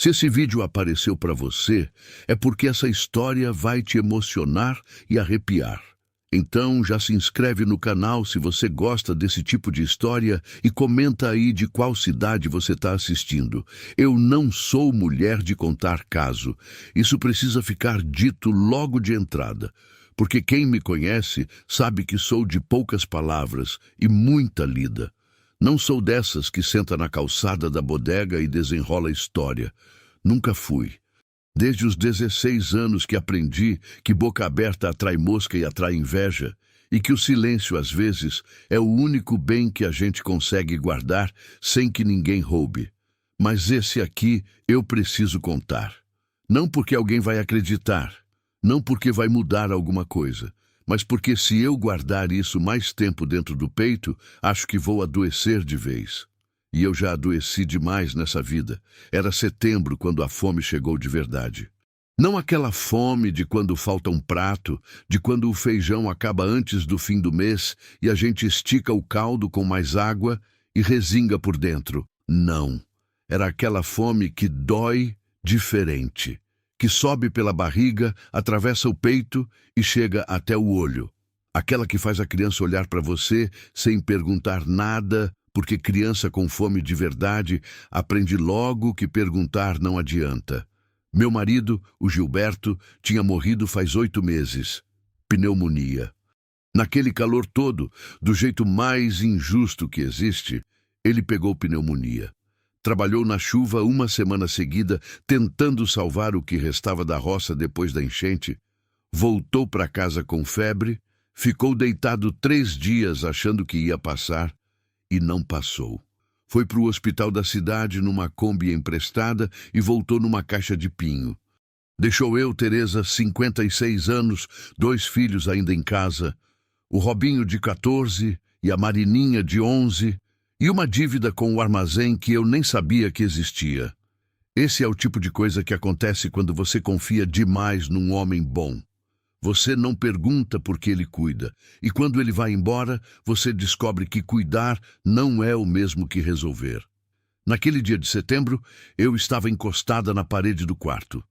Se esse vídeo apareceu para você, é porque essa história vai te emocionar e arrepiar. Então já se inscreve no canal se você gosta desse tipo de história e comenta aí de qual cidade você está assistindo. Eu não sou mulher de contar caso. Isso precisa ficar dito logo de entrada, porque quem me conhece sabe que sou de poucas palavras e muita lida. Não sou dessas que senta na calçada da bodega e desenrola história. Nunca fui. Desde os 16 anos que aprendi que boca aberta atrai mosca e atrai inveja, e que o silêncio, às vezes, é o único bem que a gente consegue guardar sem que ninguém roube. Mas esse aqui eu preciso contar. Não porque alguém vai acreditar, não porque vai mudar alguma coisa, mas porque se eu guardar isso mais tempo dentro do peito, acho que vou adoecer de vez. E eu já adoeci demais nessa vida. Era setembro quando a fome chegou de verdade. Não aquela fome de quando falta um prato, de quando o feijão acaba antes do fim do mês e a gente estica o caldo com mais água e resinga por dentro. Não. Era aquela fome que dói diferente, que sobe pela barriga, atravessa o peito e chega até o olho. Aquela que faz a criança olhar para você sem perguntar nada, porque criança com fome de verdade aprende logo que perguntar não adianta. Meu marido, o Gilberto, tinha morrido faz 8 meses. Pneumonia. Naquele calor todo, do jeito mais injusto que existe, ele pegou pneumonia. Trabalhou na chuva uma semana seguida, tentando salvar o que restava da roça depois da enchente. Voltou para casa com febre, ficou deitado 3 dias achando que ia passar, e não passou. Foi para o hospital da cidade numa Kombi emprestada e voltou numa caixa de pinho. Deixou eu, Teresa, 56 anos, 2 filhos ainda em casa, o Robinho de 14 e a Marininha de 11, e uma dívida com o armazém que eu nem sabia que existia. Esse é o tipo de coisa que acontece quando você confia demais num homem bom. Você não pergunta por que ele cuida, e quando ele vai embora, você descobre que cuidar não é o mesmo que resolver. Naquele dia de setembro, eu estava encostada na parede do quarto.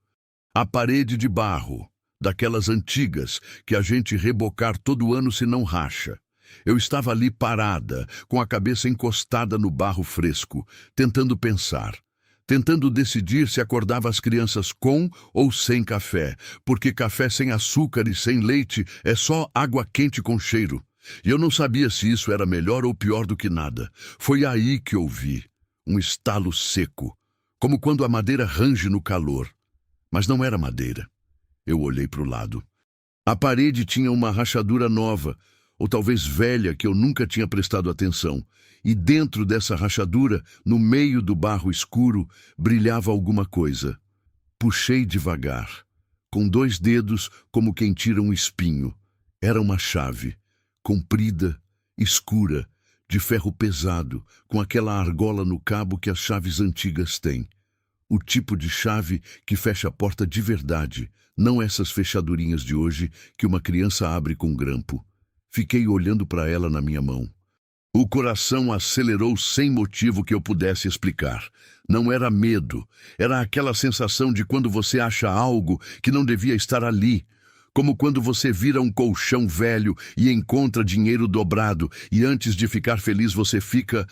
A parede de barro, daquelas antigas que a gente rebocar todo ano se não racha. Eu estava ali parada, com a cabeça encostada no barro fresco, tentando pensar. Tentando decidir se acordava as crianças com ou sem café, porque café sem açúcar e sem leite é só água quente com cheiro. E eu não sabia se isso era melhor ou pior do que nada. Foi aí que ouvi um estalo seco, como quando a madeira range no calor. Mas não era madeira. Eu olhei para o lado. A parede tinha uma rachadura nova, ou talvez velha, que eu nunca tinha prestado atenção. E dentro dessa rachadura, no meio do barro escuro, brilhava alguma coisa. Puxei devagar, com 2 dedos como quem tira um espinho. Era uma chave, comprida, escura, de ferro pesado, com aquela argola no cabo que as chaves antigas têm. O tipo de chave que fecha a porta de verdade, não essas fechadurinhas de hoje que uma criança abre com grampo. Fiquei olhando para ela na minha mão. O coração acelerou sem motivo que eu pudesse explicar. Não era medo, era aquela sensação de quando você acha algo que não devia estar ali. Como quando você vira um colchão velho e encontra dinheiro dobrado e antes de ficar feliz você fica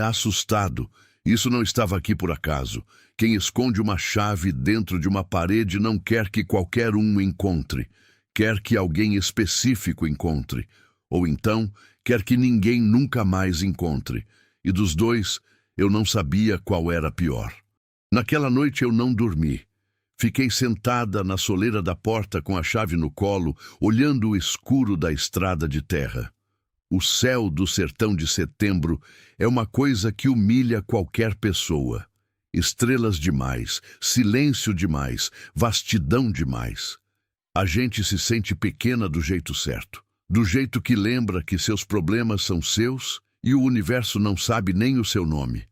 assustado. Isso não estava aqui por acaso. Quem esconde uma chave dentro de uma parede não quer que qualquer um encontre. Quer que alguém específico encontre. Ou então, quer que ninguém nunca mais encontre. E dos dois, eu não sabia qual era pior. Naquela noite eu não dormi. Fiquei sentada na soleira da porta com a chave no colo, olhando o escuro da estrada de terra. O céu do sertão de setembro é uma coisa que humilha qualquer pessoa. Estrelas demais, silêncio demais, vastidão demais. A gente se sente pequena do jeito certo. Do jeito que lembra que seus problemas são seus e o universo não sabe nem o seu nome.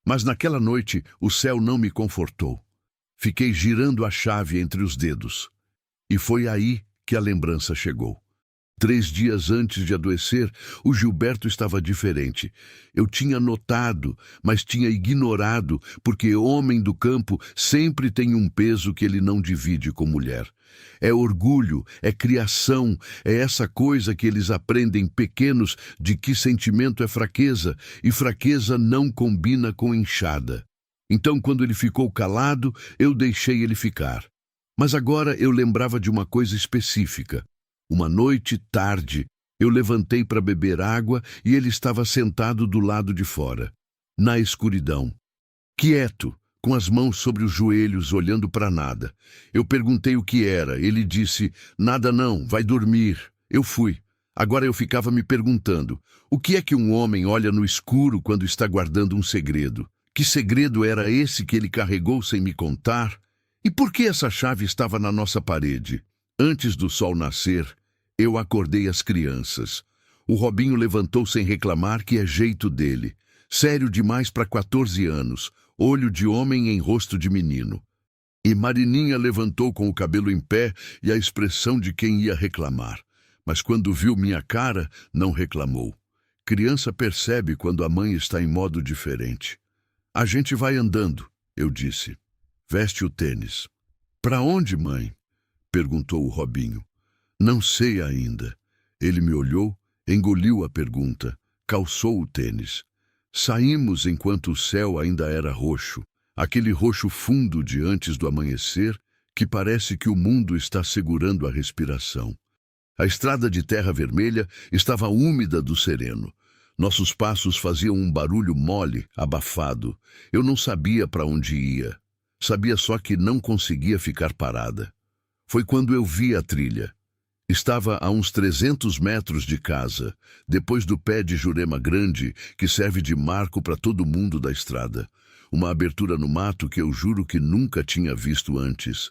Mas naquela noite o céu não me confortou. Fiquei girando a chave entre os dedos. E foi aí que a lembrança chegou. 3 dias antes de adoecer, o Gilberto estava diferente. Eu tinha notado, mas tinha ignorado, porque homem do campo sempre tem um peso que ele não divide com mulher. É orgulho, é criação, é essa coisa que eles aprendem pequenos de que sentimento é fraqueza, e fraqueza não combina com inchada. Então, quando ele ficou calado, eu deixei ele ficar. Mas agora eu lembrava de uma coisa específica. Uma noite tarde, eu levantei para beber água e ele estava sentado do lado de fora, na escuridão, quieto, com as mãos sobre os joelhos, olhando para nada. Eu perguntei o que era. Ele disse: "Nada não, vai dormir." Eu fui. Agora eu ficava me perguntando: o que é que um homem olha no escuro quando está guardando um segredo? Que segredo era esse que ele carregou sem me contar? E por que essa chave estava na nossa parede? Antes do sol nascer, eu acordei as crianças. O Robinho levantou sem reclamar, que é jeito dele. Sério demais para 14 anos, olho de homem em rosto de menino. E Marininha levantou com o cabelo em pé e a expressão de quem ia reclamar. Mas quando viu minha cara, não reclamou. Criança percebe quando a mãe está em modo diferente. "A gente vai andando", eu disse. "Veste o tênis." "Para onde, mãe?" perguntou o Robinho. "Não sei ainda." Ele me olhou, engoliu a pergunta, calçou o tênis. Saímos enquanto o céu ainda era roxo, aquele roxo fundo de antes do amanhecer, que parece que o mundo está segurando a respiração. A estrada de terra vermelha estava úmida do sereno. Nossos passos faziam um barulho mole, abafado. Eu não sabia para onde ia. Sabia só que não conseguia ficar parada. Foi quando eu vi a trilha. Estava a uns 300 metros de casa, depois do pé de jurema grande, que serve de marco para todo mundo da estrada. Uma abertura no mato que eu juro que nunca tinha visto antes.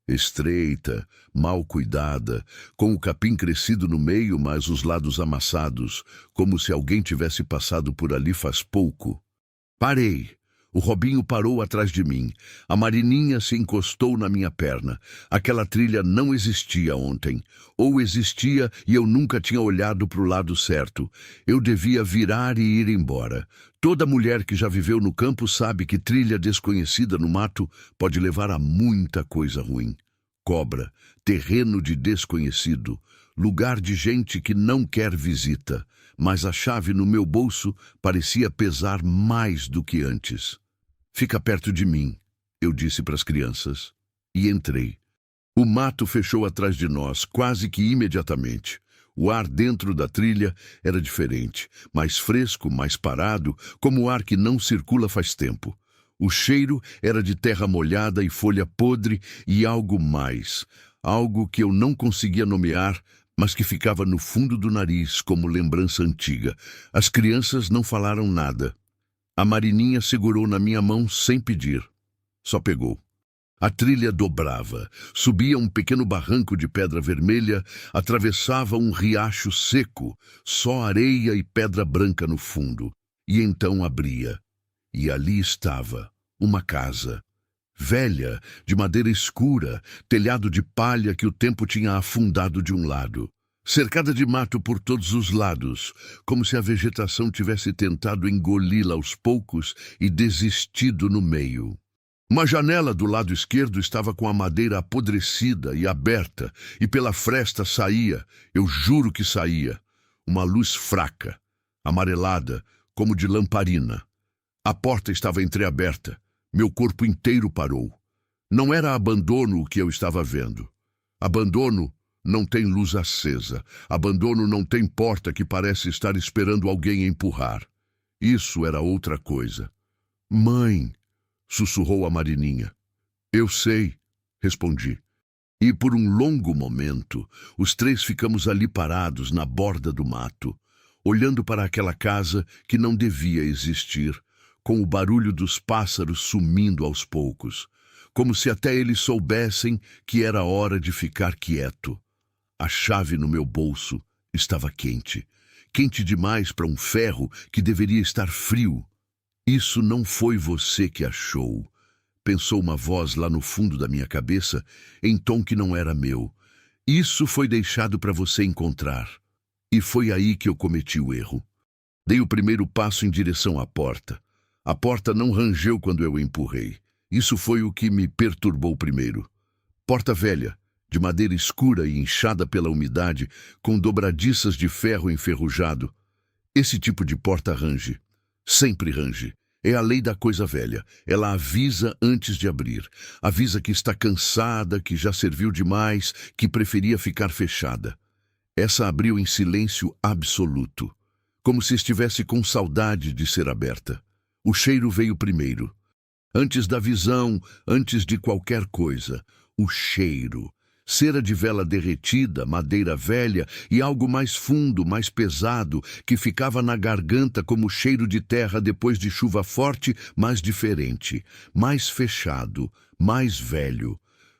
Estreita, mal cuidada, com o capim crescido no meio, mas os lados amassados, como se alguém tivesse passado por ali faz pouco. Parei. O Robinho parou atrás de mim. A Marininha se encostou na minha perna. Aquela trilha não existia ontem. Ou existia e eu nunca tinha olhado para o lado certo. Eu devia virar e ir embora. Toda mulher que já viveu no campo sabe que trilha desconhecida no mato pode levar a muita coisa ruim. Cobra, terreno de desconhecido, lugar de gente que não quer visita. Mas a chave no meu bolso parecia pesar mais do que antes. "Fica perto de mim", eu disse para as crianças. E entrei. O mato fechou atrás de nós, quase que imediatamente. O ar dentro da trilha era diferente, mais fresco, mais parado, como o ar que não circula faz tempo. O cheiro era de terra molhada e folha podre e algo mais, algo que eu não conseguia nomear, mas que ficava no fundo do nariz como lembrança antiga. As crianças não falaram nada. A Marininha segurou na minha mão sem pedir. Só pegou. A trilha dobrava, subia um pequeno barranco de pedra vermelha, atravessava um riacho seco, só areia e pedra branca no fundo, e então abria. E ali estava, uma casa. Velha, de madeira escura, telhado de palha que o tempo tinha afundado de um lado. Cercada de mato por todos os lados, como se a vegetação tivesse tentado engoli-la aos poucos e desistido no meio. Uma janela do lado esquerdo estava com a madeira apodrecida e aberta, e pela fresta saía, eu juro que saía, uma luz fraca, amarelada, como de lamparina. A porta estava entreaberta. Meu corpo inteiro parou. Não era abandono o que eu estava vendo. Abandono não tem luz acesa. Abandono não tem porta que parece estar esperando alguém empurrar. Isso era outra coisa. "Mãe", sussurrou a Marininha. "Eu sei", respondi. E por um longo momento, os três ficamos ali parados na borda do mato, olhando para aquela casa que não devia existir, com o barulho dos pássaros sumindo aos poucos, como se até eles soubessem que era hora de ficar quieto. A chave no meu bolso estava quente, quente demais para um ferro que deveria estar frio. "Isso não foi você que achou", pensou uma voz lá no fundo da minha cabeça, em tom que não era meu. Isso foi deixado para você encontrar. E foi aí que eu cometi o erro. Dei o primeiro passo em direção à porta. A porta não rangeu quando eu empurrei. Isso foi o que me perturbou primeiro. Porta velha, de madeira escura e inchada pela umidade, com dobradiças de ferro enferrujado. Esse tipo de porta range. Sempre range. É a lei da coisa velha. Ela avisa antes de abrir. Avisa que está cansada, que já serviu demais, que preferia ficar fechada. Essa abriu em silêncio absoluto, como se estivesse com saudade de ser aberta. O cheiro veio primeiro. Antes da visão, antes de qualquer coisa. O cheiro. Cera de vela derretida, madeira velha e algo mais fundo, mais pesado, que ficava na garganta como cheiro de terra depois de chuva forte, mas diferente, mais fechado, mais velho.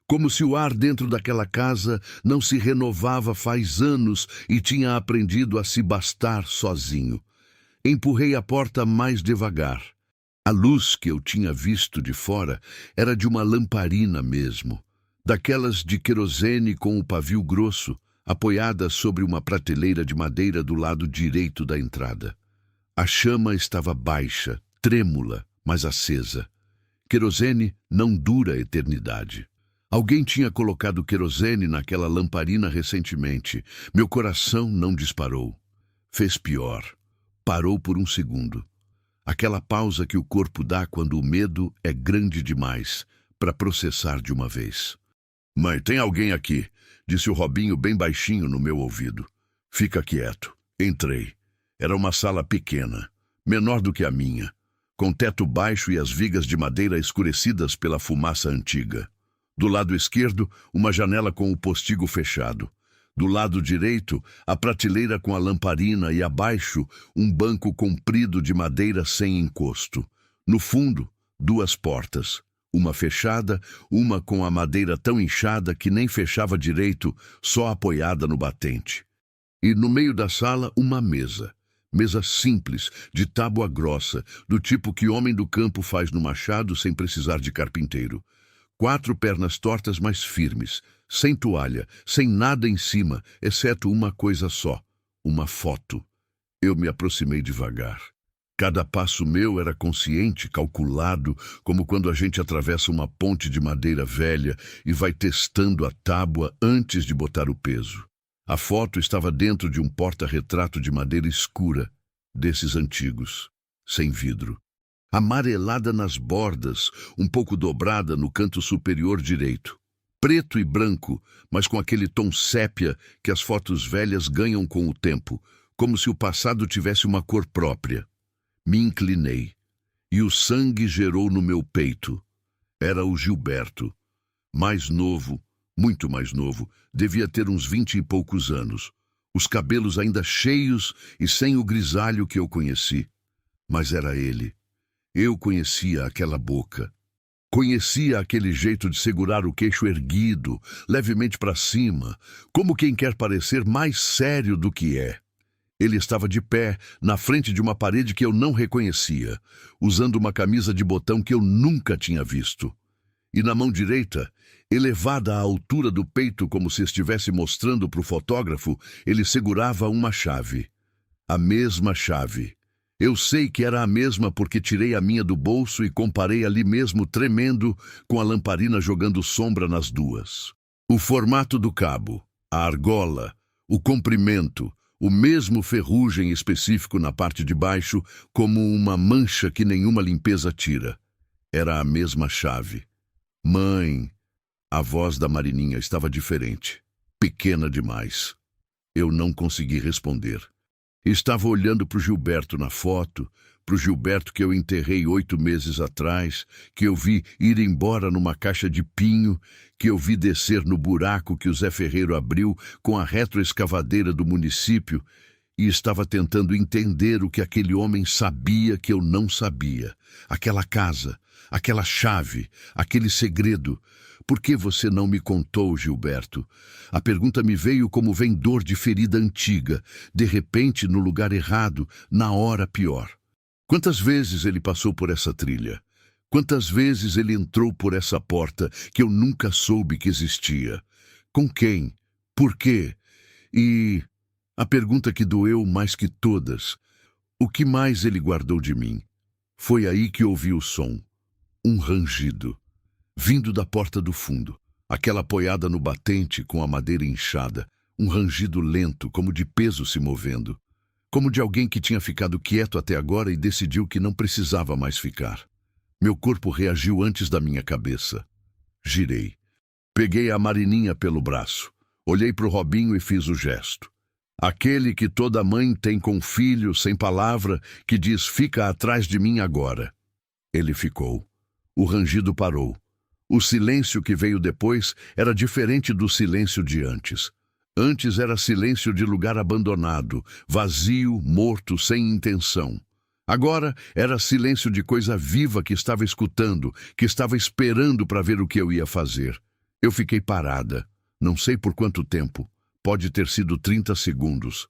Como se o ar dentro daquela casa não se renovava faz anos e tinha aprendido a se bastar sozinho. Empurrei a porta mais devagar. A luz que eu tinha visto de fora era de uma lamparina mesmo, daquelas de querosene com o pavio grosso, apoiada sobre uma prateleira de madeira do lado direito da entrada. A chama estava baixa, trêmula, mas acesa. Querosene não dura a eternidade. Alguém tinha colocado querosene naquela lamparina recentemente. Meu coração não disparou. Fez pior. Parou por um segundo. Aquela pausa que o corpo dá quando o medo é grande demais para processar de uma vez. Mãe, tem alguém aqui, disse o Robinho bem baixinho no meu ouvido. Fica quieto. Entrei. Era uma sala pequena, menor do que a minha, com teto baixo e as vigas de madeira escurecidas pela fumaça antiga. Do lado esquerdo, uma janela com o postigo fechado. Do lado direito, a prateleira com a lamparina e abaixo, um banco comprido de madeira sem encosto. No fundo, duas portas. Uma fechada, uma com a madeira tão inchada que nem fechava direito, só apoiada no batente. E no meio da sala, uma mesa. Mesa simples, de tábua grossa, do tipo que homem do campo faz no machado sem precisar de carpinteiro. 4 pernas tortas, mas firmes, sem toalha, sem nada em cima, exceto uma coisa só, uma foto. Eu me aproximei devagar. Cada passo meu era consciente, calculado, como quando a gente atravessa uma ponte de madeira velha e vai testando a tábua antes de botar o peso. A foto estava dentro de um porta-retrato de madeira escura, desses antigos, sem vidro. Amarelada nas bordas, um pouco dobrada no canto superior direito. Preto e branco, mas com aquele tom sépia que as fotos velhas ganham com o tempo, como se o passado tivesse uma cor própria. Me inclinei, e o sangue gerou no meu peito. Era o Gilberto. Mais novo, muito mais novo, devia ter uns 20 e poucos anos. Os cabelos ainda cheios e sem o grisalho que eu conheci. Mas era ele. Eu conhecia aquela boca. Conhecia aquele jeito de segurar o queixo erguido, levemente para cima, como quem quer parecer mais sério do que é. Ele estava de pé, na frente de uma parede que eu não reconhecia, usando uma camisa de botão que eu nunca tinha visto. E na mão direita, elevada à altura do peito como se estivesse mostrando para o fotógrafo, ele segurava uma chave. A mesma chave. Eu sei que era a mesma porque tirei a minha do bolso e comparei ali mesmo tremendo com a lamparina jogando sombra nas duas. O formato do cabo, a argola, o comprimento, o mesmo ferrugem específico na parte de baixo, como uma mancha que nenhuma limpeza tira. Era a mesma chave. Mãe, a voz da Marininha estava diferente, pequena demais. Eu não consegui responder. Estava olhando para o Gilberto na foto, para o Gilberto que eu enterrei 8 meses atrás, que eu vi ir embora numa caixa de pinho, que eu vi descer no buraco que o Zé Ferreiro abriu com a retroescavadeira do município, e estava tentando entender o que aquele homem sabia que eu não sabia. Aquela casa, aquela chave, aquele segredo. Por que você não me contou, Gilberto? A pergunta me veio como vem dor de ferida antiga, de repente no lugar errado, na hora pior. Quantas vezes ele passou por essa trilha? Quantas vezes ele entrou por essa porta que eu nunca soube que existia? Com quem? Por quê? E a pergunta que doeu mais que todas: o que mais ele guardou de mim? Foi aí que ouvi o som, um rangido, vindo da porta do fundo, aquela apoiada no batente com a madeira inchada, um rangido lento, como de peso se movendo, como de alguém que tinha ficado quieto até agora e decidiu que não precisava mais ficar. Meu corpo reagiu antes da minha cabeça. Girei. Peguei a Marininha pelo braço. Olhei para o Robinho e fiz o gesto. Aquele que toda mãe tem com o filho, sem palavra, que diz: fica atrás de mim agora. Ele ficou. O rangido parou. O silêncio que veio depois era diferente do silêncio de antes. Antes era silêncio de lugar abandonado, vazio, morto, sem intenção. Agora era silêncio de coisa viva que estava escutando, que estava esperando para ver o que eu ia fazer. Eu fiquei parada. Não sei por quanto tempo. Pode ter sido 30 segundos.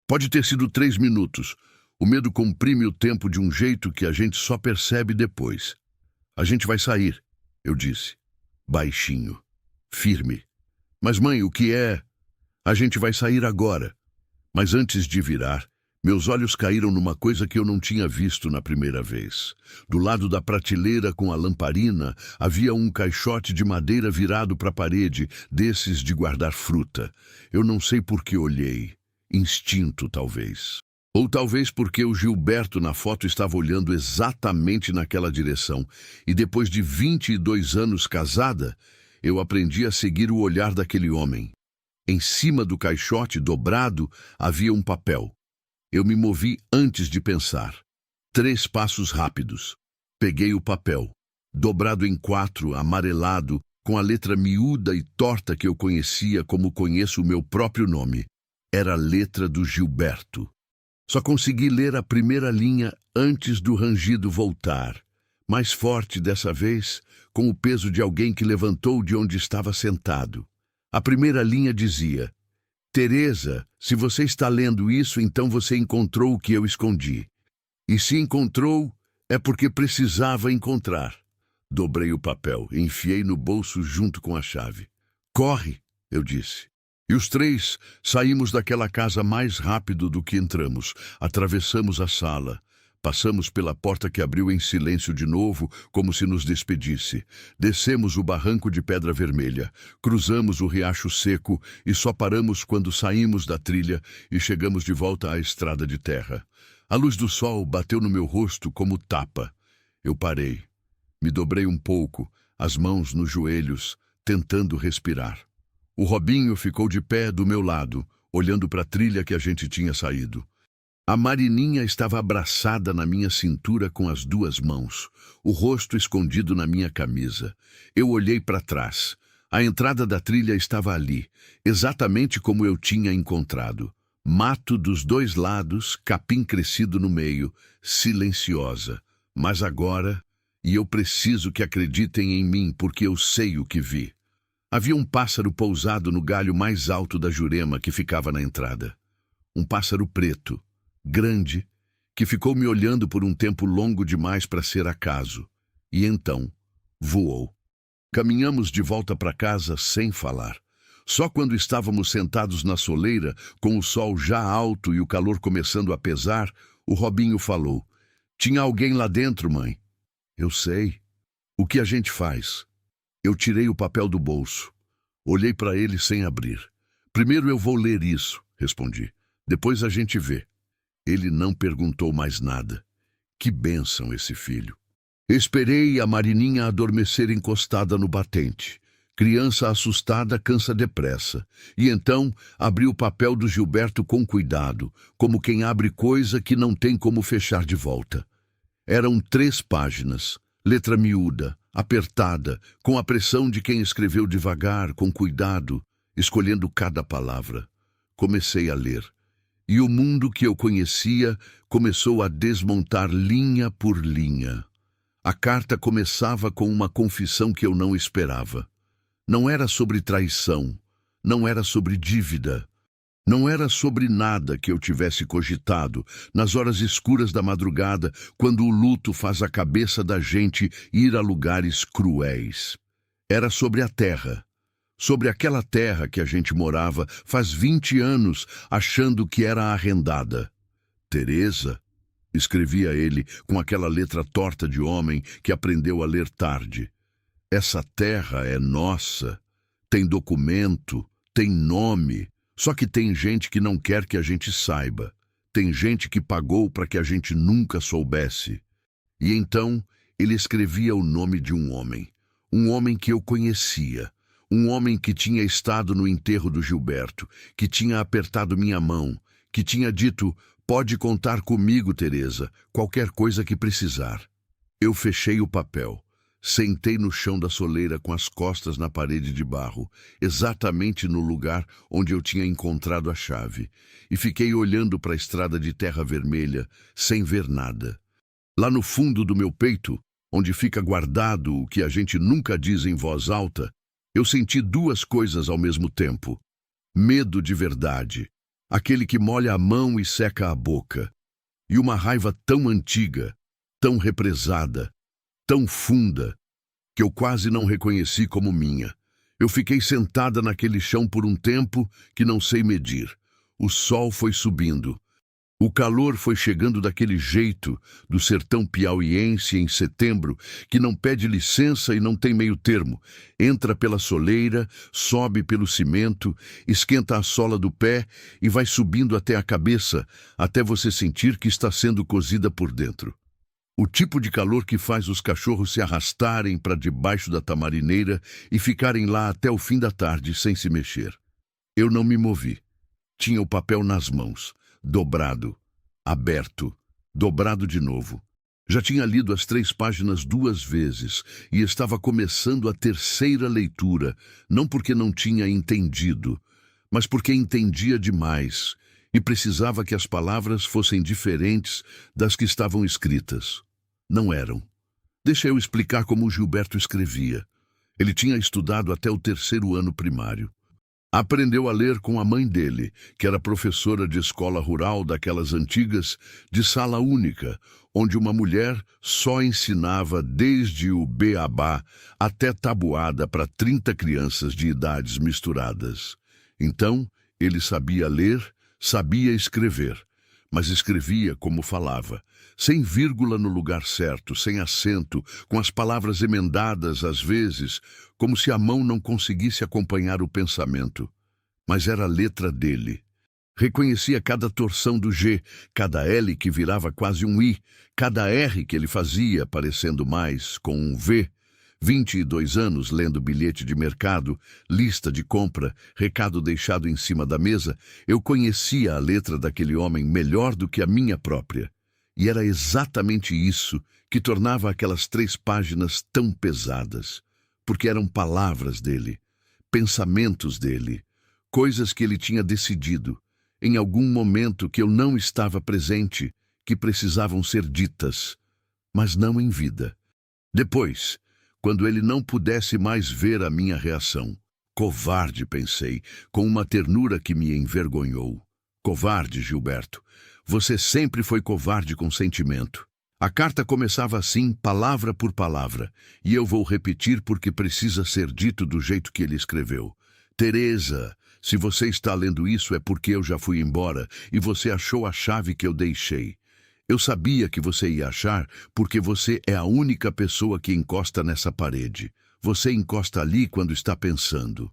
Pode ter sido 3 minutos. O medo comprime o tempo de um jeito que a gente só percebe depois. A gente vai sair, eu disse. Baixinho. Firme. Mas mãe, o que é? A gente vai sair agora. Mas antes de virar, meus olhos caíram numa coisa que eu não tinha visto na primeira vez. Do lado da prateleira com a lamparina, havia um caixote de madeira virado para a parede, desses de guardar fruta. Eu não sei por que olhei. Instinto, talvez. Ou talvez porque o Gilberto na foto estava olhando exatamente naquela direção. E depois de 22 anos casada, eu aprendi a seguir o olhar daquele homem. Em cima do caixote dobrado havia um papel. Eu me movi antes de pensar. 3 passos rápidos. Peguei o papel, dobrado em 4, amarelado, com a letra miúda e torta que eu conhecia como conheço o meu próprio nome. Era a letra do Gilberto. Só consegui ler a primeira linha antes do rangido voltar. Mais forte dessa vez, com o peso de alguém que levantou de onde estava sentado. A primeira linha dizia: Teresa, se você está lendo isso, então você encontrou o que eu escondi. E se encontrou, é porque precisava encontrar. Dobrei o papel, enfiei no bolso junto com a chave. Corre, eu disse. E os 3 saímos daquela casa mais rápido do que entramos. Atravessamos a sala. Passamos pela porta que abriu em silêncio de novo, como se nos despedisse. Descemos o barranco de pedra vermelha. Cruzamos o riacho seco e só paramos quando saímos da trilha e chegamos de volta à estrada de terra. A luz do sol bateu no meu rosto como tapa. Eu parei. Me dobrei um pouco, as mãos nos joelhos, tentando respirar. O Robinho ficou de pé do meu lado, olhando para a trilha que a gente tinha saído. A Marininha estava abraçada na minha cintura com as 2 mãos, o rosto escondido na minha camisa. Eu olhei para trás. A entrada da trilha estava ali, exatamente como eu tinha encontrado. Mato dos 2 lados, capim crescido no meio, silenciosa. Mas agora, e eu preciso que acreditem em mim porque eu sei o que vi. Havia um pássaro pousado no galho mais alto da jurema que ficava na entrada. Um pássaro preto, grande, que ficou me olhando por um tempo longo demais para ser acaso. E então, voou. Caminhamos de volta para casa sem falar. Só quando estávamos sentados na soleira, com o sol já alto e o calor começando a pesar, o Robinho falou: Tinha alguém lá dentro, mãe. Eu sei. O que a gente faz? Eu tirei o papel do bolso. Olhei para ele sem abrir. Primeiro eu vou ler isso, respondi. Depois a gente vê. Ele não perguntou mais nada. Que bênção esse filho. Esperei a Marininha adormecer encostada no batente. Criança assustada cansa depressa. E então abri o papel do Gilberto com cuidado, como quem abre coisa que não tem como fechar de volta. Eram 3 páginas, letra miúda, apertada, com a pressão de quem escreveu devagar, com cuidado, escolhendo cada palavra. Comecei a ler. E o mundo que eu conhecia começou a desmontar linha por linha. A carta começava com uma confissão que eu não esperava. Não era sobre traição, não era sobre dívida, não era sobre nada que eu tivesse cogitado nas horas escuras da madrugada, quando o luto faz a cabeça da gente ir a lugares cruéis. Era sobre a terra, sobre aquela terra que a gente morava faz 20 anos, achando que era arrendada. Teresa, escrevia ele com aquela letra torta de homem que aprendeu a ler tarde. Essa terra é nossa, tem documento, tem nome, só que tem gente que não quer que a gente saiba. Tem gente que pagou para que a gente nunca soubesse. E então ele escrevia o nome de um homem que eu conhecia, um homem que tinha estado no enterro do Gilberto, que tinha apertado minha mão, que tinha dito: "Pode contar comigo, Teresa, qualquer coisa que precisar." Eu fechei o papel, sentei no chão da soleira com as costas na parede de barro, exatamente no lugar onde eu tinha encontrado a chave, e fiquei olhando para a estrada de terra vermelha, sem ver nada. Lá no fundo do meu peito, onde fica guardado o que a gente nunca diz em voz alta, eu senti duas coisas ao mesmo tempo. Medo de verdade, aquele que molha a mão e seca a boca, e uma raiva tão antiga, tão represada, tão funda, que eu quase não reconheci como minha. Eu fiquei sentada naquele chão por um tempo que não sei medir. O sol foi subindo. O calor foi chegando daquele jeito do sertão piauiense em setembro, que não pede licença e não tem meio termo. Entra pela soleira, sobe pelo cimento, esquenta a sola do pé e vai subindo até a cabeça, até você sentir que está sendo cozida por dentro. O tipo de calor que faz os cachorros se arrastarem para debaixo da tamarineira e ficarem lá até o fim da tarde sem se mexer. Eu não me movi. Tinha o papel nas mãos, dobrado, aberto, dobrado de novo. Já tinha lido as 3 páginas 2 vezes e estava começando a terceira leitura, não porque não tinha entendido, mas porque entendia demais e precisava que as palavras fossem diferentes das que estavam escritas. Não eram. Deixa eu explicar como o Gilberto escrevia. Ele tinha estudado até o 3º ano primário. Aprendeu a ler com a mãe dele, que era professora de escola rural daquelas antigas, de sala única, onde uma mulher só ensinava desde o beabá até tabuada para 30 crianças de idades misturadas. Então, ele sabia ler, sabia escrever, mas escrevia como falava, sem vírgula no lugar certo, sem acento, com as palavras emendadas às vezes, como se a mão não conseguisse acompanhar o pensamento. Mas era a letra dele. Reconhecia cada torção do G, cada L que virava quase um I, cada R que ele fazia, parecendo mais, com um V. 22 anos lendo bilhete de mercado, lista de compra, recado deixado em cima da mesa, eu conhecia a letra daquele homem melhor do que a minha própria. E era exatamente isso que tornava aquelas 3 páginas tão pesadas, porque eram palavras dele, pensamentos dele, coisas que ele tinha decidido, em algum momento que eu não estava presente, que precisavam ser ditas, mas não em vida. Depois, quando ele não pudesse mais ver a minha reação. Covarde, pensei, com uma ternura que me envergonhou. Covarde, Gilberto. Você sempre foi covarde com sentimento. A carta começava assim, palavra por palavra, e eu vou repetir porque precisa ser dito do jeito que ele escreveu. Teresa, se você está lendo isso é porque eu já fui embora e você achou a chave que eu deixei. Eu sabia que você ia achar porque você é a única pessoa que encosta nessa parede. Você encosta ali quando está pensando.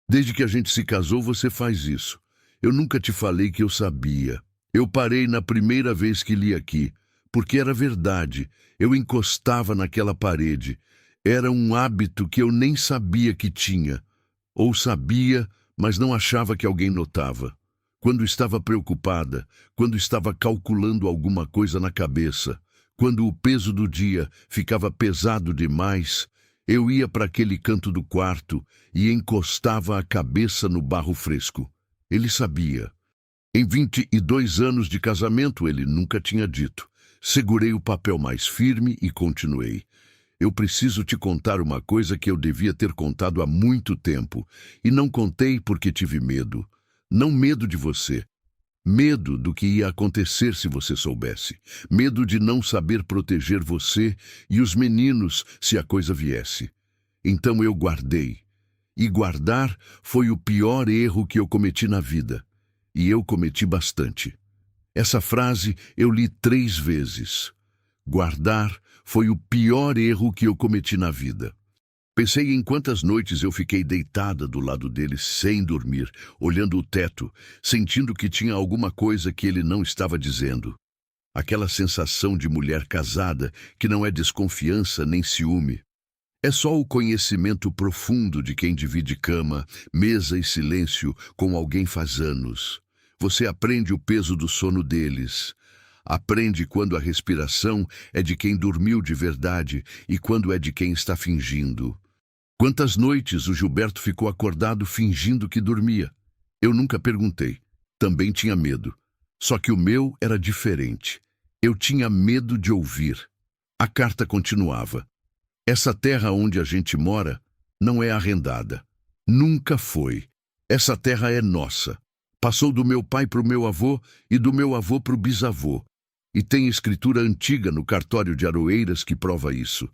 Desde que a gente se casou, você faz isso. Eu nunca te falei que eu sabia. Eu parei na primeira vez que li aqui, porque era verdade. Eu encostava naquela parede. Era um hábito que eu nem sabia que tinha. Ou sabia, mas não achava que alguém notava. Quando estava preocupada, quando estava calculando alguma coisa na cabeça, quando o peso do dia ficava pesado demais, eu ia para aquele canto do quarto e encostava a cabeça no barro fresco. Ele sabia. Em 22 anos de casamento, ele nunca tinha dito. Segurei o papel mais firme e continuei. Eu preciso te contar uma coisa que eu devia ter contado há muito tempo, e não contei porque tive medo. Não medo de você. Medo do que ia acontecer se você soubesse. Medo de não saber proteger você e os meninos se a coisa viesse. Então eu guardei. E guardar foi o pior erro que eu cometi na vida. E eu cometi bastante. Essa frase eu li 3 vezes. Guardar foi o pior erro que eu cometi na vida. Pensei em quantas noites eu fiquei deitada do lado dele sem dormir, olhando o teto, sentindo que tinha alguma coisa que ele não estava dizendo. Aquela sensação de mulher casada que não é desconfiança nem ciúme. É só o conhecimento profundo de quem divide cama, mesa e silêncio com alguém faz anos. Você aprende o peso do sono deles. Aprende quando a respiração é de quem dormiu de verdade e quando é de quem está fingindo. Quantas noites o Gilberto ficou acordado fingindo que dormia? Eu nunca perguntei. Também tinha medo. Só que o meu era diferente. Eu tinha medo de ouvir. A carta continuava. Essa terra onde a gente mora não é arrendada. Nunca foi. Essa terra é nossa. Passou do meu pai para o meu avô e do meu avô para o bisavô. E tem escritura antiga no cartório de Aroeiras que prova isso.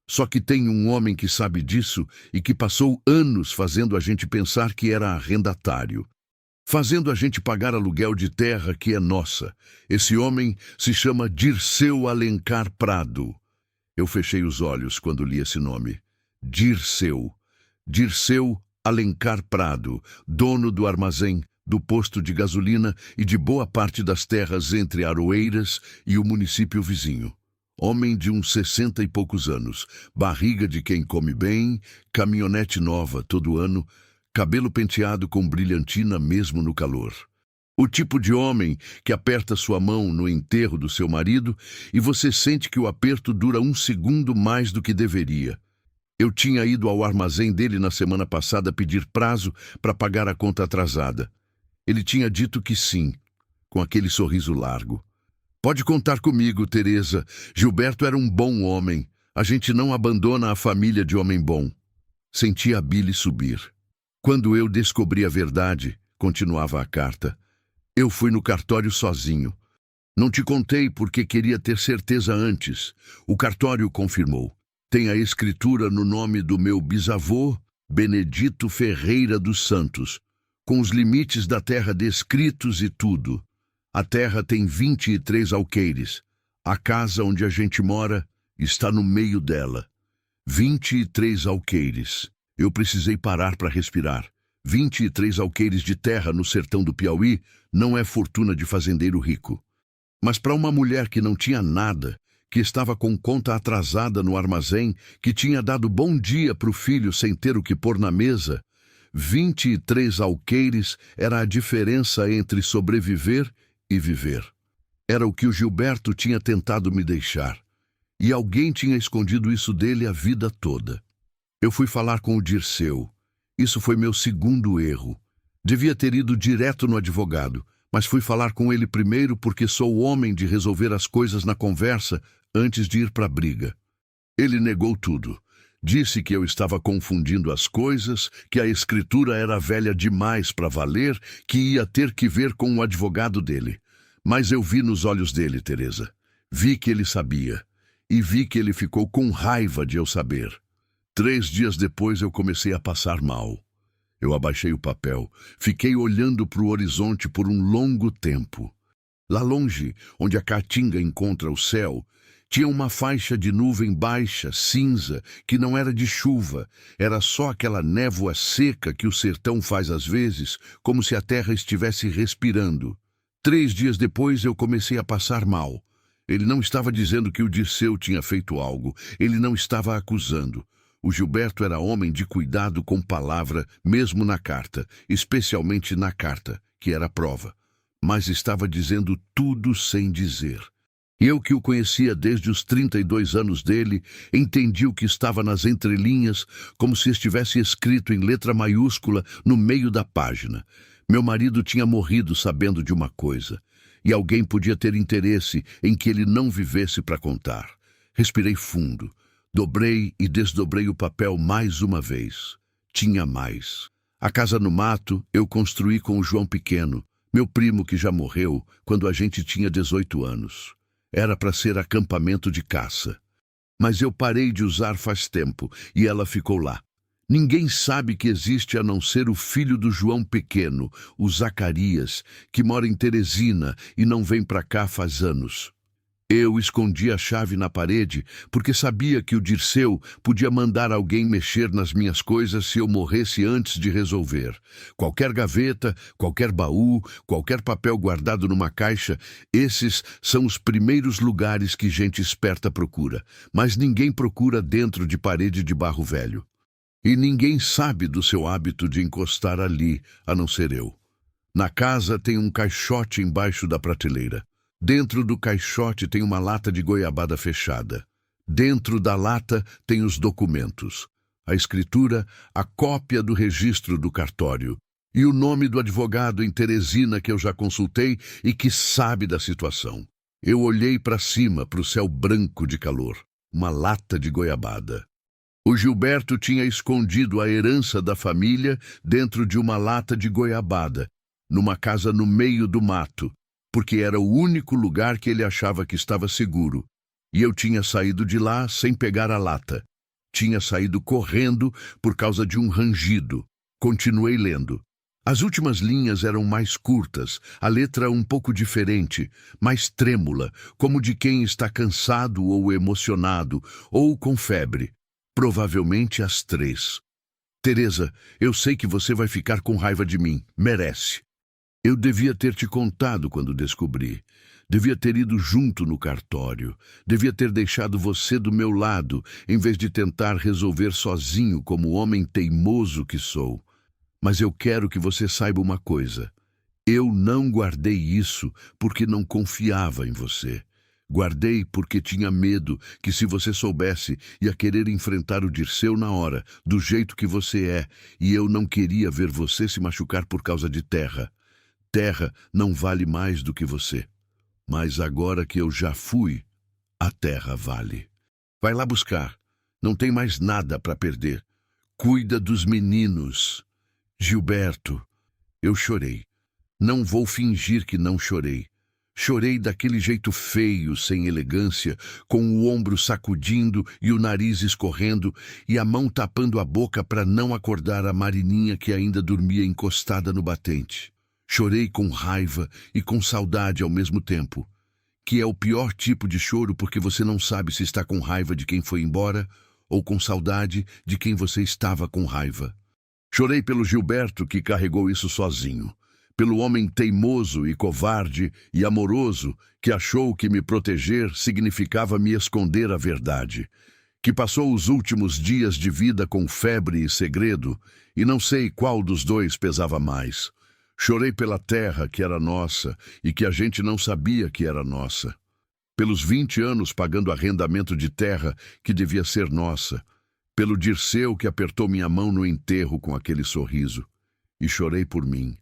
Só que tem um homem que sabe disso e que passou anos fazendo a gente pensar que era arrendatário. Fazendo a gente pagar aluguel de terra que é nossa. Esse homem se chama Dirceu Alencar Prado. Eu fechei os olhos quando li esse nome. Dirceu. Dirceu Alencar Prado, dono do armazém, do posto de gasolina e de boa parte das terras entre Aroeiras e o município vizinho. Homem de uns 60 e poucos anos, barriga de quem come bem, caminhonete nova todo ano, cabelo penteado com brilhantina mesmo no calor. O tipo de homem que aperta sua mão no enterro do seu marido e você sente que o aperto dura 1 segundo mais do que deveria. Eu tinha ido ao armazém dele na semana passada pedir prazo para pagar a conta atrasada. Ele tinha dito que sim, com aquele sorriso largo. Pode contar comigo, Teresa. Gilberto era um bom homem. A gente não abandona a família de homem bom. Senti a bile subir. Quando eu descobri a verdade, continuava a carta, eu fui no cartório sozinho. Não te contei porque queria ter certeza antes. O cartório confirmou. Tem a escritura no nome do meu bisavô, Benedito Ferreira dos Santos, com os limites da terra descritos e tudo. A terra tem 23 alqueires. A casa onde a gente mora está no meio dela. 23 alqueires. Eu precisei parar para respirar. 23 alqueires de terra no sertão do Piauí não é fortuna de fazendeiro rico. Mas para uma mulher que não tinha nada, que estava com conta atrasada no armazém, que tinha dado bom dia para o filho sem ter o que pôr na mesa, 23 alqueires era a diferença entre sobreviver e viver. Era o que o Gilberto tinha tentado me deixar. E alguém tinha escondido isso dele a vida toda. Eu fui falar com o Dirceu. Isso foi meu segundo erro. Devia ter ido direto no advogado, mas fui falar com ele primeiro porque sou o homem de resolver as coisas na conversa antes de ir para a briga. Ele negou tudo. Disse que eu estava confundindo as coisas, que a escritura era velha demais para valer, que ia ter que ver com o advogado dele. Mas eu vi nos olhos dele, Teresa. Vi que ele sabia. E vi que ele ficou com raiva de eu saber. 3 dias depois eu comecei a passar mal. Eu abaixei o papel, fiquei olhando para o horizonte por um longo tempo. Lá longe, onde a caatinga encontra o céu, tinha uma faixa de nuvem baixa, cinza, que não era de chuva, era só aquela névoa seca que o sertão faz às vezes, como se a terra estivesse respirando. 3 dias depois eu comecei a passar mal. Ele não estava dizendo que o Dirceu tinha feito algo, ele não estava acusando. O Gilberto era homem de cuidado com palavra, mesmo na carta, especialmente na carta, que era a prova. Mas estava dizendo tudo sem dizer. Eu, que o conhecia desde os 32 anos dele, entendi o que estava nas entrelinhas, como se estivesse escrito em letra maiúscula no meio da página. Meu marido tinha morrido sabendo de uma coisa, e alguém podia ter interesse em que ele não vivesse para contar. Respirei fundo. Dobrei e desdobrei o papel mais uma vez. Tinha mais. A casa no mato eu construí com o João Pequeno, meu primo que já morreu quando a gente tinha 18 anos. Era para ser acampamento de caça. Mas eu parei de usar faz tempo e ela ficou lá. Ninguém sabe que existe a não ser o filho do João pequeno, o Zacarias, que mora em Teresina e não vem para cá faz anos. Eu escondi a chave na parede porque sabia que o Dirceu podia mandar alguém mexer nas minhas coisas se eu morresse antes de resolver. Qualquer gaveta, qualquer baú, qualquer papel guardado numa caixa, esses são os primeiros lugares que gente esperta procura. Mas ninguém procura dentro de parede de barro velho. E ninguém sabe do seu hábito de encostar ali, a não ser eu. Na casa tem um caixote embaixo da prateleira. Dentro do caixote tem uma lata de goiabada fechada. Dentro da lata tem os documentos, a escritura, a cópia do registro do cartório e o nome do advogado em Teresina que eu já consultei e que sabe da situação. Eu olhei para cima, para o céu branco de calor. Uma lata de goiabada. O Gilberto tinha escondido a herança da família dentro de uma lata de goiabada, numa casa no meio do mato, porque era o único lugar que ele achava que estava seguro. E eu tinha saído de lá sem pegar a lata. Tinha saído correndo por causa de um rangido. Continuei lendo. As últimas linhas eram mais curtas, a letra um pouco diferente, mais trêmula, como de quem está cansado ou emocionado, ou com febre. Provavelmente as 3. Teresa, eu sei que você vai ficar com raiva de mim. Merece. Eu devia ter te contado quando descobri. Devia ter ido junto no cartório. Devia ter deixado você do meu lado, em vez de tentar resolver sozinho como homem teimoso que sou. Mas eu quero que você saiba uma coisa. Eu não guardei isso porque não confiava em você. Guardei porque tinha medo que, se você soubesse, ia querer enfrentar o Dirceu na hora, do jeito que você é, e eu não queria ver você se machucar por causa de terra. Terra não vale mais do que você. Mas agora que eu já fui, a terra vale. Vai lá buscar. Não tem mais nada para perder. Cuida dos meninos. Gilberto. Eu chorei. Não vou fingir que não chorei. Chorei daquele jeito feio, sem elegância, com o ombro sacudindo e o nariz escorrendo e a mão tapando a boca para não acordar a Marininha que ainda dormia encostada no batente. Chorei com raiva e com saudade ao mesmo tempo, que é o pior tipo de choro porque você não sabe se está com raiva de quem foi embora ou com saudade de quem você estava com raiva. Chorei pelo Gilberto que carregou isso sozinho, pelo homem teimoso e covarde e amoroso que achou que me proteger significava me esconder a verdade, que passou os últimos dias de vida com febre e segredo e não sei qual dos dois pesava mais. Chorei pela terra que era nossa e que a gente não sabia que era nossa. Pelos 20 anos pagando arrendamento de terra que devia ser nossa. Pelo Dirceu que apertou minha mão no enterro com aquele sorriso. E chorei por mim.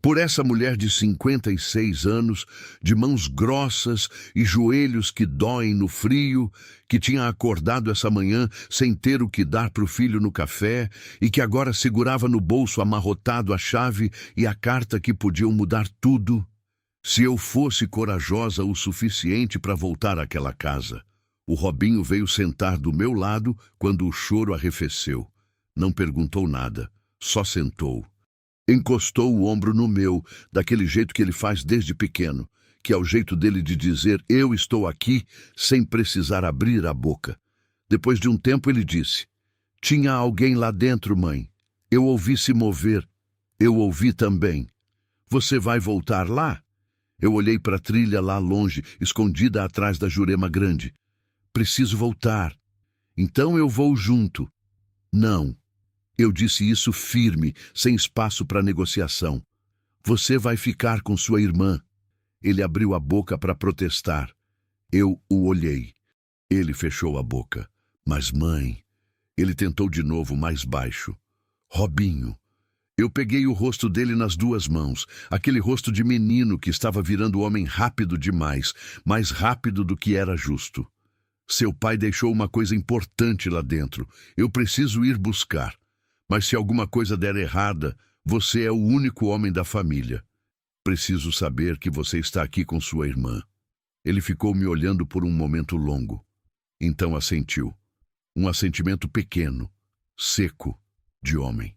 Por essa mulher de 56 anos, de mãos grossas e joelhos que doem no frio, que tinha acordado essa manhã sem ter o que dar para o filho no café e que agora segurava no bolso amarrotado a chave e a carta que podiam mudar tudo. Se eu fosse corajosa o suficiente para voltar àquela casa. O Robinho veio sentar do meu lado quando o choro arrefeceu. Não perguntou nada, só sentou. Encostou o ombro no meu, daquele jeito que ele faz desde pequeno, que é o jeito dele de dizer eu estou aqui sem precisar abrir a boca. Depois de um tempo ele disse, tinha alguém lá dentro, mãe. Eu ouvi se mover. Eu ouvi também. Você vai voltar lá? Eu olhei para a trilha lá longe, escondida atrás da Jurema Grande. Preciso voltar. Então eu vou junto. Não. Eu disse isso firme, sem espaço para negociação. Você vai ficar com sua irmã. Ele abriu a boca para protestar. Eu o olhei. Ele fechou a boca. Mas, mãe... Ele tentou de novo, mais baixo. Robinho. Eu peguei o rosto dele nas 2 mãos, aquele rosto de menino que estava virando homem rápido demais, mais rápido do que era justo. Seu pai deixou uma coisa importante lá dentro. Eu preciso ir buscar. Mas se alguma coisa der errada, você é o único homem da família. Preciso saber que você está aqui com sua irmã. Ele ficou me olhando por um momento longo. Então assentiu. Um assentimento pequeno, seco, de homem.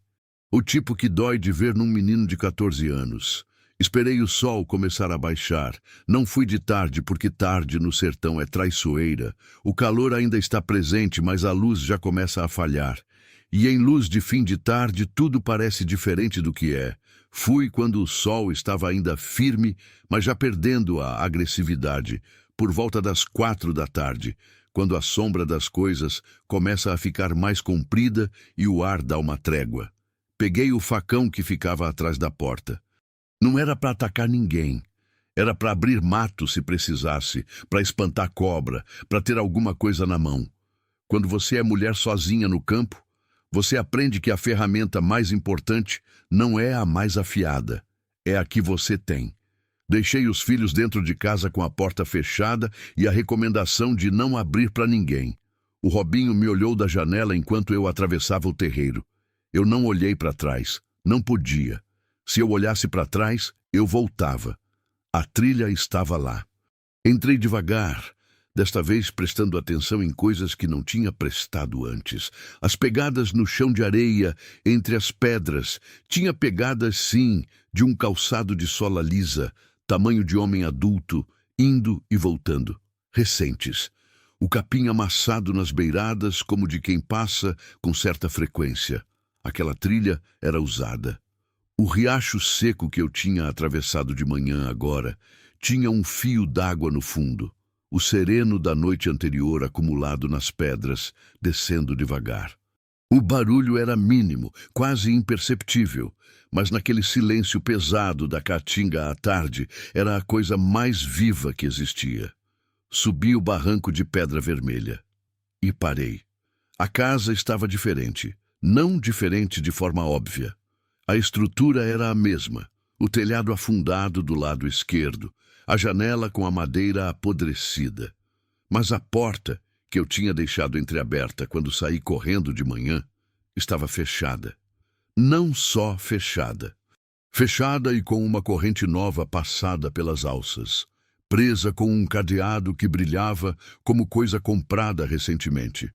O tipo que dói de ver num menino de 14 anos. Esperei o sol começar a baixar. Não fui de tarde, porque tarde no sertão é traiçoeira. O calor ainda está presente, mas a luz já começa a falhar. E em luz de fim de tarde, tudo parece diferente do que é. Fui quando o sol estava ainda firme, mas já perdendo a agressividade, por volta das 4 da tarde, quando a sombra das coisas começa a ficar mais comprida e o ar dá uma trégua. Peguei o facão que ficava atrás da porta. Não era para atacar ninguém. Era para abrir mato se precisasse, para espantar cobra, para ter alguma coisa na mão. Quando você é mulher sozinha no campo, você aprende que a ferramenta mais importante não é a mais afiada, é a que você tem. Deixei os filhos dentro de casa com a porta fechada e a recomendação de não abrir para ninguém. O Robinho me olhou da janela enquanto eu atravessava o terreiro. Eu não olhei para trás, não podia. Se eu olhasse para trás, eu voltava. A trilha estava lá. Entrei devagar, desta vez prestando atenção em coisas que não tinha prestado antes. As pegadas no chão de areia, entre as pedras. Tinha pegadas, sim, de um calçado de sola lisa, tamanho de homem adulto, indo e voltando. Recentes. O capim amassado nas beiradas, como de quem passa com certa frequência. Aquela trilha era usada. O riacho seco que eu tinha atravessado de manhã agora tinha um fio d'água no fundo, o sereno da noite anterior acumulado nas pedras, descendo devagar. O barulho era mínimo, quase imperceptível, mas naquele silêncio pesado da caatinga à tarde era a coisa mais viva que existia. Subi o barranco de pedra vermelha e parei. A casa estava diferente, não diferente de forma óbvia. A estrutura era a mesma, o telhado afundado do lado esquerdo, a janela com a madeira apodrecida. Mas a porta, que eu tinha deixado entreaberta quando saí correndo de manhã, estava fechada. Não só fechada. Fechada e com uma corrente nova passada pelas alças, presa com um cadeado que brilhava como coisa comprada recentemente.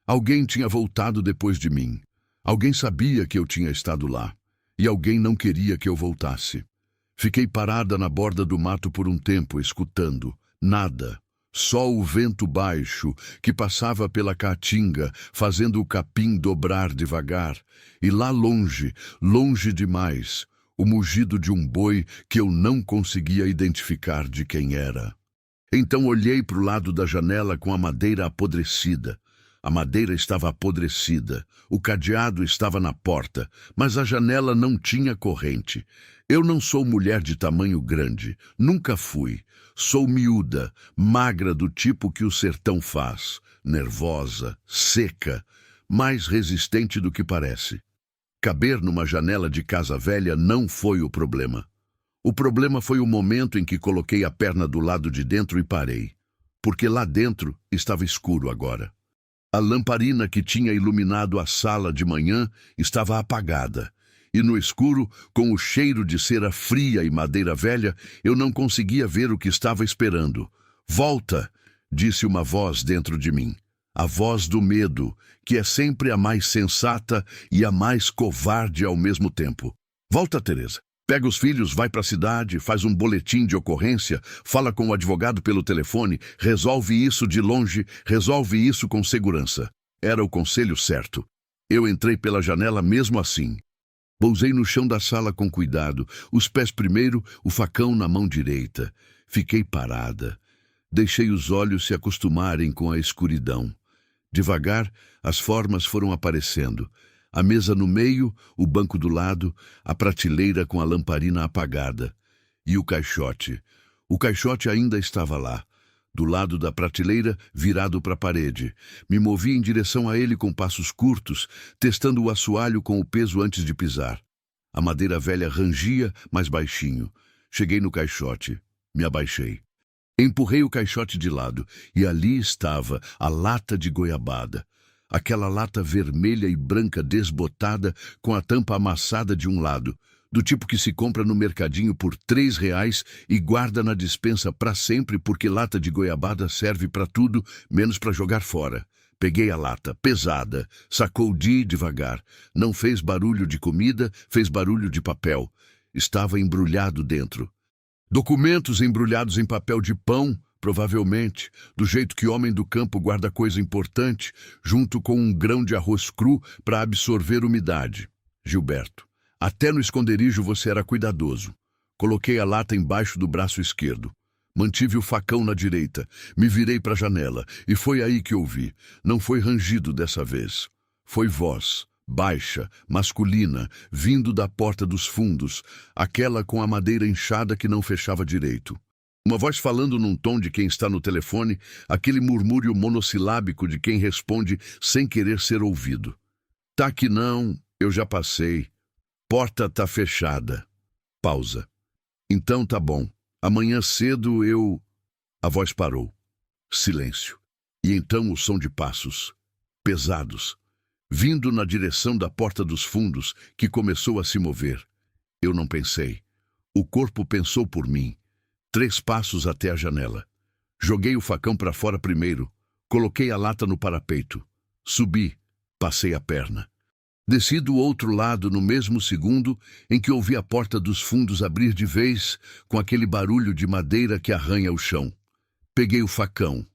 Alguém tinha voltado depois de mim. Alguém sabia que eu tinha estado lá. E alguém não queria que eu voltasse. Fiquei parada na borda do mato por um tempo, escutando. Nada. Só o vento baixo, que passava pela caatinga, fazendo o capim dobrar devagar. E lá longe, longe demais, o mugido de um boi que eu não conseguia identificar de quem era. Então olhei para o lado da janela com a madeira apodrecida. A madeira estava apodrecida, o cadeado estava na porta, mas a janela não tinha corrente. Eu não sou mulher de tamanho grande, nunca fui. Sou miúda, magra do tipo que o sertão faz, nervosa, seca, mais resistente do que parece. Caber numa janela de casa velha não foi o problema. O problema foi o momento em que coloquei a perna do lado de dentro e parei, porque lá dentro estava escuro agora. A lamparina que tinha iluminado a sala de manhã estava apagada, e no escuro, com o cheiro de cera fria e madeira velha, eu não conseguia ver o que estava esperando. "Volta!", disse uma voz dentro de mim. A voz do medo, que é sempre a mais sensata e a mais covarde ao mesmo tempo. "Volta, Teresa. Pega os filhos, vai para a cidade, faz um boletim de ocorrência, fala com o advogado pelo telefone, resolve isso de longe, resolve isso com segurança." Era o conselho certo. Eu entrei pela janela mesmo assim. Pousei no chão da sala com cuidado, os pés primeiro, o facão na mão direita. Fiquei parada. Deixei os olhos se acostumarem com a escuridão. Devagar, as formas foram aparecendo. A mesa no meio, o banco do lado, a prateleira com a lamparina apagada. E o caixote. O caixote ainda estava lá, do lado da prateleira, virado para a parede. Me movi em direção a ele com passos curtos, testando o assoalho com o peso antes de pisar. A madeira velha rangia, mas baixinho. Cheguei no caixote. Me abaixei. Empurrei o caixote de lado, e ali estava a lata de goiabada. Aquela lata vermelha e branca desbotada, com a tampa amassada de um lado, do tipo que se compra no mercadinho por R$ 3 e guarda na despensa para sempre porque lata de goiabada serve para tudo, menos para jogar fora. Peguei a lata, pesada, sacudi devagar. Não fez barulho de comida, fez barulho de papel. Estava embrulhado dentro. Documentos embrulhados em papel de pão, provavelmente, do jeito que homem do campo guarda coisa importante, junto com um grão de arroz cru para absorver umidade. Gilberto, até no esconderijo você era cuidadoso. Coloquei a lata embaixo do braço esquerdo. Mantive o facão na direita, me virei para a janela, e foi aí que ouvi. Não foi rangido dessa vez. Foi voz, baixa, masculina, vindo da porta dos fundos, aquela com a madeira inchada que não fechava direito. Uma voz falando num tom de quem está no telefone, aquele murmúrio monossilábico de quem responde sem querer ser ouvido. Tá que não, eu já passei. Porta tá fechada. Pausa. Então tá bom. Amanhã cedo eu... A voz parou. Silêncio. E então o som de passos, pesados, vindo na direção da porta dos fundos, que começou a se mover. Eu não pensei. O corpo pensou por mim. 3 passos até a janela. Joguei o facão para fora primeiro. Coloquei a lata no parapeito. Subi. Passei a perna. Desci do outro lado no mesmo segundo em que ouvi a porta dos fundos abrir de vez com aquele barulho de madeira que arranha o chão. Peguei o facão.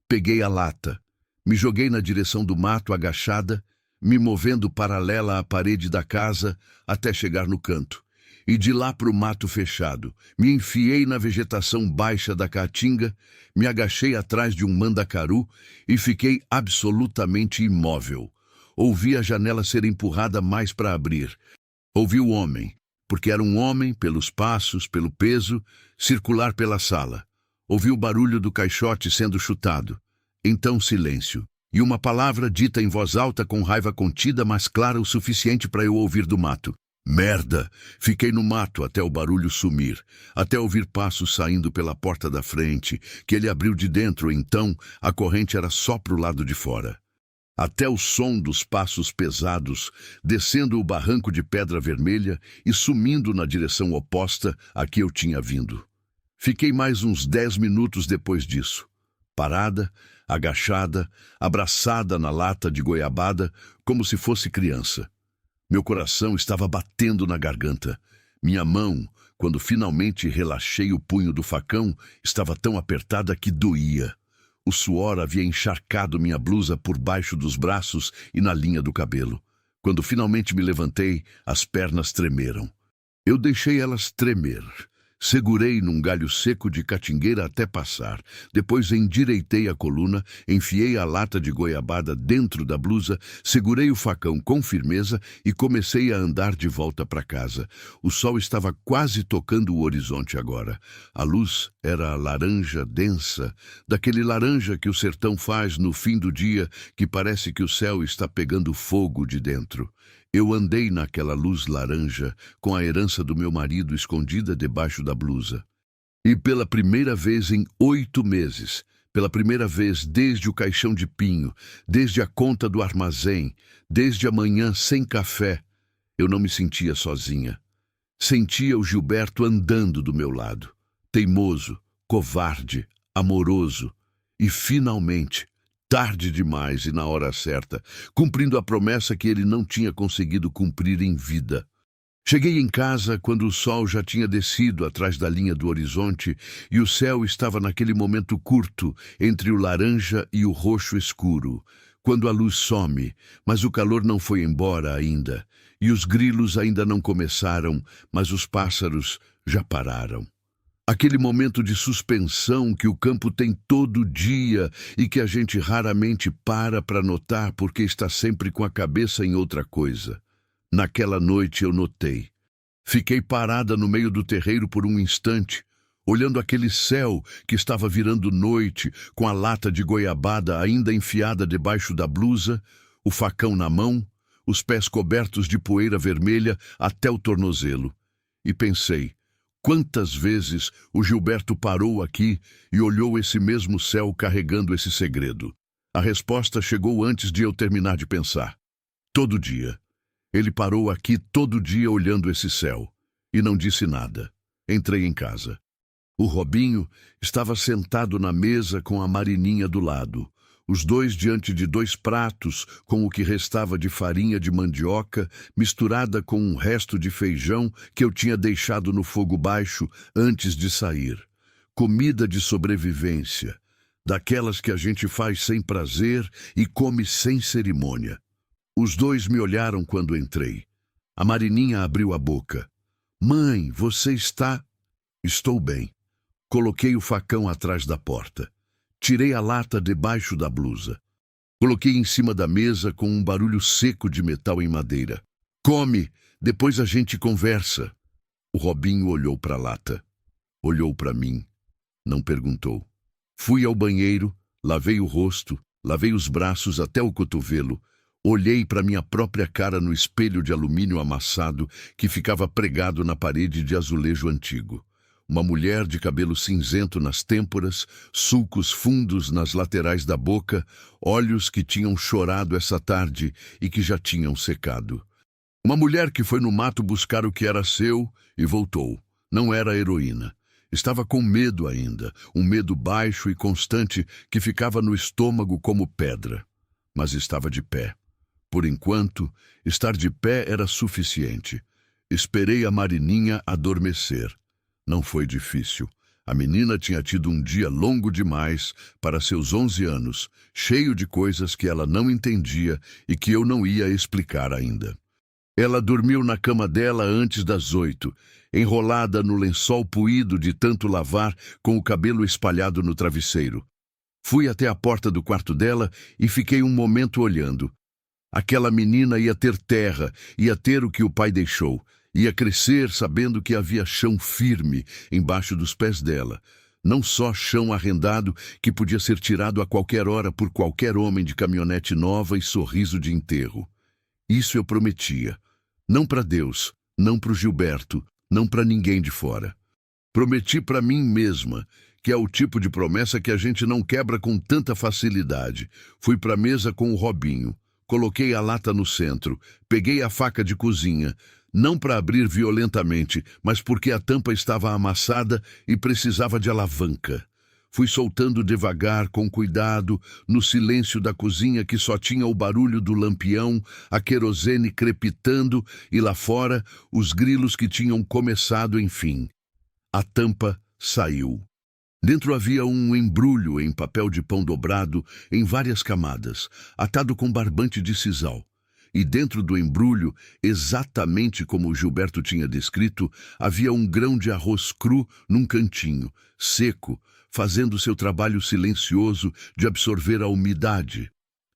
Peguei a lata. Me joguei na direção do mato agachada, me movendo paralela à parede da casa até chegar no canto. E de lá para o mato fechado, me enfiei na vegetação baixa da caatinga, me agachei atrás de um mandacaru e fiquei absolutamente imóvel. Ouvi a janela ser empurrada mais para abrir. Ouvi o homem, porque era um homem, pelos passos, pelo peso, circular pela sala. Ouvi o barulho do caixote sendo chutado. Então silêncio. E uma palavra dita em voz alta com raiva contida, mas clara o suficiente para eu ouvir do mato. Merda! Fiquei no mato até o barulho sumir, até ouvir passos saindo pela porta da frente, que ele abriu de dentro, então a corrente era só pro lado de fora. Até o som dos passos pesados, descendo o barranco de pedra vermelha e sumindo na direção oposta a que eu tinha vindo. Fiquei mais uns 10 minutos depois disso, parada, agachada, abraçada na lata de goiabada, como se fosse criança. Meu coração estava batendo na garganta. Minha mão, quando finalmente relaxei o punho do facão, estava tão apertada que doía. O suor havia encharcado minha blusa por baixo dos braços e na linha do cabelo. Quando finalmente me levantei, as pernas tremeram. Eu deixei elas tremer. Segurei num galho seco de catingueira até passar. Depois endireitei a coluna, enfiei a lata de goiabada dentro da blusa, segurei o facão com firmeza e comecei a andar de volta para casa. O sol estava quase tocando o horizonte agora. A luz era laranja densa, daquele laranja que o sertão faz no fim do dia, que parece que o céu está pegando fogo de dentro. Eu andei naquela luz laranja, com a herança do meu marido escondida debaixo da blusa. E pela primeira vez em 8 meses, pela primeira vez desde o caixão de pinho, desde a conta do armazém, desde a manhã sem café, eu não me sentia sozinha. Sentia o Gilberto andando do meu lado, teimoso, covarde, amoroso, e finalmente, tarde demais e na hora certa, cumprindo a promessa que ele não tinha conseguido cumprir em vida. Cheguei em casa quando o sol já tinha descido atrás da linha do horizonte e o céu estava naquele momento curto entre o laranja e o roxo escuro, quando a luz some, mas o calor não foi embora ainda, e os grilos ainda não começaram, mas os pássaros já pararam. Aquele momento de suspensão que o campo tem todo dia e que a gente raramente para notar porque está sempre com a cabeça em outra coisa. Naquela noite eu notei. Fiquei parada no meio do terreiro por um instante, olhando aquele céu que estava virando noite, com a lata de goiabada ainda enfiada debaixo da blusa, o facão na mão, os pés cobertos de poeira vermelha até o tornozelo. E pensei, quantas vezes o Gilberto parou aqui e olhou esse mesmo céu carregando esse segredo? A resposta chegou antes de eu terminar de pensar. Todo dia. Ele parou aqui todo dia olhando esse céu e não disse nada. Entrei em casa. O Robinho estava sentado na mesa com a Marininha do lado. os dois diante de 2 pratos com o que restava de farinha de mandioca misturada com um resto de feijão que eu tinha deixado no fogo baixo antes de sair. Comida de sobrevivência, daquelas que a gente faz sem prazer e come sem cerimônia. Os dois me olharam quando entrei. A Marininha abriu a boca. Mãe, você está... Estou bem. Coloquei o facão atrás da porta. Tirei a lata debaixo da blusa. Coloquei em cima da mesa com um barulho seco de metal em madeira. Come, depois a gente conversa. O Robinho olhou para a lata. Olhou para mim. Não perguntou. Fui ao banheiro, lavei o rosto, lavei os braços até o cotovelo. Olhei para minha própria cara no espelho de alumínio amassado que ficava pregado na parede de azulejo antigo. Uma mulher de cabelo cinzento nas têmporas, sulcos fundos nas laterais da boca, olhos que tinham chorado essa tarde e que já tinham secado. Uma mulher que foi no mato buscar o que era seu e voltou. Não era heroína. Estava com medo ainda, um medo baixo e constante que ficava no estômago como pedra. Mas estava de pé. Por enquanto, estar de pé era suficiente. Esperei a Marininha adormecer. Não foi difícil. A menina tinha tido um dia longo demais para seus 11 anos, cheio de coisas que ela não entendia e que eu não ia explicar ainda. Ela dormiu na cama dela antes das 8, enrolada no lençol puído de tanto lavar, com o cabelo espalhado no travesseiro. Fui até a porta do quarto dela e fiquei um momento olhando. Aquela menina ia ter terra, ia ter o que o pai deixou. Ia crescer sabendo que havia chão firme embaixo dos pés dela. Não só chão arrendado que podia ser tirado a qualquer hora por qualquer homem de caminhonete nova e sorriso de enterro. Isso eu prometia. Não para Deus, não para o Gilberto, não para ninguém de fora. Prometi para mim mesma, que é o tipo de promessa que a gente não quebra com tanta facilidade. Fui para a mesa com o Robinho. Coloquei a lata no centro. Peguei a faca de cozinha. Não para abrir violentamente, mas porque a tampa estava amassada e precisava de alavanca. Fui soltando devagar, com cuidado, no silêncio da cozinha que só tinha o barulho do lampião, a querosene crepitando e lá fora os grilos que tinham começado enfim. A tampa saiu. Dentro havia um embrulho em papel de pão dobrado em várias camadas, atado com barbante de sisal. E dentro do embrulho, exatamente como o Gilberto tinha descrito, havia um grão de arroz cru num cantinho, seco, fazendo seu trabalho silencioso de absorver a umidade.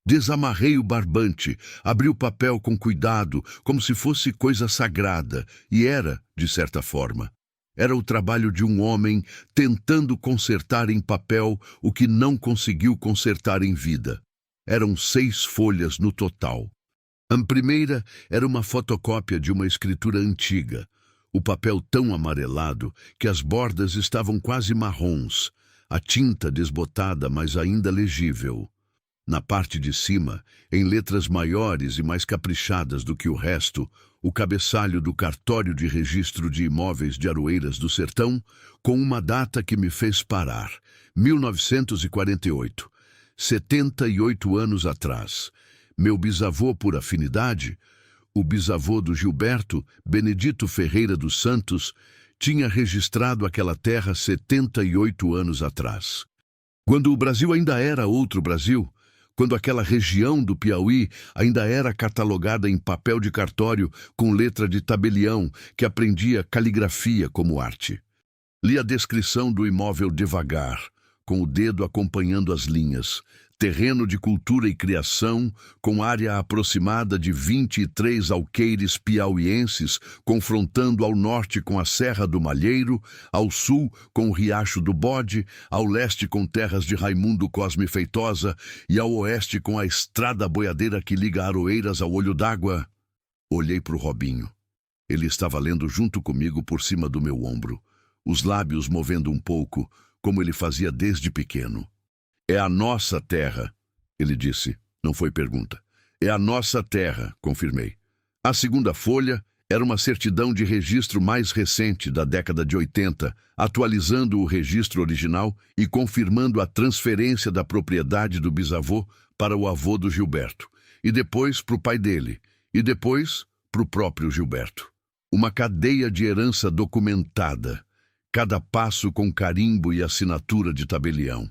Desamarrei o barbante, abri o papel com cuidado, como se fosse coisa sagrada, e era, de certa forma. Era o trabalho de um homem tentando consertar em papel o que não conseguiu consertar em vida. Eram 6 folhas no total. A primeira era uma fotocópia de uma escritura antiga, o papel tão amarelado que as bordas estavam quase marrons, a tinta desbotada, mas ainda legível. Na parte de cima, em letras maiores e mais caprichadas do que o resto, o cabeçalho do cartório de registro de imóveis de Aroeiras do Sertão, com uma data que me fez parar, 1948, 78 anos atrás. Meu bisavô por afinidade, o bisavô do Gilberto, Benedito Ferreira dos Santos, tinha registrado aquela terra 78 anos atrás. Quando o Brasil ainda era outro Brasil, quando aquela região do Piauí ainda era catalogada em papel de cartório com letra de tabelião que aprendia caligrafia como arte. Li a descrição do imóvel devagar, com o dedo acompanhando as linhas. Terreno de cultura e criação, com área aproximada de 23 alqueires piauienses, confrontando ao norte com a Serra do Malheiro, ao sul com o Riacho do Bode, ao leste com terras de Raimundo Cosme Feitosa e ao oeste com a estrada boiadeira que liga Aroeiras ao Olho d'Água. Olhei para o Robinho. Ele estava lendo junto comigo por cima do meu ombro, os lábios movendo um pouco, como ele fazia desde pequeno. É a nossa terra, ele disse. Não foi pergunta. É a nossa terra, confirmei. A segunda folha Era uma certidão de registro mais recente, da década de 80, atualizando o registro original e confirmando a transferência da propriedade do bisavô para o avô do Gilberto, e depois para o pai dele, e depois para o próprio Gilberto. Uma cadeia de herança documentada, cada passo com carimbo e assinatura de tabelião.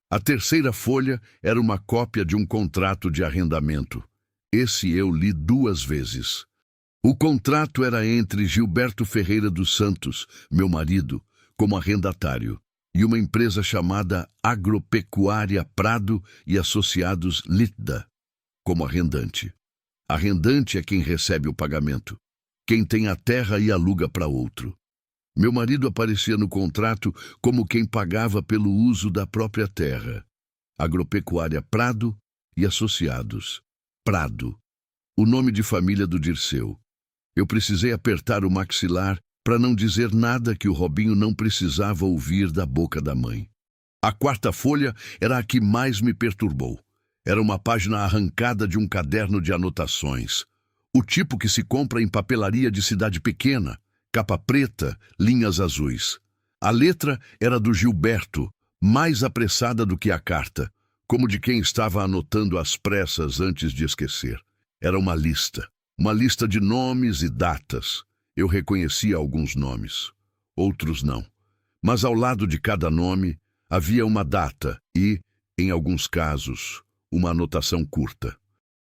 A terceira folha era uma cópia de um contrato de arrendamento. Esse eu li 2 vezes. O contrato era entre Gilberto Ferreira dos Santos, meu marido, como arrendatário, e uma empresa chamada Agropecuária Prado e Associados Litda, como arrendante. Arrendante é quem recebe o pagamento, quem tem a terra e aluga para outro. Meu marido aparecia no contrato como quem pagava pelo uso da própria terra. Agropecuária Prado e Associados. Prado. O nome de família do Dirceu. Eu precisei apertar o maxilar para não dizer nada que o Robinho não precisava ouvir da boca da mãe. A quarta folha era a que mais me perturbou. Era uma página arrancada de um caderno de anotações. O tipo que se compra em papelaria de cidade pequena. Capa preta, linhas azuis. A letra era do Gilberto, mais apressada do que a carta, como de quem estava anotando às pressas antes de esquecer. Era uma lista de nomes e datas. Eu reconhecia alguns nomes, outros não. Mas ao lado de cada nome havia uma data e, em alguns casos, uma anotação curta.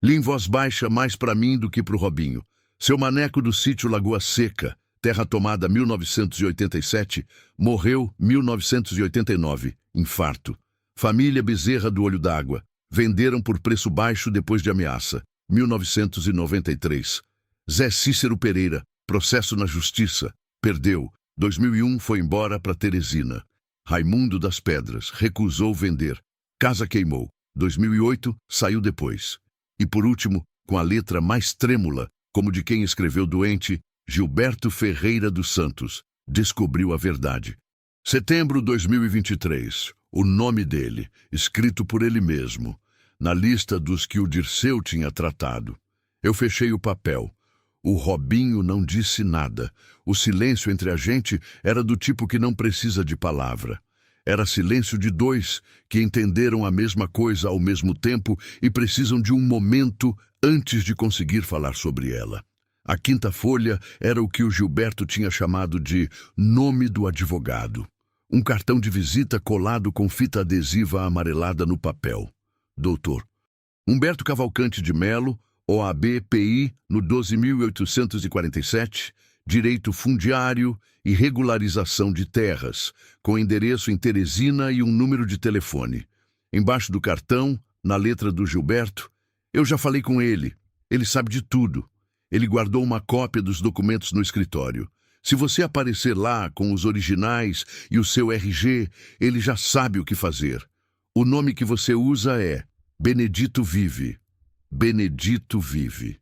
Li em voz baixa mais para mim do que para o Robinho. Seu maneco do sítio Lagoa Seca, terra tomada 1987, morreu 1989, infarto. Família Bezerra do Olho d'Água, venderam por preço baixo depois de ameaça, 1993. Zé Cícero Pereira, processo na justiça, perdeu, 2001 foi embora para Teresina. Raimundo das Pedras, recusou vender, casa queimou, 2008, saiu depois. E por último, com a letra mais trêmula, como de quem escreveu doente, Gilberto Ferreira dos Santos, descobriu a verdade. Setembro de 2023, o nome dele, escrito por ele mesmo, na lista dos que o Dirceu tinha tratado. Eu fechei o papel. O Robinho não disse nada. O silêncio entre a gente era do tipo que não precisa de palavra. Era silêncio de 2 que entenderam a mesma coisa ao mesmo tempo e precisam de um momento antes de conseguir falar sobre ela. A quinta folha era o que o Gilberto tinha chamado de nome do advogado. Um cartão de visita colado com fita adesiva amarelada no papel. Doutor Humberto Cavalcante de Melo, OAB-PI, no 12.847, Direito Fundiário e Regularização de Terras, com endereço em Teresina e um número de telefone. Embaixo do cartão, na letra do Gilberto, eu já falei com ele. Ele sabe de tudo. Ele guardou uma cópia dos documentos no escritório. Se você aparecer lá com os originais e o seu RG, ele já sabe o que fazer. O nome que você usa é Benedito Vive. Benedito Vive.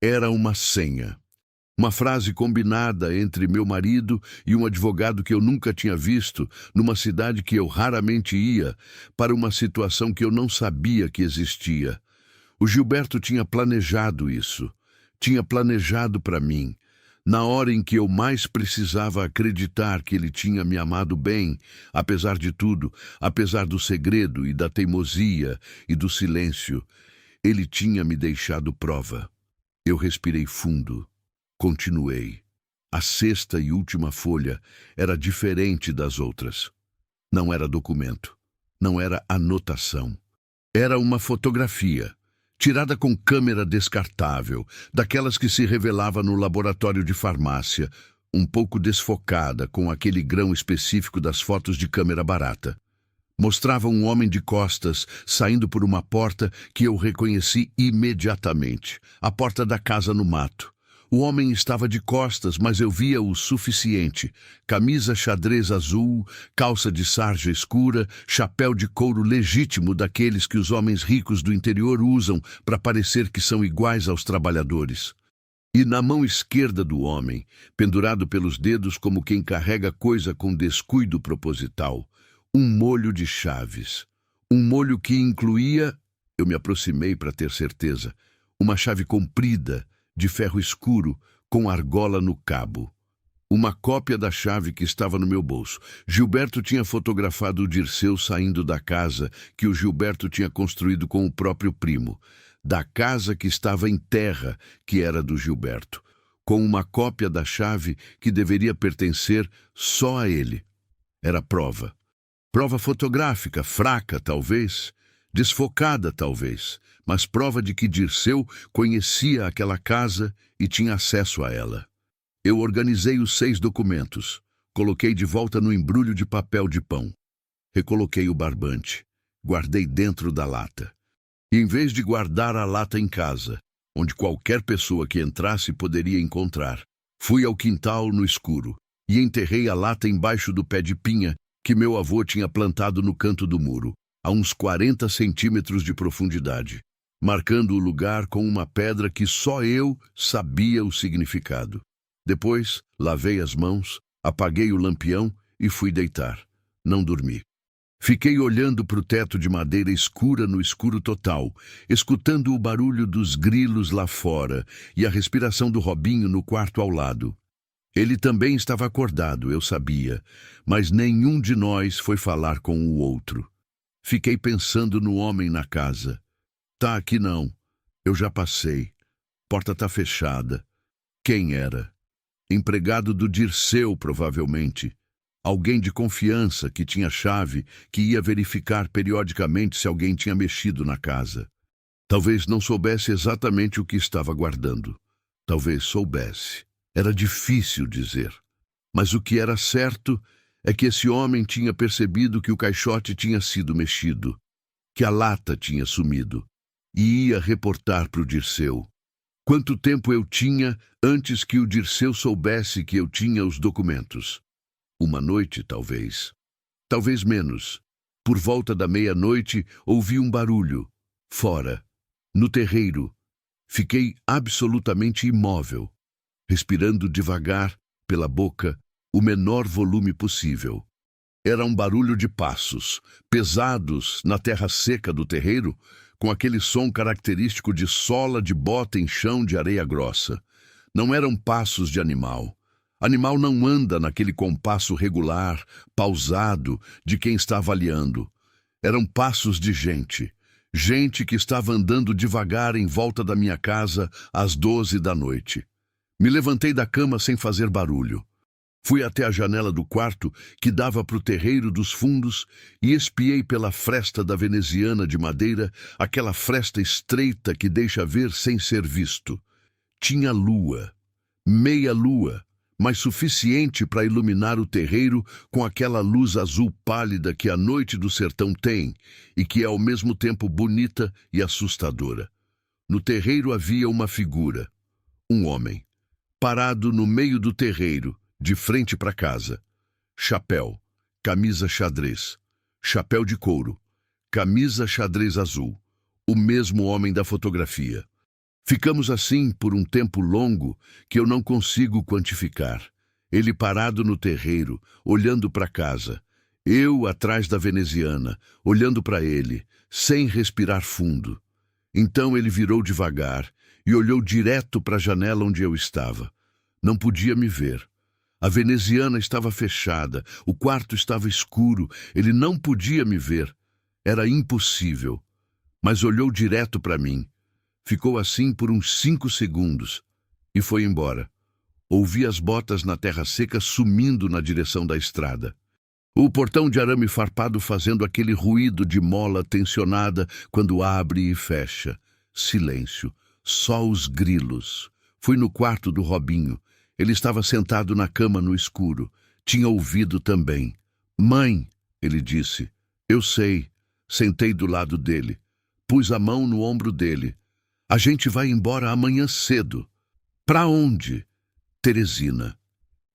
Era uma senha. Uma frase combinada entre meu marido e um advogado que eu nunca tinha visto, numa cidade que eu raramente ia, para uma situação que eu não sabia que existia. O Gilberto tinha planejado isso. Tinha planejado para mim, na hora em que eu mais precisava acreditar que ele tinha me amado bem, apesar de tudo, apesar do segredo e da teimosia e do silêncio, ele tinha me deixado prova. Eu respirei fundo, continuei. A sexta e última folha era diferente das outras. Não era documento, não era anotação. Era uma fotografia. Tirada com câmera descartável, daquelas que se revelava no laboratório de farmácia, um pouco desfocada com aquele grão específico das fotos de câmera barata. Mostrava um homem de costas saindo por uma porta que eu reconheci imediatamente, a porta da casa no mato. O homem estava de costas, mas eu via o suficiente. Camisa xadrez azul, calça de sarja escura, chapéu de couro legítimo daqueles que os homens ricos do interior usam para parecer que são iguais aos trabalhadores. E na mão esquerda do homem, pendurado pelos dedos como quem carrega coisa com descuido proposital, um molho de chaves. Um molho que incluía, eu me aproximei para ter certeza, uma chave comprida, de ferro escuro, com argola no cabo. Uma cópia da chave que estava no meu bolso. Gilberto tinha fotografado o Dirceu saindo da casa que o Gilberto tinha construído com o próprio primo, da casa que estava em terra, que era do Gilberto, com uma cópia da chave que deveria pertencer só a ele. Era prova. Prova fotográfica, fraca talvez, desfocada talvez, mas prova de que Dirceu conhecia aquela casa e tinha acesso a ela. Eu organizei os 6 documentos, coloquei de volta no embrulho de papel de pão. Recoloquei o barbante, guardei dentro da lata. E em vez de guardar a lata em casa, onde qualquer pessoa que entrasse poderia encontrar, fui ao quintal no escuro e enterrei a lata embaixo do pé de pinha que meu avô tinha plantado no canto do muro, a uns 40 centímetros de profundidade, marcando o lugar com uma pedra que só eu sabia o significado. Depois, lavei as mãos, apaguei o lampião e fui deitar. Não dormi. Fiquei olhando para o teto de madeira escura no escuro total, escutando o barulho dos grilos lá fora e a respiração do Robinho no quarto ao lado. Ele também estava acordado, eu sabia, mas nenhum de nós foi falar com o outro. Fiquei pensando no homem na casa. Tá aqui não. Eu já passei. Porta tá fechada. Quem era? Empregado do Dirceu, provavelmente. Alguém de confiança que tinha chave, que ia verificar periodicamente se alguém tinha mexido na casa. Talvez não soubesse exatamente o que estava guardando. Talvez soubesse. Era difícil dizer. Mas o que era certo é que esse homem tinha percebido que o caixote tinha sido mexido, que a lata tinha sumido, e ia reportar para o Dirceu. Quanto tempo eu tinha antes que o Dirceu soubesse que eu tinha os documentos? Uma noite, talvez. Talvez menos. Por volta da meia-noite, ouvi um barulho. Fora. No terreiro. Fiquei absolutamente imóvel, respirando devagar, pela boca, o menor volume possível. Era um barulho de passos, pesados na terra seca do terreiro, com aquele som característico de sola de bota em chão de areia grossa. Não eram passos de animal. Animal não anda naquele compasso regular, pausado, de quem está avaliando. Eram passos de gente. Gente que estava andando devagar em volta da minha casa às 12 da noite. Me levantei da cama sem fazer barulho. Fui até a janela do quarto, que dava para o terreiro dos fundos, e espiei pela fresta da veneziana de madeira, aquela fresta estreita que deixa ver sem ser visto. Tinha lua, meia lua, mas suficiente para iluminar o terreiro com aquela luz azul pálida que a noite do sertão tem, e que é ao mesmo tempo bonita e assustadora. No terreiro havia uma figura, um homem, parado no meio do terreiro, de frente para casa. Chapéu, camisa xadrez, chapéu de couro, camisa xadrez azul, o mesmo homem da fotografia. Ficamos assim por um tempo longo que eu não consigo quantificar. Ele parado no terreiro, olhando para casa. Eu atrás da veneziana, olhando para ele, sem respirar fundo. Então ele virou devagar e olhou direto para a janela onde eu estava. Não podia me ver. A veneziana estava fechada, o quarto estava escuro, ele não podia me ver. Era impossível. Mas olhou direto para mim. Ficou assim por uns 5 segundos e foi embora. Ouvi as botas na terra seca sumindo na direção da estrada. O portão de arame farpado fazendo aquele ruído de mola tensionada quando abre e fecha. Silêncio. Só os grilos. Fui no quarto do Robinho. Ele estava sentado na cama no escuro. Tinha ouvido também. "Mãe", ele disse. "Eu sei." Sentei do lado dele. Pus a mão no ombro dele. "A gente vai embora amanhã cedo." "Pra onde?" "Teresina."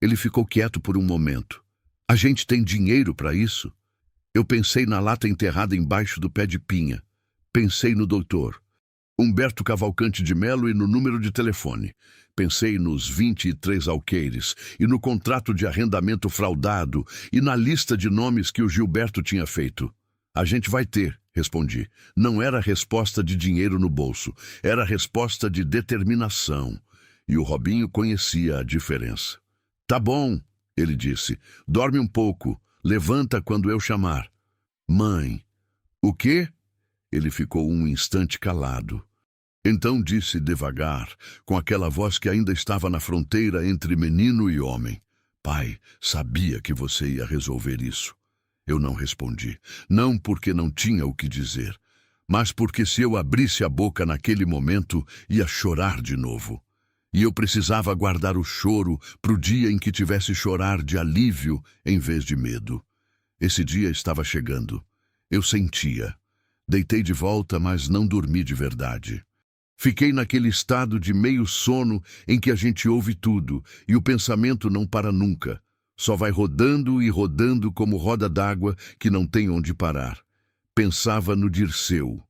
Ele ficou quieto por um momento. "A gente tem dinheiro para isso?" Eu pensei na lata enterrada embaixo do pé de pinha. Pensei no doutor Humberto Cavalcante de Melo e no número de telefone. Pensei nos 23 alqueires e no contrato de arrendamento fraudado e na lista de nomes que o Gilberto tinha feito. "A gente vai ter", respondi. Não era resposta de dinheiro no bolso, era resposta de determinação. E o Robinho conhecia a diferença. Tá bom, ele disse. Dorme um pouco. Levanta quando eu chamar. Mãe. O quê? Ele ficou um instante calado. Então disse devagar, com aquela voz que ainda estava na fronteira entre menino e homem. Pai, sabia que você ia resolver isso. Eu não respondi. Não porque não tinha o que dizer, mas porque se eu abrisse a boca naquele momento, ia chorar de novo. E eu precisava guardar o choro para o dia em que tivesse chorar de alívio em vez de medo. Esse dia estava chegando. Eu sentia. Deitei de volta, mas não dormi de verdade. Fiquei naquele estado de meio sono em que a gente ouve tudo e o pensamento não para nunca. Só vai rodando e rodando como roda d'água que não tem onde parar. Pensava no Dirceu,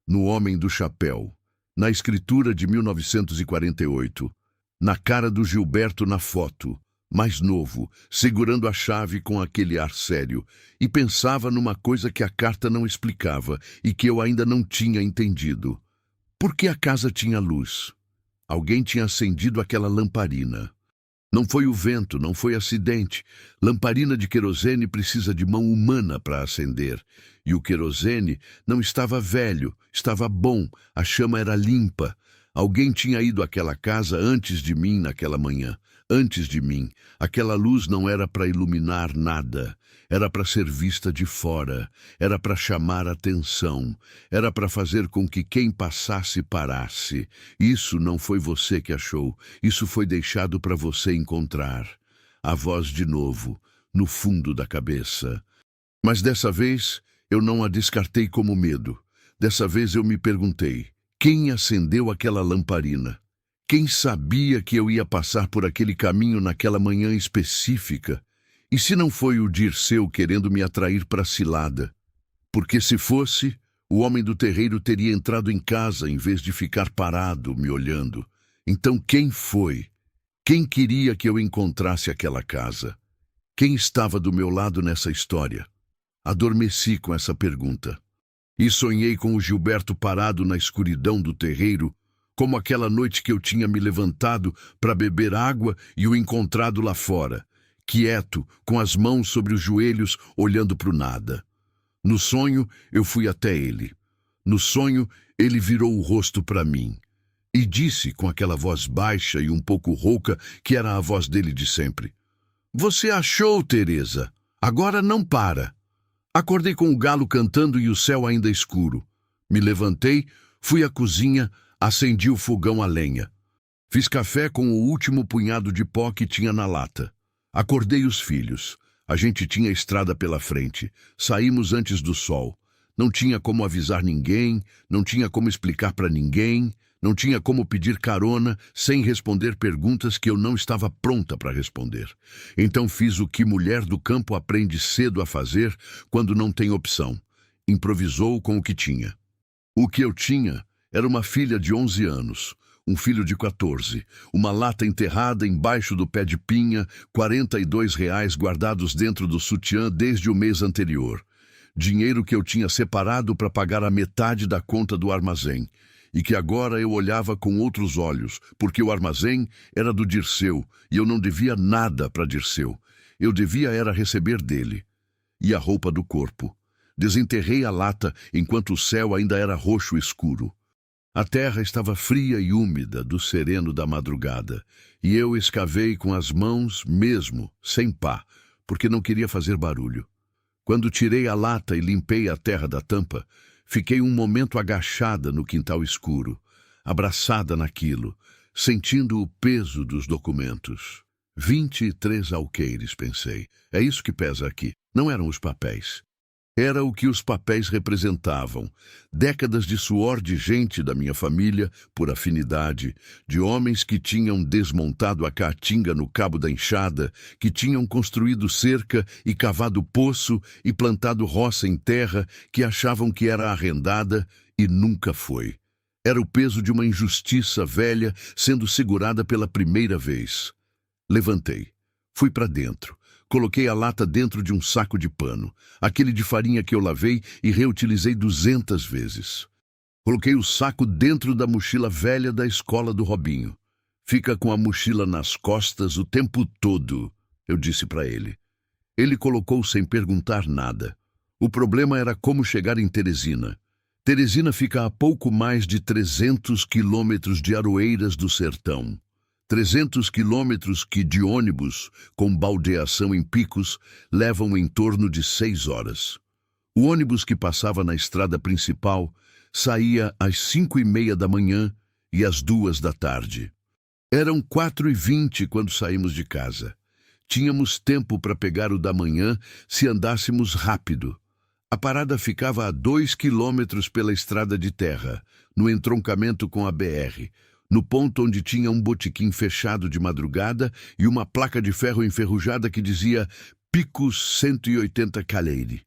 no Homem do Chapéu, na escritura de 1948, na cara do Gilberto na foto, mais novo, segurando a chave com aquele ar sério, e pensava numa coisa que a carta não explicava e que eu ainda não tinha entendido. Por que a casa tinha luz? Alguém tinha acendido aquela lamparina. Não foi o vento, não foi acidente. Lamparina de querosene precisa de mão humana para acender. E o querosene não estava velho, estava bom, a chama era limpa. Alguém tinha ido àquela casa antes de mim naquela manhã. Antes de mim. Aquela luz não era para iluminar nada. Era para ser vista de fora. Era para chamar atenção. Era para fazer com que quem passasse parasse. Isso não foi você que achou. Isso foi deixado para você encontrar. A voz de novo, no fundo da cabeça. Mas dessa vez, eu não a descartei como medo. Dessa vez eu me perguntei, quem acendeu aquela lamparina? Quem sabia que eu ia passar por aquele caminho naquela manhã específica? E se não foi o Dirceu querendo me atrair para a cilada? Porque se fosse, o homem do terreiro teria entrado em casa em vez de ficar parado, me olhando. Então quem foi? Quem queria que eu encontrasse aquela casa? Quem estava do meu lado nessa história? Adormeci com essa pergunta. E sonhei com o Gilberto parado na escuridão do terreiro, como aquela noite que eu tinha me levantado para beber água e o encontrado lá fora, quieto, com as mãos sobre os joelhos, olhando para o nada. No sonho, eu fui até ele. No sonho, ele virou o rosto para mim. E disse, com aquela voz baixa e um pouco rouca, que era a voz dele de sempre. Você achou, Teresa? Agora não para. Acordei com o galo cantando e o céu ainda escuro. Me levantei, fui à cozinha, acendi o fogão a lenha. Fiz café com o último punhado de pó que tinha na lata. Acordei os filhos. A gente tinha estrada pela frente. Saímos antes do sol. Não tinha como avisar ninguém, não tinha como explicar para ninguém, não tinha como pedir carona sem responder perguntas que eu não estava pronta para responder. Então fiz o que mulher do campo aprende cedo a fazer quando não tem opção. Improvisou com o que tinha. O que eu tinha era uma filha de 11 anos, um filho de 14, uma lata enterrada embaixo do pé de pinha, R$ 42 guardados dentro do sutiã desde o mês anterior. Dinheiro que eu tinha separado para pagar a metade da conta do armazém, e que agora eu olhava com outros olhos, porque o armazém era do Dirceu, e eu não devia nada para Dirceu. Eu devia era receber dele. E a roupa do corpo. Desenterrei a lata enquanto o céu ainda era roxo escuro. A terra estava fria e úmida do sereno da madrugada, e eu escavei com as mãos mesmo, sem pá, porque não queria fazer barulho. Quando tirei a lata e limpei a terra da tampa, fiquei um momento agachada no quintal escuro, abraçada naquilo, sentindo o peso dos documentos. 23 alqueires, pensei. É isso que pesa aqui. Não eram os papéis. Era o que os papéis representavam. Décadas de suor de gente da minha família, por afinidade, de homens que tinham desmontado a caatinga no cabo da enxada, que tinham construído cerca e cavado poço e plantado roça em terra que achavam que era arrendada e nunca foi. Era o peso de uma injustiça velha sendo segurada pela primeira vez. Levantei. Fui para dentro. Coloquei a lata dentro de um saco de pano, aquele de farinha que eu lavei e reutilizei 200 vezes. Coloquei o saco dentro da mochila velha da escola do Robinho. Fica com a mochila nas costas o tempo todo, eu disse para ele. Ele colocou sem perguntar nada. O problema era como chegar em Teresina. Teresina fica a pouco mais de 300 quilômetros de Aroeiras do Sertão. 300 quilômetros que, de ônibus, com baldeação em picos, levam em torno de 6 horas. O ônibus que passava na estrada principal saía às 5h30 da manhã e às 2 da tarde. Eram 4h20 quando saímos de casa. Tínhamos tempo para pegar o da manhã se andássemos rápido. A parada ficava a 2 quilômetros pela estrada de terra, no entroncamento com a BR, no ponto onde tinha um botequim fechado de madrugada e uma placa de ferro enferrujada que dizia Picos 180 Caleire.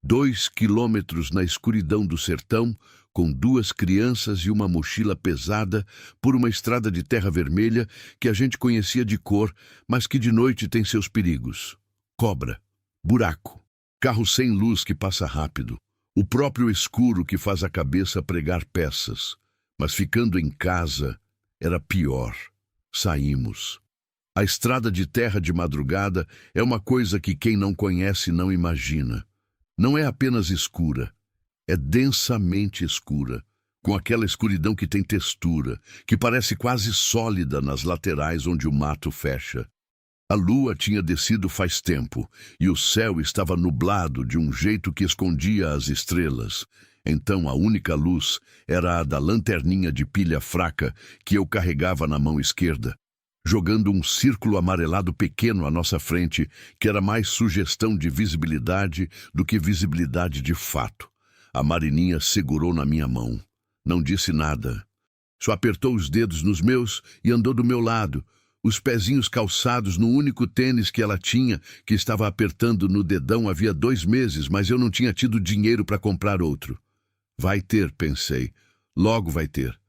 2 quilômetros na escuridão do sertão, com 2 crianças e uma mochila pesada, por uma estrada de terra vermelha que a gente conhecia de cor, mas que de noite tem seus perigos. Cobra, buraco, carro sem luz que passa rápido, o próprio escuro que faz a cabeça pregar peças. Mas ficando em casa era pior. Saímos. A estrada de terra de madrugada é uma coisa que quem não conhece não imagina. Não é apenas escura, é densamente escura, com aquela escuridão que tem textura, que parece quase sólida nas laterais onde o mato fecha. A lua tinha descido faz tempo, e o céu estava nublado de um jeito que escondia as estrelas. Então a única luz era a da lanterninha de pilha fraca que eu carregava na mão esquerda, jogando um círculo amarelado pequeno à nossa frente, que era mais sugestão de visibilidade do que visibilidade de fato. A Marininha segurou na minha mão. Não disse nada. Só apertou os dedos nos meus e andou do meu lado, os pezinhos calçados no único tênis que ela tinha, que estava apertando no dedão havia 2 meses, mas eu não tinha tido dinheiro para comprar outro. Vai ter, pensei. Logo vai ter.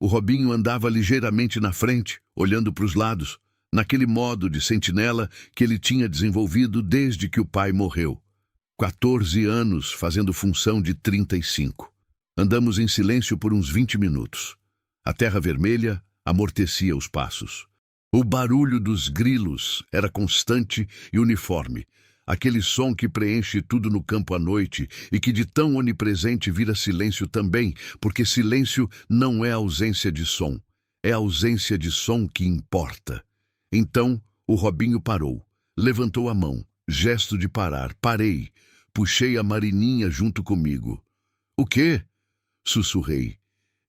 O Robinho andava ligeiramente na frente, olhando para os lados, naquele modo de sentinela que ele tinha desenvolvido desde que o pai morreu. 14 anos fazendo função de 35. Andamos em silêncio por uns 20 minutos. A terra vermelha amortecia os passos. O barulho dos grilos era constante e uniforme, aquele som que preenche tudo no campo à noite e que de tão onipresente vira silêncio também, porque silêncio não é ausência de som, é a ausência de som que importa. Então o Robinho parou, levantou a mão, gesto de parar. Parei, puxei a Marininha junto comigo. O quê? Sussurrei.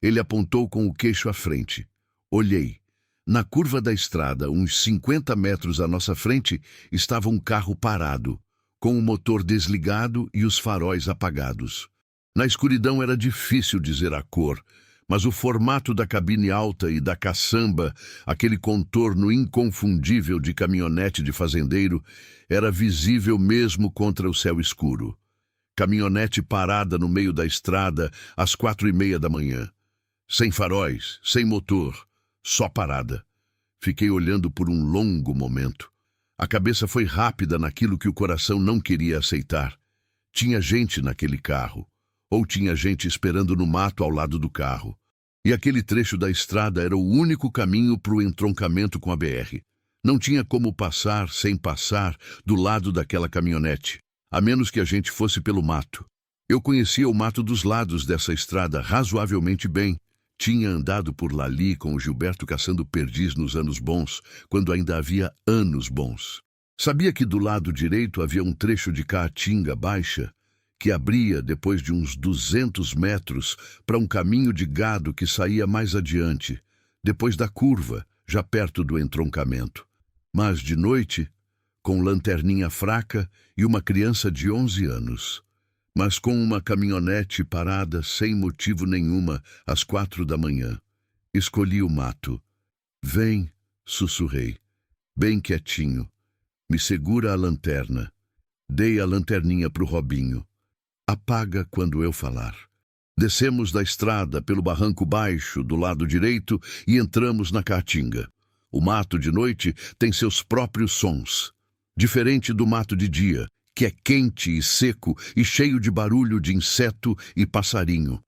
Ele apontou com o queixo à frente. Olhei. Na curva da estrada, uns 50 metros à nossa frente, estava um carro parado, com o motor desligado e os faróis apagados. Na escuridão era difícil dizer a cor, mas o formato da cabine alta e da caçamba, aquele contorno inconfundível de caminhonete de fazendeiro, era visível mesmo contra o céu escuro. Caminhonete parada no meio da estrada às 4h30 da manhã. Sem faróis, sem motor. Só parada. Fiquei olhando por um longo momento. A cabeça foi rápida naquilo que o coração não queria aceitar. Tinha gente naquele carro. Ou tinha gente esperando no mato ao lado do carro. E aquele trecho da estrada era o único caminho para o entroncamento com a BR. Não tinha como passar sem passar do lado daquela caminhonete, a menos que a gente fosse pelo mato. Eu conhecia o mato dos lados dessa estrada razoavelmente bem. Tinha andado por Lali com o Gilberto caçando perdiz nos anos bons, quando ainda havia anos bons. Sabia que do lado direito havia um trecho de caatinga baixa, que abria, depois de uns 200 metros, para um caminho de gado que saía mais adiante, depois da curva, já perto do entroncamento. Mas, de noite, com lanterninha fraca e uma criança de 11 anos... mas com uma caminhonete parada sem motivo nenhuma às 4 da manhã. Escolhi o mato. Vem, sussurrei, bem quietinho. Me segura a lanterna. Dei a lanterninha para o Robinho. Apaga quando eu falar. Descemos da estrada pelo barranco baixo do lado direito e entramos na caatinga. O mato de noite tem seus próprios sons, diferente do mato de dia, que é quente e seco e cheio de barulho de inseto e passarinho.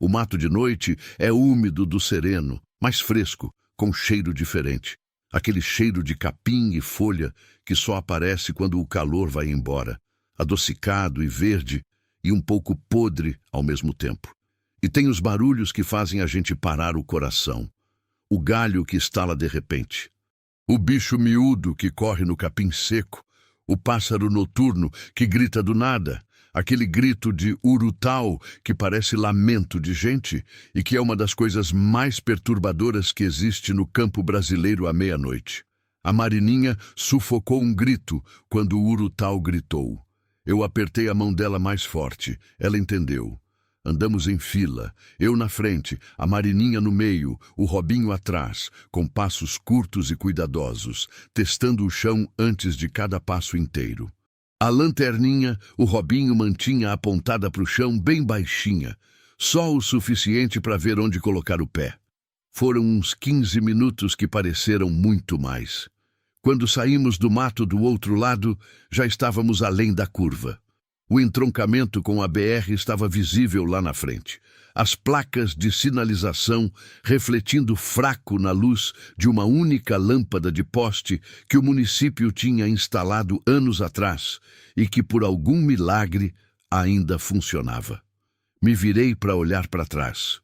O mato de noite é úmido do sereno, mais fresco, com cheiro diferente. Aquele cheiro de capim e folha que só aparece quando o calor vai embora, adocicado e verde e um pouco podre ao mesmo tempo. E tem os barulhos que fazem a gente parar o coração. O galho que estala de repente. O bicho miúdo que corre no capim seco. O pássaro noturno que grita do nada. Aquele grito de urutau que parece lamento de gente e que é uma das coisas mais perturbadoras que existe no campo brasileiro à meia-noite. A Marininha sufocou um grito quando o urutau gritou. Eu apertei a mão dela mais forte. Ela entendeu. Andamos em fila, eu na frente, a Marininha no meio, o Robinho atrás, com passos curtos e cuidadosos, testando o chão antes de cada passo inteiro. A lanterninha, o Robinho mantinha apontada para o chão bem baixinha, só o suficiente para ver onde colocar o pé. Foram uns 15 minutos que pareceram muito mais. Quando saímos do mato do outro lado, já estávamos além da curva. O entroncamento com a BR estava visível lá na frente. As placas de sinalização refletindo fraco na luz de uma única lâmpada de poste que o município tinha instalado anos atrás e que, por algum milagre, ainda funcionava. Me virei para olhar para trás.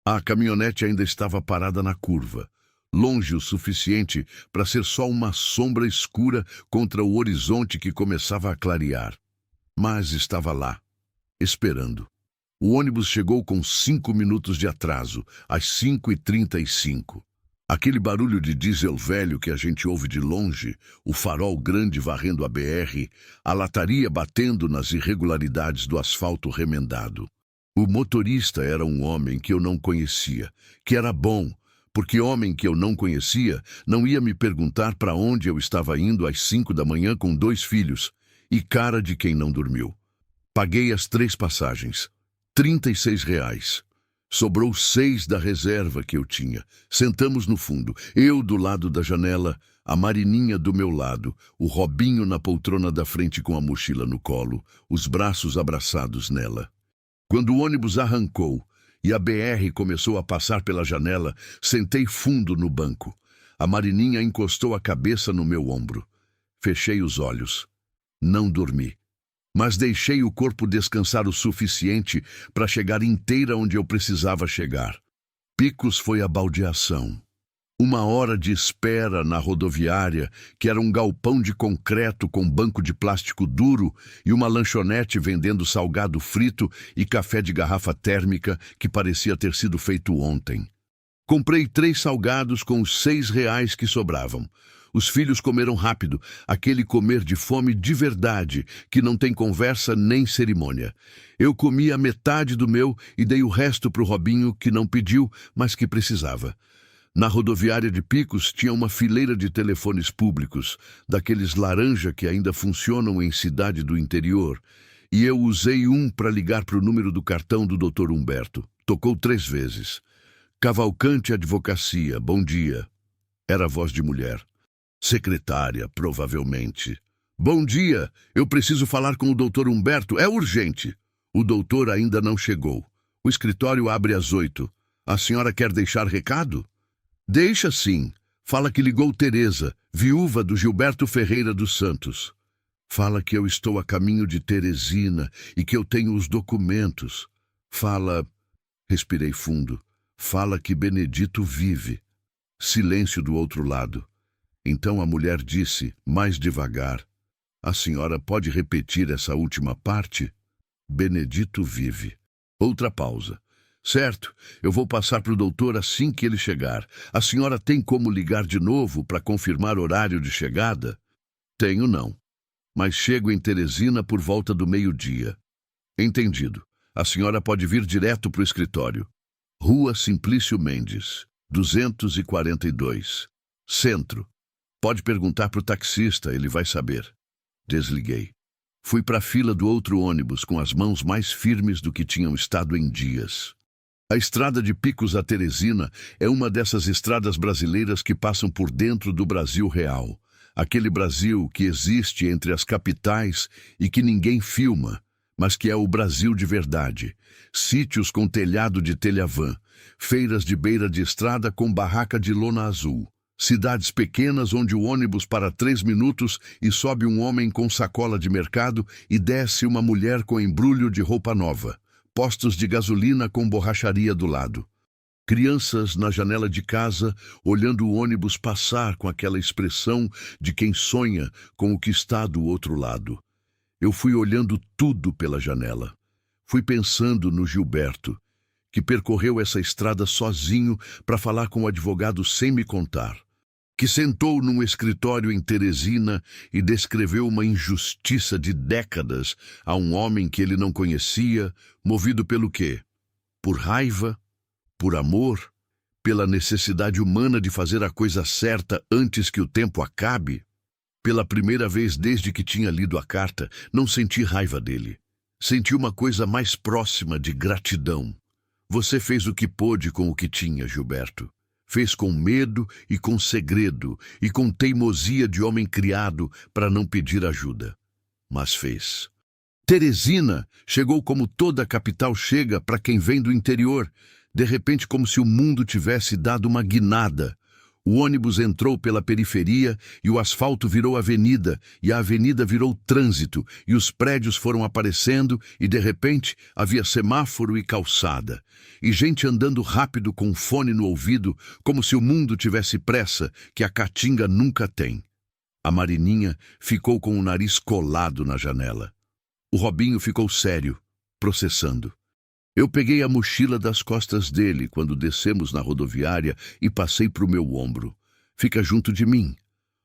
A caminhonete ainda estava parada na curva, longe o suficiente para ser só uma sombra escura contra o horizonte que começava a clarear. Mas estava lá, esperando. O ônibus chegou com 5 minutos de atraso, às 5h35. Aquele barulho de diesel velho que a gente ouve de longe, o farol grande varrendo a BR, a lataria batendo nas irregularidades do asfalto remendado. O motorista era um homem que eu não conhecia, que era bom, porque homem que eu não conhecia não ia me perguntar para onde eu estava indo às 5 da manhã com 2 filhos, e cara de quem não dormiu. Paguei as 3 passagens, R$ 36. Sobrou 6 da reserva que eu tinha. Sentamos no fundo, eu do lado da janela, a Marininha do meu lado, o Robinho na poltrona da frente com a mochila no colo, os braços abraçados nela. Quando o ônibus arrancou e a BR começou a passar pela janela, sentei fundo no banco. A Marininha encostou a cabeça no meu ombro. Fechei os olhos. Não dormi, mas deixei o corpo descansar o suficiente para chegar inteira onde eu precisava chegar. Picos foi a baldeação. 1 hora de espera na rodoviária, que era um galpão de concreto com banco de plástico duro e uma lanchonete vendendo salgado frito e café de garrafa térmica que parecia ter sido feito ontem. Comprei 3 salgados com os R$ 6 que sobravam. Os filhos comeram rápido, aquele comer de fome de verdade, que não tem conversa nem cerimônia. Eu comi a metade do meu e dei o resto para o Robinho, que não pediu, mas que precisava. Na rodoviária de Picos tinha uma fileira de telefones públicos, daqueles laranja que ainda funcionam em cidade do interior, e eu usei um para ligar para o número do cartão do Dr. Humberto. Tocou 3 vezes. Cavalcante Advocacia, bom dia. Era a voz de mulher. Secretária, provavelmente. Bom dia, eu preciso falar com o Dr. Humberto, é urgente. O doutor ainda não chegou. O escritório abre às 8. A senhora quer deixar recado? Deixa sim. Fala que ligou Teresa, viúva do Gilberto Ferreira dos Santos. Fala que eu estou a caminho de Teresina e que eu tenho os documentos. Fala... Respirei fundo. Fala que Benedito vive. Silêncio do outro lado. Então a mulher disse, mais devagar, a senhora pode repetir essa última parte? Benedito vive. Outra pausa. Certo, eu vou passar para o doutor assim que ele chegar. A senhora tem como ligar de novo para confirmar horário de chegada? Tenho não, mas chego em Teresina por volta do 12:00. Entendido. A senhora pode vir direto para o escritório. Rua Simplício Mendes, 242. Centro. Pode perguntar para o taxista, ele vai saber. Desliguei. Fui para a fila do outro ônibus com as mãos mais firmes do que tinham estado em dias. A estrada de Picos a Teresina é uma dessas estradas brasileiras que passam por dentro do Brasil real. Aquele Brasil que existe entre as capitais e que ninguém filma, mas que é o Brasil de verdade. Sítios com telhado de telha-vã, feiras de beira de estrada com barraca de lona azul, cidades pequenas onde o ônibus para 3 minutos e sobe um homem com sacola de mercado e desce uma mulher com embrulho de roupa nova, postos de gasolina com borracharia do lado. Crianças na janela de casa, olhando o ônibus passar com aquela expressão de quem sonha com o que está do outro lado. Eu fui olhando tudo pela janela. Fui pensando no Gilberto, que percorreu essa estrada sozinho para falar com o advogado sem me contar, que sentou num escritório em Teresina e descreveu uma injustiça de décadas a um homem que ele não conhecia, movido pelo quê? Por raiva? Por amor? Pela necessidade humana de fazer a coisa certa antes que o tempo acabe? Pela primeira vez desde que tinha lido a carta, não senti raiva dele. Senti uma coisa mais próxima de gratidão. Você fez o que pôde com o que tinha, Gilberto. Fez com medo e com segredo e com teimosia de homem criado para não pedir ajuda. Mas fez. Teresina chegou como toda a capital chega para quem vem do interior, de repente como se o mundo tivesse dado uma guinada. O ônibus entrou pela periferia e o asfalto virou avenida, e a avenida virou trânsito, e os prédios foram aparecendo, e de repente havia semáforo e calçada, e gente andando rápido com fone no ouvido, como se o mundo tivesse pressa, que a Caatinga nunca tem. A Marininha ficou com o nariz colado na janela. O Robinho ficou sério, processando. Eu peguei a mochila das costas dele quando descemos na rodoviária e passei para o meu ombro. Fica junto de mim.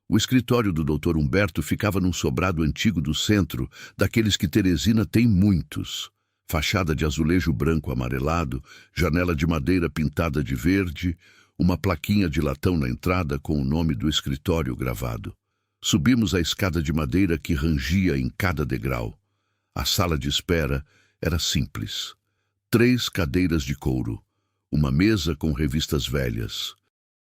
O escritório do Dr. Humberto ficava num sobrado antigo do centro, daqueles que Teresina tem muitos. Fachada de azulejo branco amarelado, janela de madeira pintada de verde, uma plaquinha de latão na entrada com o nome do escritório gravado. Subimos a escada de madeira que rangia em cada degrau. A sala de espera era simples. 3 cadeiras de couro, uma mesa com revistas velhas.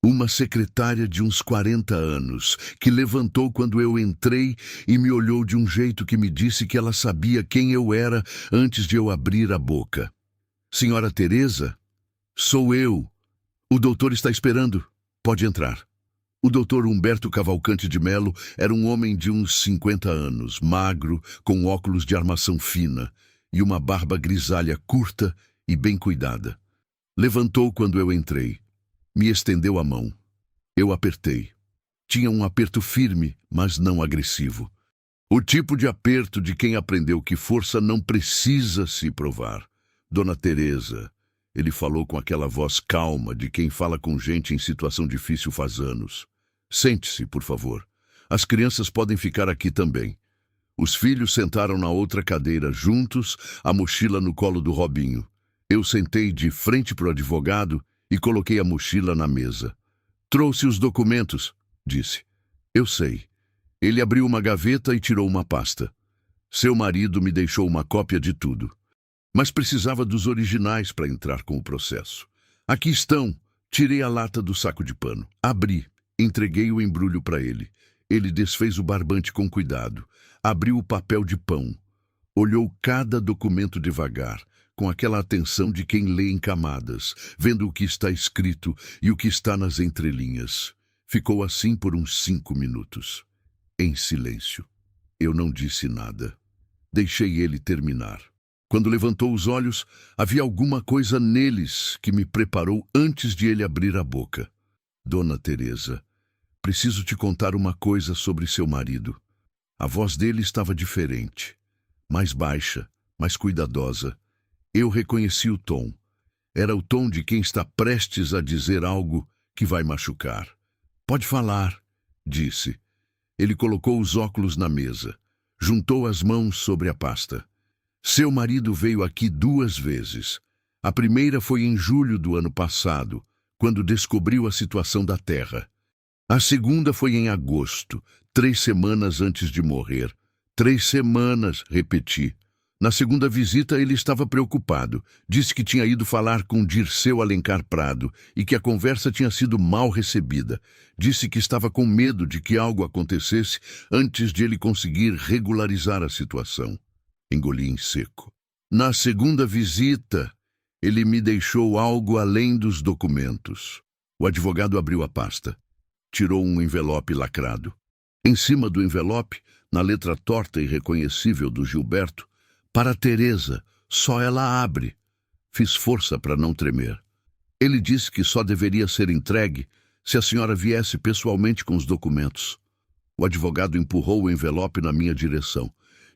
Uma secretária de uns 40 anos, que levantou quando eu entrei e me olhou de um jeito que me disse que ela sabia quem eu era antes de eu abrir a boca. Senhora Teresa? Sou eu. O doutor está esperando. Pode entrar. O doutor Humberto Cavalcante de Melo era um homem de uns 50 anos, magro, com óculos de armação fina, e uma barba grisalha curta e bem cuidada. Levantou quando eu entrei. Me estendeu a mão. Eu apertei. Tinha um aperto firme, mas não agressivo. O tipo de aperto de quem aprendeu que força não precisa se provar. Dona Teresa, ele falou com aquela voz calma de quem fala com gente em situação difícil faz anos. Sente-se, por favor. As crianças podem ficar aqui também. Os filhos sentaram na outra cadeira juntos, a mochila no colo do Robinho. Eu sentei de frente para o advogado e coloquei a mochila na mesa. Trouxe os documentos, disse. Eu sei. Ele abriu uma gaveta e tirou uma pasta. Seu marido me deixou uma cópia de tudo. Mas precisava dos originais para entrar com o processo. Aqui estão. Tirei a lata do saco de pano. Abri. Entreguei o embrulho para ele. Ele desfez o barbante com cuidado. Abriu o papel de pão. Olhou cada documento devagar, com aquela atenção de quem lê em camadas, vendo o que está escrito e o que está nas entrelinhas. Ficou assim por uns 5 minutos. Em silêncio. Eu não disse nada. Deixei ele terminar. Quando levantou os olhos, havia alguma coisa neles que me preparou antes de ele abrir a boca. Dona Teresa, preciso te contar uma coisa sobre seu marido. A voz dele estava diferente, mais baixa, mais cuidadosa. Eu reconheci o tom. Era o tom de quem está prestes a dizer algo que vai machucar. Pode falar, disse. Ele colocou os óculos na mesa, juntou as mãos sobre a pasta. Seu marido veio aqui 2 vezes. A primeira foi em julho do ano passado, quando descobriu a situação da terra. A segunda foi em agosto, 3 semanas antes de morrer. 3 semanas, repeti. Na segunda visita ele estava preocupado. Disse que tinha ido falar com Dirceu Alencar Prado e que a conversa tinha sido mal recebida. Disse que estava com medo de que algo acontecesse antes de ele conseguir regularizar a situação. Engoli em seco. Na segunda visita, Ele me deixou algo além dos documentos. O advogado abriu a pasta. Tirou um envelope lacrado. Em cima do envelope, na letra torta e reconhecível do Gilberto, para Teresa, só ela abre. Fiz força para não tremer. Ele disse que só deveria ser entregue se a senhora viesse pessoalmente com os documentos. O advogado empurrou o envelope na minha direção.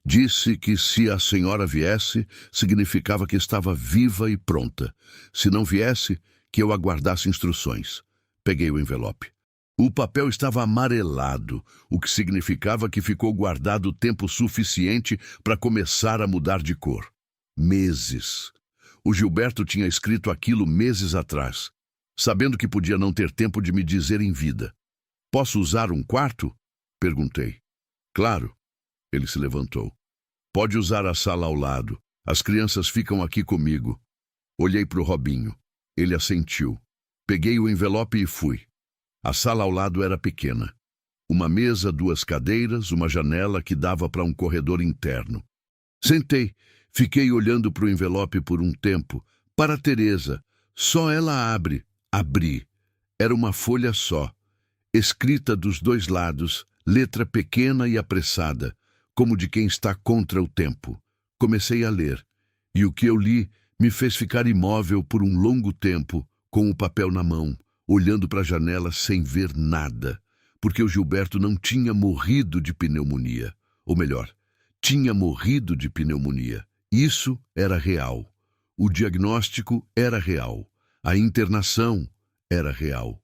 Disse que se a senhora viesse, significava que estava viva e pronta. Se não viesse, que eu aguardasse instruções. Peguei o envelope. O papel estava amarelado, o que significava que ficou guardado tempo suficiente para começar a mudar de cor. Meses. O Gilberto tinha escrito aquilo meses atrás, sabendo que podia não ter tempo de me dizer em vida. Posso usar um quarto? Perguntei. Claro. Ele se levantou. Pode usar a sala ao lado. As crianças ficam aqui comigo. Olhei para o Robinho. Ele assentiu. Peguei o envelope e fui. A sala ao lado era pequena. Uma mesa, 2 cadeiras, uma janela que dava para um corredor interno. Sentei. Fiquei olhando para o envelope por um tempo. Para Teresa. Só ela abre. Abri. Era uma folha só. Escrita dos 2 lados, letra pequena e apressada, como de quem está contra o tempo. Comecei a ler. E o que eu li me fez ficar imóvel por um longo tempo, com o papel na mão, olhando para a janela sem ver nada, porque o Gilberto não tinha morrido de pneumonia. Ou melhor, tinha morrido de pneumonia. Isso era real. O diagnóstico era real. A internação era real.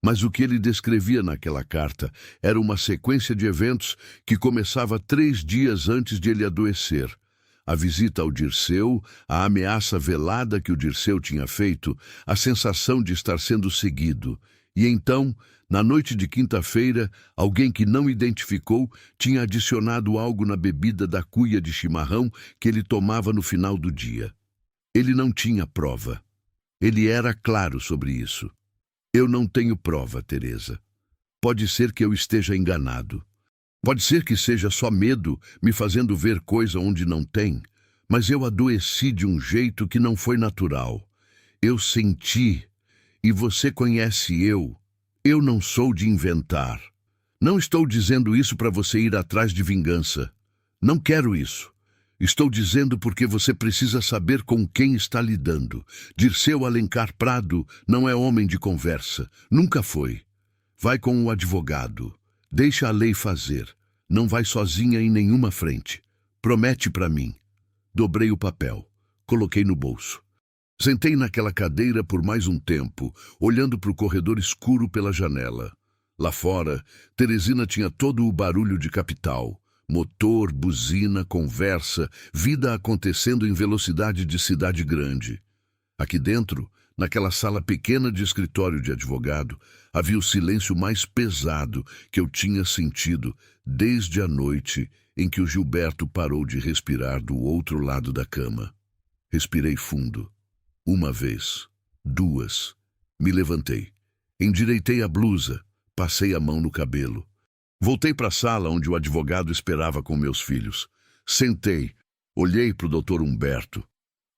Mas o que ele descrevia naquela carta era uma sequência de eventos que começava 3 dias antes de ele adoecer. A visita ao Dirceu, a ameaça velada que o Dirceu tinha feito, a sensação de estar sendo seguido. E então, na noite de quinta-feira, alguém que não identificou tinha adicionado algo na bebida da cuia de chimarrão que ele tomava no final do dia. Ele não tinha prova. Ele era claro sobre isso. Eu não tenho prova, Teresa. Pode ser que eu esteja enganado. Pode ser que seja só medo me fazendo ver coisa onde não tem, mas eu adoeci de um jeito que não foi natural. Eu senti, e você conhece eu. Eu não sou de inventar. Não estou dizendo isso para você ir atrás de vingança. Não quero isso. Estou dizendo porque você precisa saber com quem está lidando. Dirceu Alencar Prado não é homem de conversa. Nunca foi. Vai com o advogado. Deixa a lei fazer. Não vai sozinha em nenhuma frente. Promete para mim. Dobrei o papel. Coloquei no bolso. Sentei naquela cadeira por mais um tempo, olhando para o corredor escuro pela janela. Lá fora, Teresina tinha todo o barulho de capital. Motor, buzina, conversa, vida acontecendo em velocidade de cidade grande. Aqui dentro, naquela sala pequena de escritório de advogado, havia o silêncio mais pesado que eu tinha sentido desde a noite em que o Gilberto parou de respirar do outro lado da cama. Respirei fundo. 1 vez, 2. Me levantei. Endireitei a blusa. Passei a mão no cabelo. Voltei para a sala onde o advogado esperava com meus filhos. Sentei. Olhei para o Dr. Humberto.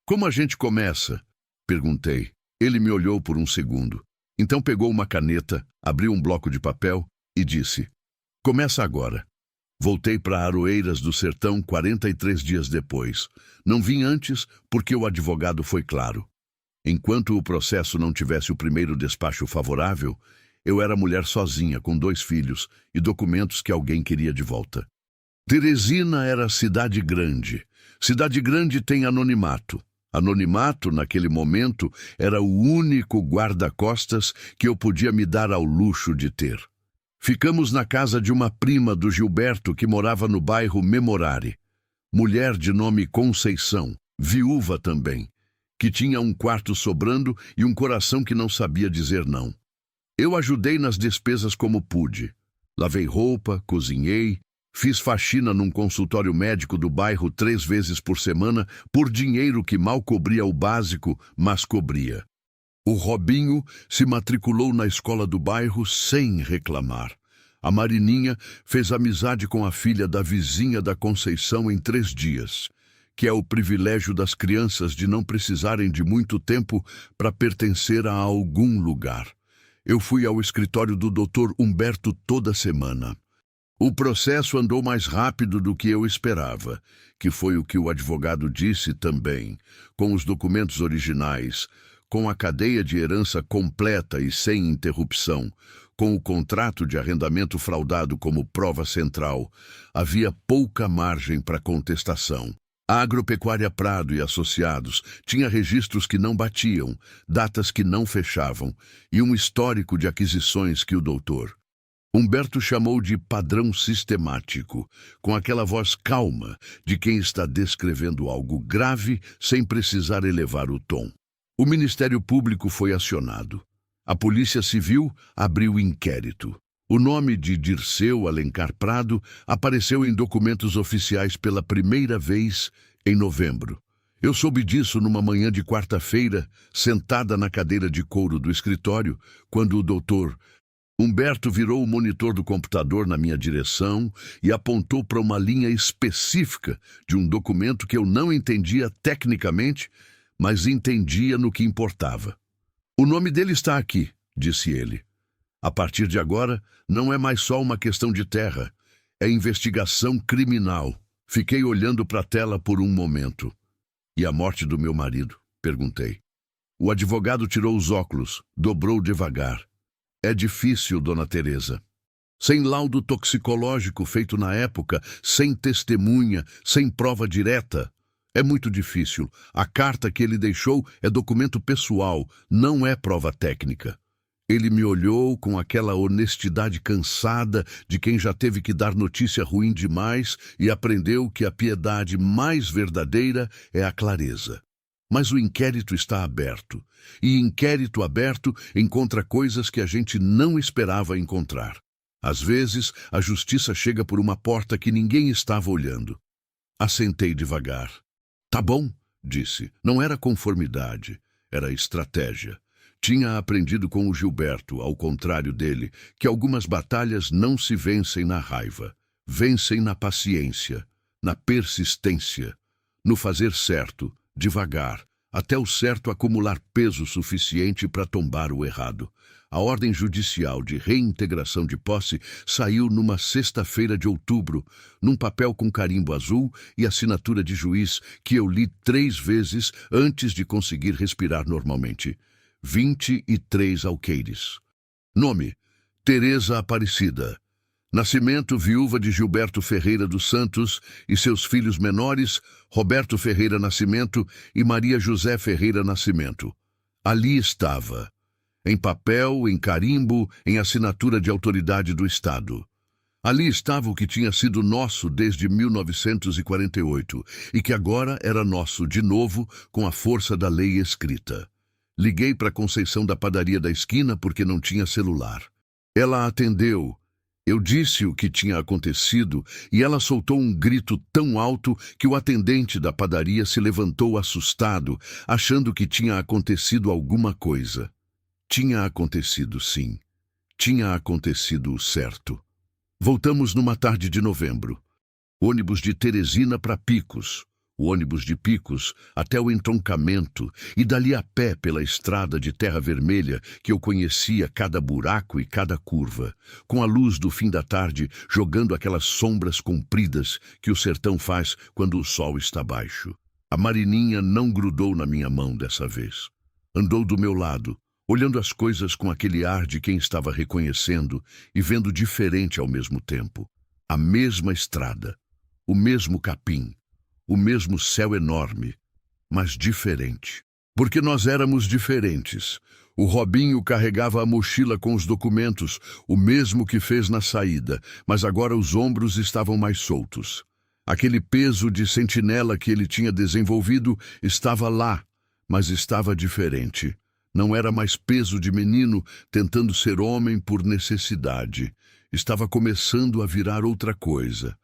Como a gente começa? Perguntei. Ele me olhou por um segundo. Então pegou uma caneta, abriu um bloco de papel e disse: Começa agora. Voltei para Aroeiras do Sertão 43 dias depois. Não vim antes porque o advogado foi claro. Enquanto o processo não tivesse o primeiro despacho favorável, eu era mulher sozinha, com 2 filhos e documentos que alguém queria de volta. Teresina era cidade grande. Cidade grande tem anonimato. Anonimato, naquele momento, era o único guarda-costas que eu podia me dar ao luxo de ter. Ficamos na casa de uma prima do Gilberto que morava no bairro Memorare. Mulher de nome Conceição, viúva também, que tinha um quarto sobrando e um coração que não sabia dizer não. Eu ajudei nas despesas como pude. Lavei roupa, cozinhei, fiz faxina num consultório médico do bairro 3 vezes por semana por dinheiro que mal cobria o básico, mas cobria. O Robinho se matriculou na escola do bairro sem reclamar. A Marininha fez amizade com a filha da vizinha da Conceição em 3 dias. que é o privilégio das crianças de não precisarem de muito tempo para pertencer a algum lugar. Eu fui ao escritório do Dr. Humberto toda semana. O processo andou mais rápido do que eu esperava, que foi o que o advogado disse também, com os documentos originais, com a cadeia de herança completa e sem interrupção, com o contrato de arrendamento fraudado como prova central. Havia pouca margem para contestação. A Agropecuária Prado e Associados tinha registros que não batiam, datas que não fechavam e um histórico de aquisições que o doutor Humberto chamou de padrão sistemático, com aquela voz calma de quem está descrevendo algo grave sem precisar elevar o tom. O Ministério Público foi acionado. A Polícia Civil abriu inquérito. O nome de Dirceu Alencar Prado apareceu em documentos oficiais pela primeira vez em novembro. Eu soube disso numa manhã de quarta-feira, sentada na cadeira de couro do escritório, quando o doutor Humberto virou o monitor do computador na minha direção e apontou para uma linha específica de um documento que eu não entendia tecnicamente, mas entendia no que importava. "O nome dele está aqui", disse ele. "A partir de agora, não é mais só uma questão de terra, é investigação criminal." Fiquei olhando para a tela por um momento. "E a morte do meu marido?" perguntei. O advogado tirou os óculos, dobrou devagar. "É difícil, dona Teresa. Sem laudo toxicológico feito na época, sem testemunha, sem prova direta. É muito difícil. A carta que ele deixou é documento pessoal, não é prova técnica." Ele me olhou com aquela honestidade cansada de quem já teve que dar notícia ruim demais e aprendeu que a piedade mais verdadeira é a clareza. "Mas o inquérito está aberto, e inquérito aberto encontra coisas que a gente não esperava encontrar. Às vezes, a justiça chega por uma porta que ninguém estava olhando." Assentei devagar. "Tá bom", disse. Não era conformidade, era estratégia. Tinha aprendido com o Gilberto, ao contrário dele, que algumas batalhas não se vencem na raiva. Vencem na paciência, na persistência, no fazer certo, devagar, até o certo acumular peso suficiente para tombar o errado. A ordem judicial de reintegração de posse saiu numa sexta-feira de outubro, num papel com carimbo azul e assinatura de juiz que eu li 3 vezes antes de conseguir respirar normalmente. 23 alqueires. Nome: Teresa Aparecida. Nascimento: viúva de Gilberto Ferreira dos Santos e seus filhos menores, Roberto Ferreira Nascimento e Maria José Ferreira Nascimento. Ali estava, em papel, em carimbo, em assinatura de autoridade do Estado. Ali estava o que tinha sido nosso desde 1948 e que agora era nosso de novo com a força da lei escrita. Liguei para Conceição da padaria da esquina porque não tinha celular. Ela atendeu. Eu disse o que tinha acontecido e ela soltou um grito tão alto que o atendente da padaria se levantou assustado, achando que tinha acontecido alguma coisa. Tinha acontecido, sim. Tinha acontecido o certo. Voltamos numa tarde de novembro. Ônibus de Teresina para Picos. O ônibus de Picos até o entroncamento e dali a pé pela estrada de terra vermelha que eu conhecia cada buraco e cada curva, com a luz do fim da tarde jogando aquelas sombras compridas que o sertão faz quando o sol está baixo. A Marininha não grudou na minha mão dessa vez. Andou do meu lado, olhando as coisas com aquele ar de quem estava reconhecendo e vendo diferente ao mesmo tempo. A mesma estrada, o mesmo capim, o mesmo céu enorme, mas diferente. Porque nós éramos diferentes. O Robinho carregava a mochila com os documentos, o mesmo que fez na saída, mas agora os ombros estavam mais soltos. Aquele peso de sentinela que ele tinha desenvolvido estava lá, mas estava diferente. Não era mais peso de menino tentando ser homem por necessidade. Estava começando a virar outra coisa.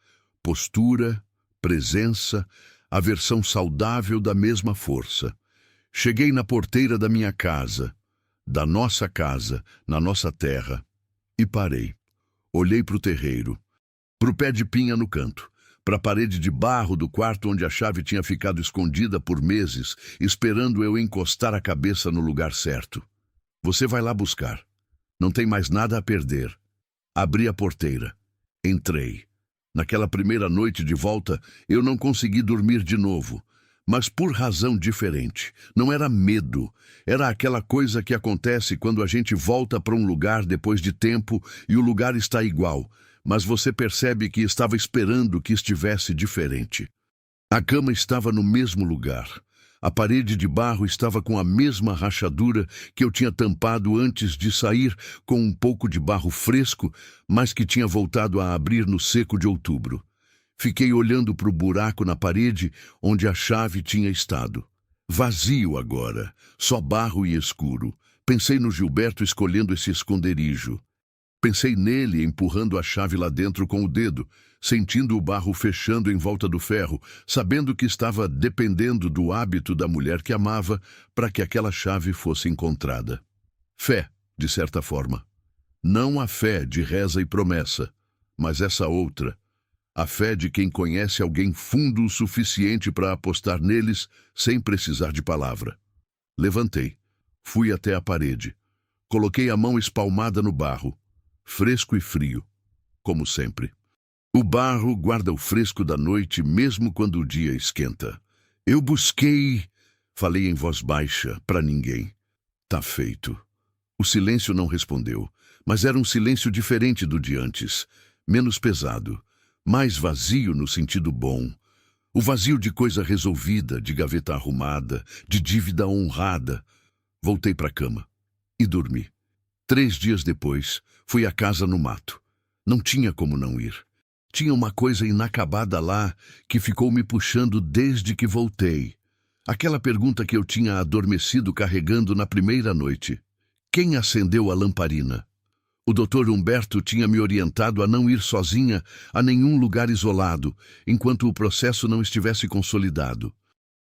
Postura, presença, a versão saudável da mesma força. Cheguei na porteira da minha casa, da nossa casa, na nossa terra, e parei. Olhei para o terreiro, para o pé de pinha no canto, para a parede de barro do quarto onde a chave tinha ficado escondida por meses, esperando eu encostar a cabeça no lugar certo. Você vai lá buscar. Não tem mais nada a perder. Abri a porteira. Entrei. Naquela primeira noite de volta, eu não consegui dormir de novo. Mas por razão diferente. Não era medo. Era aquela coisa que acontece quando a gente volta para um lugar depois de tempo e o lugar está igual, mas você percebe que estava esperando que estivesse diferente. A cama estava no mesmo lugar. A parede de barro estava com a mesma rachadura que eu tinha tampado antes de sair, com um pouco de barro fresco, mas que tinha voltado a abrir no seco de outubro. Fiquei olhando para o buraco na parede onde a chave tinha estado. Vazio agora, só barro e escuro. Pensei no Gilberto escolhendo esse esconderijo. Pensei nele empurrando a chave lá dentro com o dedo, sentindo o barro fechando em volta do ferro, sabendo que estava dependendo do hábito da mulher que amava para que aquela chave fosse encontrada. Fé, de certa forma. Não a fé de reza e promessa, mas essa outra. A fé de quem conhece alguém fundo o suficiente para apostar neles sem precisar de palavra. Levantei. Fui até a parede. Coloquei a mão espalmada no barro. Fresco e frio, como sempre. O barro guarda o fresco da noite mesmo quando o dia esquenta. Eu busquei... Falei em voz baixa, para ninguém. Tá feito. O silêncio não respondeu, mas era um silêncio diferente do de antes. Menos pesado. Mais vazio no sentido bom. O vazio de coisa resolvida, de gaveta arrumada, de dívida honrada. Voltei para a cama e dormi. 3 dias depois, fui à casa no mato. Não tinha como não ir. Tinha uma coisa inacabada lá que ficou me puxando desde que voltei. Aquela pergunta que eu tinha adormecido carregando na primeira noite. Quem acendeu a lamparina? O Dr. Humberto tinha me orientado a não ir sozinha a nenhum lugar isolado, enquanto o processo não estivesse consolidado.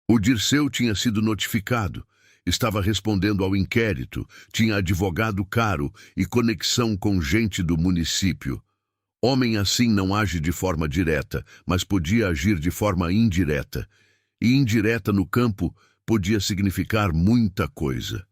O Dirceu tinha sido notificado, estava respondendo ao inquérito, tinha advogado caro e conexão com gente do município. Homem assim não age de forma direta, mas podia agir de forma indireta. E indireta no campo podia significar muita coisa.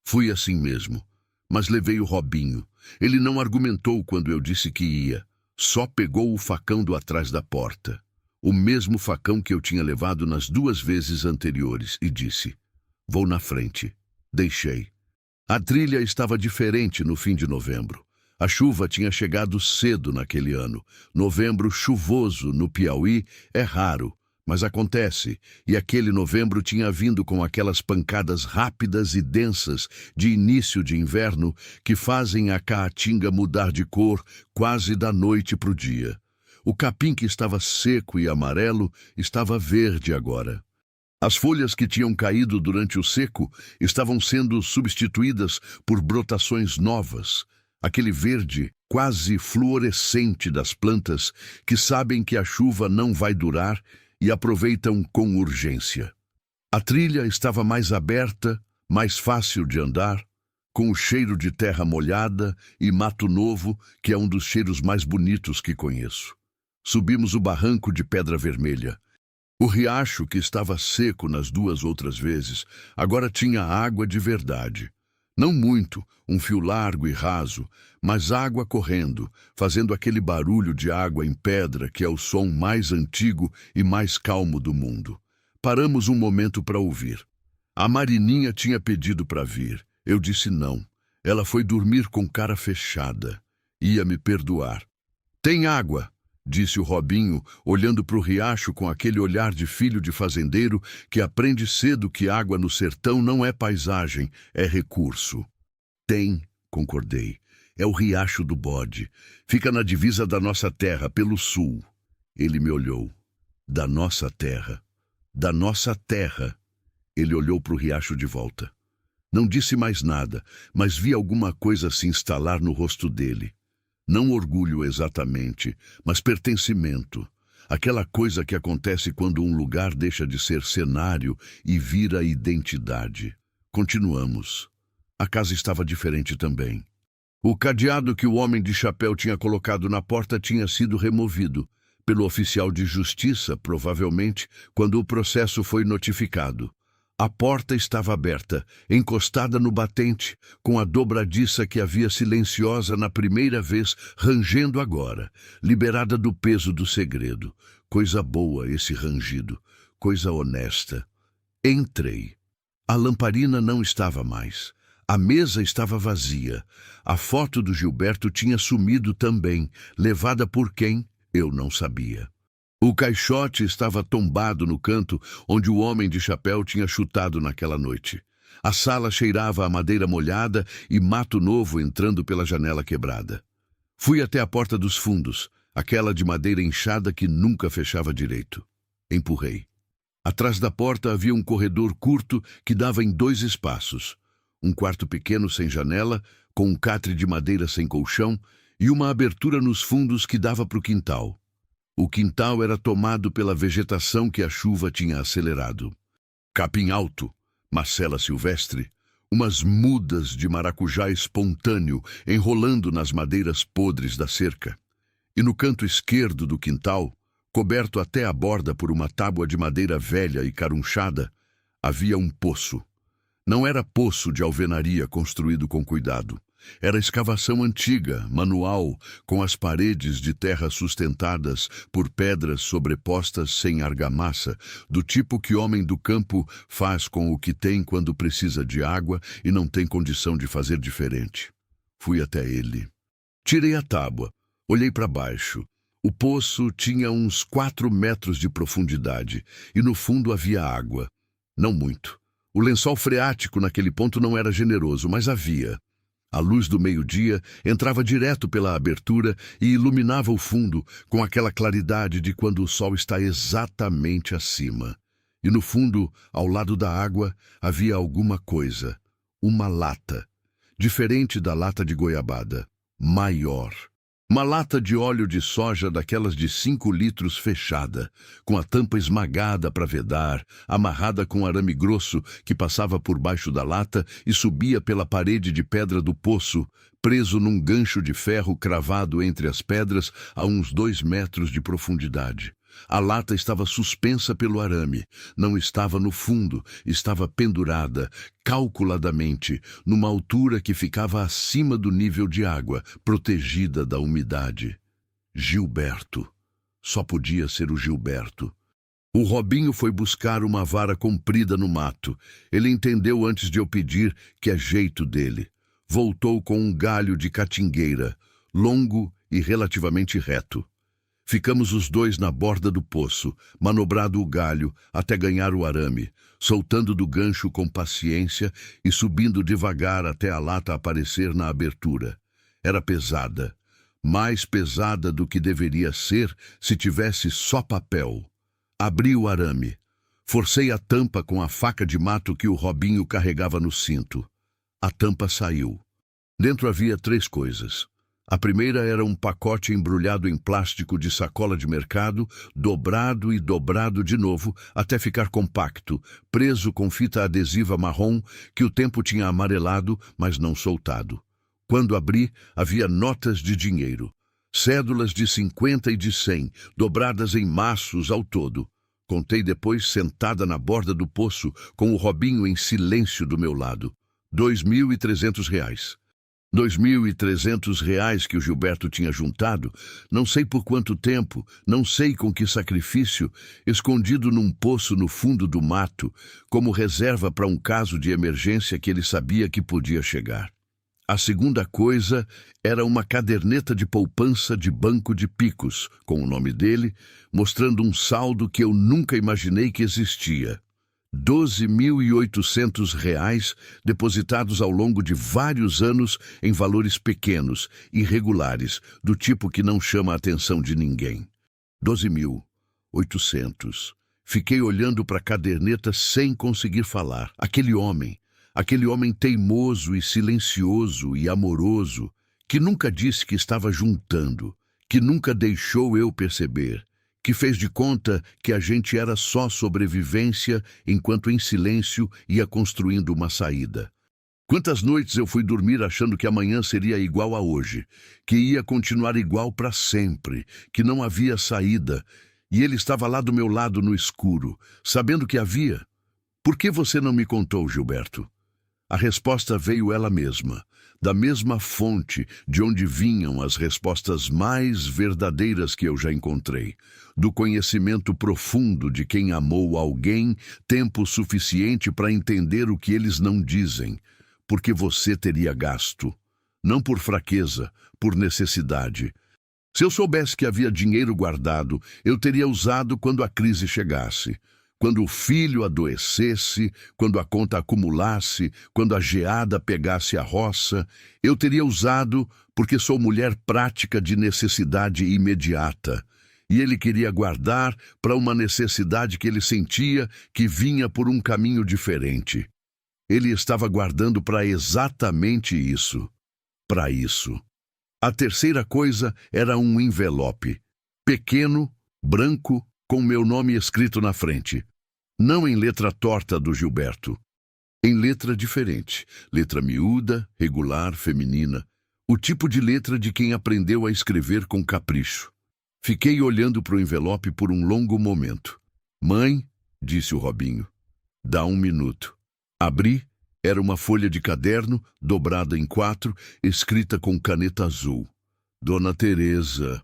Fui assim mesmo, mas levei o Robinho. Ele não argumentou quando eu disse que ia. Só pegou o facão do atrás da porta. O mesmo facão que eu tinha levado nas 2 vezes anteriores e disse: vou na frente. Deixei. A trilha estava diferente no fim de novembro. A chuva tinha chegado cedo naquele ano. Novembro chuvoso no Piauí é raro, mas acontece, e aquele novembro tinha vindo com aquelas pancadas rápidas e densas de início de inverno que fazem a caatinga mudar de cor quase da noite para o dia. O capim que estava seco e amarelo estava verde agora. As folhas que tinham caído durante o seco estavam sendo substituídas por brotações novas, aquele verde quase fluorescente das plantas que sabem que a chuva não vai durar e aproveitam com urgência. A trilha estava mais aberta, mais fácil de andar, com o cheiro de terra molhada e mato novo, que é um dos cheiros mais bonitos que conheço. Subimos o barranco de pedra vermelha. O riacho, que estava seco nas 2 outras vezes, agora tinha água de verdade. Não muito, um fio largo e raso, mas água correndo, fazendo aquele barulho de água em pedra que é o som mais antigo e mais calmo do mundo. Paramos um momento para ouvir. A Marininha tinha pedido para vir. Eu disse não. Ela foi dormir com cara fechada. Ia me perdoar. Tem água, disse o Robinho, olhando para o riacho com aquele olhar de filho de fazendeiro que aprende cedo que água no sertão não é paisagem, é recurso. Tem, concordei. É o Riacho do Bode. Fica na divisa da nossa terra, pelo sul. Ele me olhou. Da nossa terra. Da nossa terra. Ele olhou para o riacho de volta. Não disse mais nada, mas vi alguma coisa se instalar no rosto dele. Não orgulho exatamente, mas pertencimento. Aquela coisa que acontece quando um lugar deixa de ser cenário e vira identidade. Continuamos. A casa estava diferente também. O cadeado que o homem de chapéu tinha colocado na porta tinha sido removido. Pelo oficial de justiça, provavelmente, quando o processo foi notificado. A porta estava aberta, encostada no batente, com a dobradiça que havia silenciosa na primeira vez, rangendo agora, liberada do peso do segredo. Coisa boa esse rangido, coisa honesta. Entrei. A lamparina não estava mais. A mesa estava vazia. A foto do Gilberto tinha sumido também, levada por quem? Eu não sabia. O caixote estava tombado no canto onde o homem de chapéu tinha chutado naquela noite. A sala cheirava a madeira molhada e mato novo entrando pela janela quebrada. Fui até a porta dos fundos, aquela de madeira inchada que nunca fechava direito. Empurrei. Atrás da porta havia um corredor curto que dava em 2 espaços. Um quarto pequeno sem janela, com um catre de madeira sem colchão e uma abertura nos fundos que dava para o quintal. O quintal era tomado pela vegetação que a chuva tinha acelerado. Capim alto, macela silvestre, umas mudas de maracujá espontâneo enrolando nas madeiras podres da cerca. E no canto esquerdo do quintal, coberto até a borda por uma tábua de madeira velha e carunchada, havia um poço. Não era poço de alvenaria construído com cuidado. Era escavação antiga, manual, com as paredes de terra sustentadas por pedras sobrepostas sem argamassa, do tipo que homem do campo faz com o que tem quando precisa de água e não tem condição de fazer diferente. Fui até ele. Tirei a tábua, olhei para baixo. O poço tinha uns 4 metros de profundidade e no fundo havia água. Não muito. O lençol freático naquele ponto não era generoso, mas havia. A luz do meio-dia entrava direto pela abertura e iluminava o fundo com aquela claridade de quando o sol está exatamente acima. E no fundo, ao lado da água, havia alguma coisa. Uma lata. Diferente da lata de goiabada. Maior. Uma lata de óleo de soja daquelas de 5 litros fechada, com a tampa esmagada para vedar, amarrada com arame grosso que passava por baixo da lata e subia pela parede de pedra do poço, preso num gancho de ferro cravado entre as pedras a uns 2 metros de profundidade. A lata estava suspensa pelo arame, não estava no fundo, estava pendurada, calculadamente, numa altura que ficava acima do nível de água, protegida da umidade. Gilberto. Só podia ser o Gilberto. O Robinho foi buscar uma vara comprida no mato. Ele entendeu antes de eu pedir que é jeito dele. Voltou com um galho de catingueira, longo e relativamente reto. Ficamos os dois na borda do poço, manobrado o galho até ganhar o arame, soltando do gancho com paciência e subindo devagar até a lata aparecer na abertura. Era pesada, mais pesada do que deveria ser se tivesse só papel. Abri o arame. Forcei a tampa com a faca de mato que o Robinho carregava no cinto. A tampa saiu. Dentro havia 3 coisas. A primeira era um pacote embrulhado em plástico de sacola de mercado, dobrado e dobrado de novo até ficar compacto, preso com fita adesiva marrom que o tempo tinha amarelado, mas não soltado. Quando abri, havia notas de dinheiro. Cédulas de 50 e de 100, dobradas em maços ao todo. Contei depois sentada na borda do poço, com o Robinho em silêncio do meu lado. R$ 2.300. R$ 2.300 que o Gilberto tinha juntado, não sei por quanto tempo, não sei com que sacrifício, escondido num poço no fundo do mato, como reserva para um caso de emergência que ele sabia que podia chegar. A segunda coisa era uma caderneta de poupança de banco de Picos, com o nome dele, mostrando um saldo que eu nunca imaginei que existia. R$ 12.800 depositados ao longo de vários anos em valores pequenos, irregulares, do tipo que não chama a atenção de ninguém. 12.800. Fiquei olhando para a caderneta sem conseguir falar. Aquele homem teimoso e silencioso e amoroso, que nunca disse que estava juntando, que nunca deixou eu perceber, que fez de conta que a gente era só sobrevivência enquanto em silêncio ia construindo uma saída. Quantas noites eu fui dormir achando que amanhã seria igual a hoje, que ia continuar igual para sempre, que não havia saída, e ele estava lá do meu lado no escuro, sabendo que havia. Por que você não me contou, Gilberto? A resposta veio ela mesma, da mesma fonte de onde vinham as respostas mais verdadeiras que eu já encontrei, do conhecimento profundo de quem amou alguém tempo suficiente para entender o que eles não dizem, porque você teria gasto, não por fraqueza, por necessidade. Se eu soubesse que havia dinheiro guardado, eu teria usado quando a crise chegasse. Quando o filho adoecesse, quando a conta acumulasse, quando a geada pegasse a roça, eu teria usado porque sou mulher prática de necessidade imediata. E ele queria guardar para uma necessidade que ele sentia que vinha por um caminho diferente. Ele estava guardando para exatamente isso. Para isso. A terceira coisa era um envelope. Pequeno, branco, com meu nome escrito na frente. Não em letra torta do Gilberto. Em letra diferente. Letra miúda, regular, feminina. O tipo de letra de quem aprendeu a escrever com capricho. Fiquei olhando para o envelope por um longo momento. Mãe, disse o Robinho, dá 1 minuto. Abri, era uma folha de caderno, dobrada em 4, escrita com caneta azul. Dona Teresa,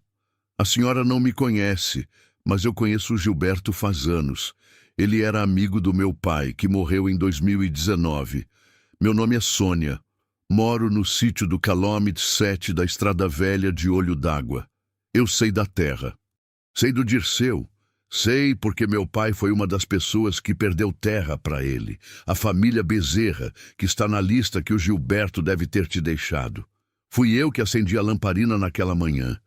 a senhora não me conhece, mas eu conheço o Gilberto faz anos. Ele era amigo do meu pai, que morreu em 2019. Meu nome é Sônia. Moro no sítio do quilômetro 7 da Estrada Velha de Olho d'Água. Eu sei da terra. Sei do Dirceu. Sei porque meu pai foi uma das pessoas que perdeu terra para ele. A família Bezerra, que está na lista que o Gilberto deve ter te deixado. Fui eu que acendi a lamparina naquela manhã.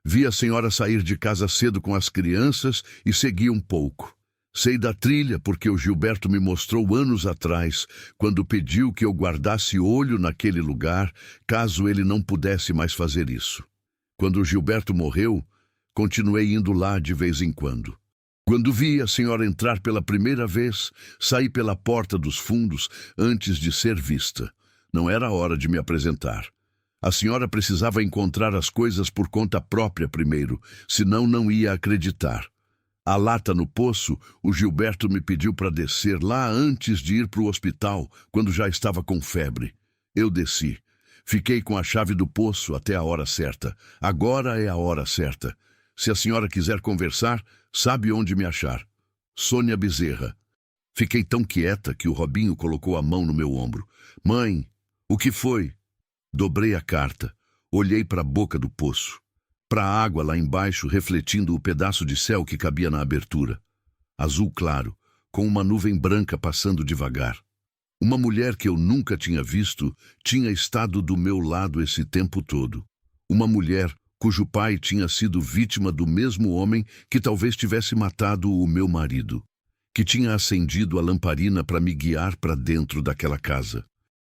Vi a senhora sair de casa cedo com as crianças e segui um pouco. Sei da trilha porque o Gilberto me mostrou anos atrás, quando pediu que eu guardasse olho naquele lugar, caso ele não pudesse mais fazer isso. Quando o Gilberto morreu, continuei indo lá de vez em quando. Quando vi a senhora entrar pela primeira vez, saí pela porta dos fundos antes de ser vista. Não era hora de me apresentar. A senhora precisava encontrar as coisas por conta própria primeiro, senão não ia acreditar. A lata no poço, o Gilberto me pediu para descer lá antes de ir para o hospital, quando já estava com febre. Eu desci. Fiquei com a chave do poço até a hora certa. Agora é a hora certa. Se a senhora quiser conversar, sabe onde me achar. Sônia Bezerra. Fiquei tão quieta que o Robinho colocou a mão no meu ombro. Mãe, o que foi? Dobrei a carta. Olhei para a boca do poço. Para a água lá embaixo, refletindo o pedaço de céu que cabia na abertura. Azul claro, com uma nuvem branca passando devagar. Uma mulher que eu nunca tinha visto tinha estado do meu lado esse tempo todo. Uma mulher cujo pai tinha sido vítima do mesmo homem que talvez tivesse matado o meu marido, que tinha acendido a lamparina para me guiar para dentro daquela casa,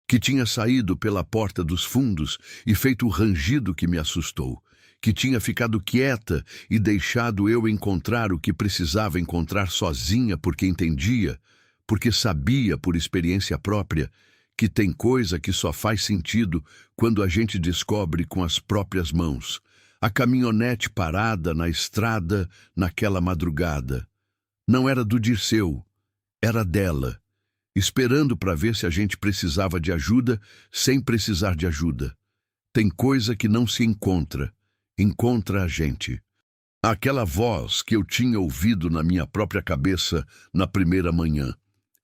que tinha saído pela porta dos fundos e feito o rangido que me assustou, que tinha ficado quieta e deixado eu encontrar o que precisava encontrar sozinha porque entendia, porque sabia por experiência própria que tem coisa que só faz sentido quando a gente descobre com as próprias mãos. A caminhonete parada na estrada naquela madrugada. Não era do Dirceu, era dela, esperando para ver se a gente precisava de ajuda sem precisar de ajuda. Tem coisa que não se encontra, encontra a gente. Aquela voz que eu tinha ouvido na minha própria cabeça na primeira manhã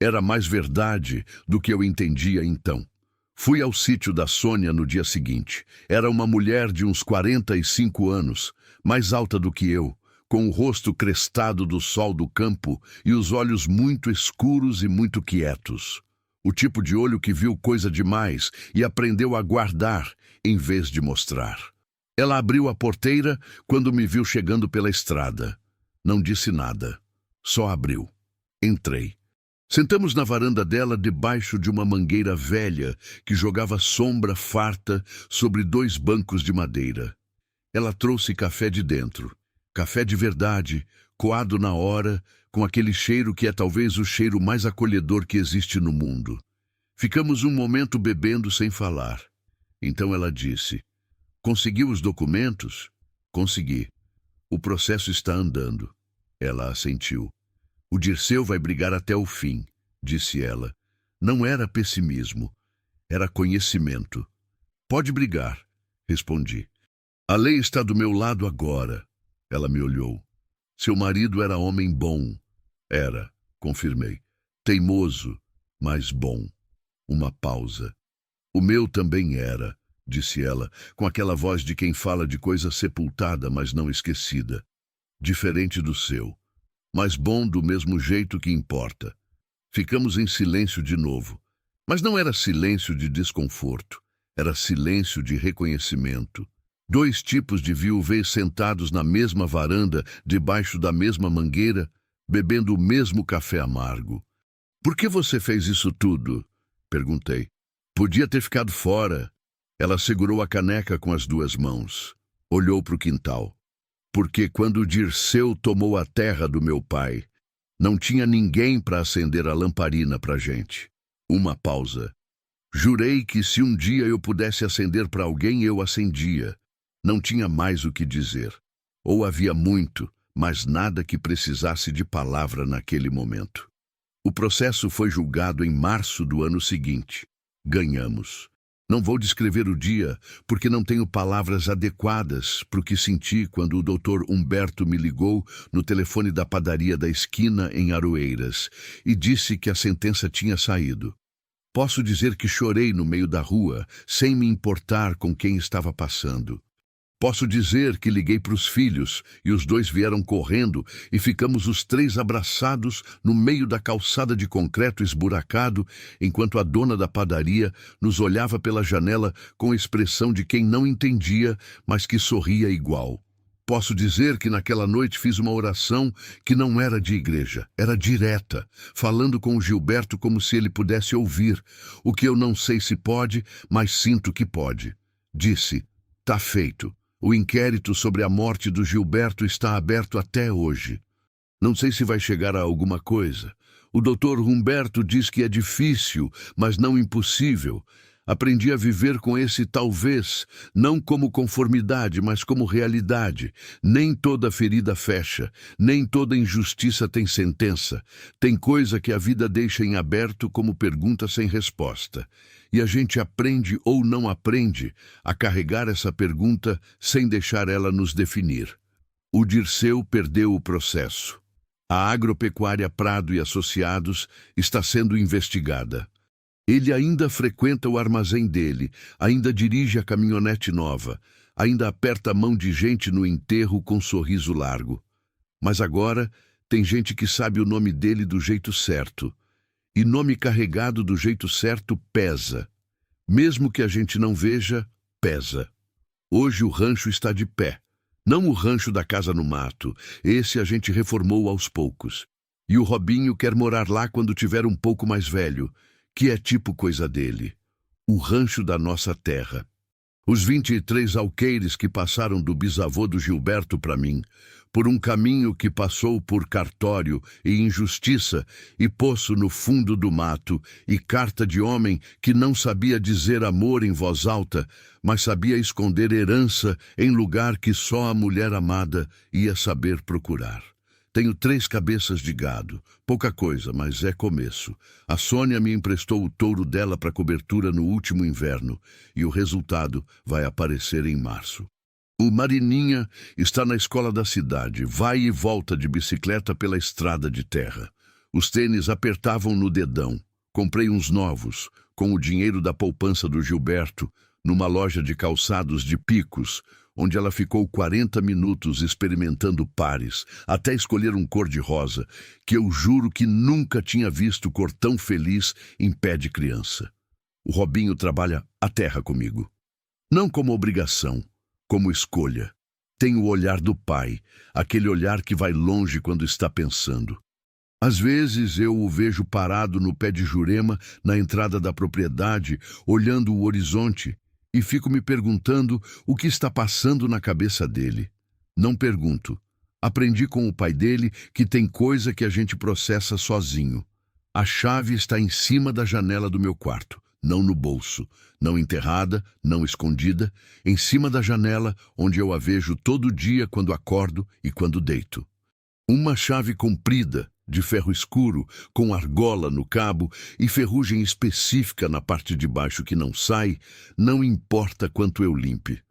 era mais verdade do que eu entendia então. Fui ao sítio da Sônia no dia seguinte. Era uma mulher de uns 45 anos, mais alta do que eu, com o rosto crestado do sol do campo e os olhos muito escuros e muito quietos. O tipo de olho que viu coisa demais e aprendeu a guardar em vez de mostrar. Ela abriu a porteira quando me viu chegando pela estrada. Não disse nada. Só abriu. Entrei. Sentamos na varanda dela debaixo de uma mangueira velha que jogava sombra farta sobre 2 bancos de madeira. Ela trouxe café de dentro. Café de verdade, coado na hora, com aquele cheiro que é talvez o cheiro mais acolhedor que existe no mundo. Ficamos um momento bebendo sem falar. Então ela disse: "Conseguiu os documentos?" "Consegui. O processo está andando." Ela assentiu. "O Dirceu vai brigar até o fim", disse ela. Não era pessimismo, era conhecimento. "Pode brigar", respondi. "A lei está do meu lado agora." Ela me olhou. "Seu marido era homem bom." "Era", confirmei. "Teimoso, mas bom." Uma pausa. "O meu também era", disse ela, com aquela voz de quem fala de coisa sepultada, mas não esquecida. "Diferente do seu, mas bom do mesmo jeito que importa." Ficamos em silêncio de novo. Mas não era silêncio de desconforto, era silêncio de reconhecimento. Dois tipos de viuvez sentados na mesma varanda, debaixo da mesma mangueira, bebendo o mesmo café amargo. "Por que você fez isso tudo?" perguntei. "Podia ter ficado fora." Ela segurou a caneca com as duas mãos. Olhou para o quintal. "Porque quando o Dirceu tomou a terra do meu pai, não tinha ninguém para acender a lamparina para gente." Uma pausa. "Jurei que se um dia eu pudesse acender para alguém, eu acendia." Não tinha mais o que dizer. Ou havia muito, mas nada que precisasse de palavra naquele momento. O processo foi julgado em março do ano seguinte. Ganhamos. Não vou descrever o dia, porque não tenho palavras adequadas para o que senti quando o Dr. Humberto me ligou no telefone da padaria da esquina em Aroeiras e disse que a sentença tinha saído. Posso dizer que chorei no meio da rua, sem me importar com quem estava passando. Posso dizer que liguei para os filhos e os dois vieram correndo e ficamos os três abraçados no meio da calçada de concreto esburacado, enquanto a dona da padaria nos olhava pela janela com a expressão de quem não entendia, mas que sorria igual. Posso dizer que naquela noite fiz uma oração que não era de igreja, era direta, falando com o Gilberto como se ele pudesse ouvir, o que eu não sei se pode, mas sinto que pode. Disse: "Tá feito. O inquérito sobre a morte do Gilberto está aberto até hoje. Não sei se vai chegar a alguma coisa. O Dr. Humberto diz que é difícil, mas não impossível. Aprendi a viver com esse talvez, não como conformidade, mas como realidade. Nem toda ferida fecha, nem toda injustiça tem sentença. Tem coisa que a vida deixa em aberto como pergunta sem resposta. E a gente aprende ou não aprende a carregar essa pergunta sem deixar ela nos definir." O Dirceu perdeu o processo. A Agropecuária Prado e Associados está sendo investigada. Ele ainda frequenta o armazém dele, ainda dirige a caminhonete nova, ainda aperta a mão de gente no enterro com sorriso largo. Mas agora tem gente que sabe o nome dele do jeito certo. E nome carregado do jeito certo pesa. Mesmo que a gente não veja, pesa. Hoje o rancho está de pé. Não o rancho da casa no mato. Esse a gente reformou aos poucos. E o Robinho quer morar lá quando tiver um pouco mais velho, que é tipo coisa dele. O rancho da nossa terra. Os 23 alqueires que passaram do bisavô do Gilberto para mim, por um caminho que passou por cartório e injustiça e poço no fundo do mato e carta de homem que não sabia dizer amor em voz alta, mas sabia esconder herança em lugar que só a mulher amada ia saber procurar. Tenho 3 cabeças de gado, pouca coisa, mas é começo. A Sônia me emprestou o touro dela para cobertura no último inverno, e o resultado vai aparecer em março. O Marininha está na escola da cidade, vai e volta de bicicleta pela estrada de terra. Os tênis apertavam no dedão. Comprei uns novos, com o dinheiro da poupança do Gilberto, numa loja de calçados de Picos, onde ela ficou 40 minutos experimentando pares, até escolher um cor-de-rosa, que eu juro que nunca tinha visto cor tão feliz em pé de criança. O Robinho trabalha a terra comigo. Não como obrigação, como escolha. Tem o olhar do pai, aquele olhar que vai longe quando está pensando. Às vezes eu o vejo parado no pé de Jurema, na entrada da propriedade, olhando o horizonte, e fico me perguntando o que está passando na cabeça dele. Não pergunto. Aprendi com o pai dele que tem coisa que a gente processa sozinho. A chave está em cima da janela do meu quarto, não no bolso, não enterrada, não escondida, em cima da janela onde eu a vejo todo dia quando acordo e quando deito. Uma chave comprida, de ferro escuro, com argola no cabo e ferrugem específica na parte de baixo que não sai, não importa quanto eu limpe.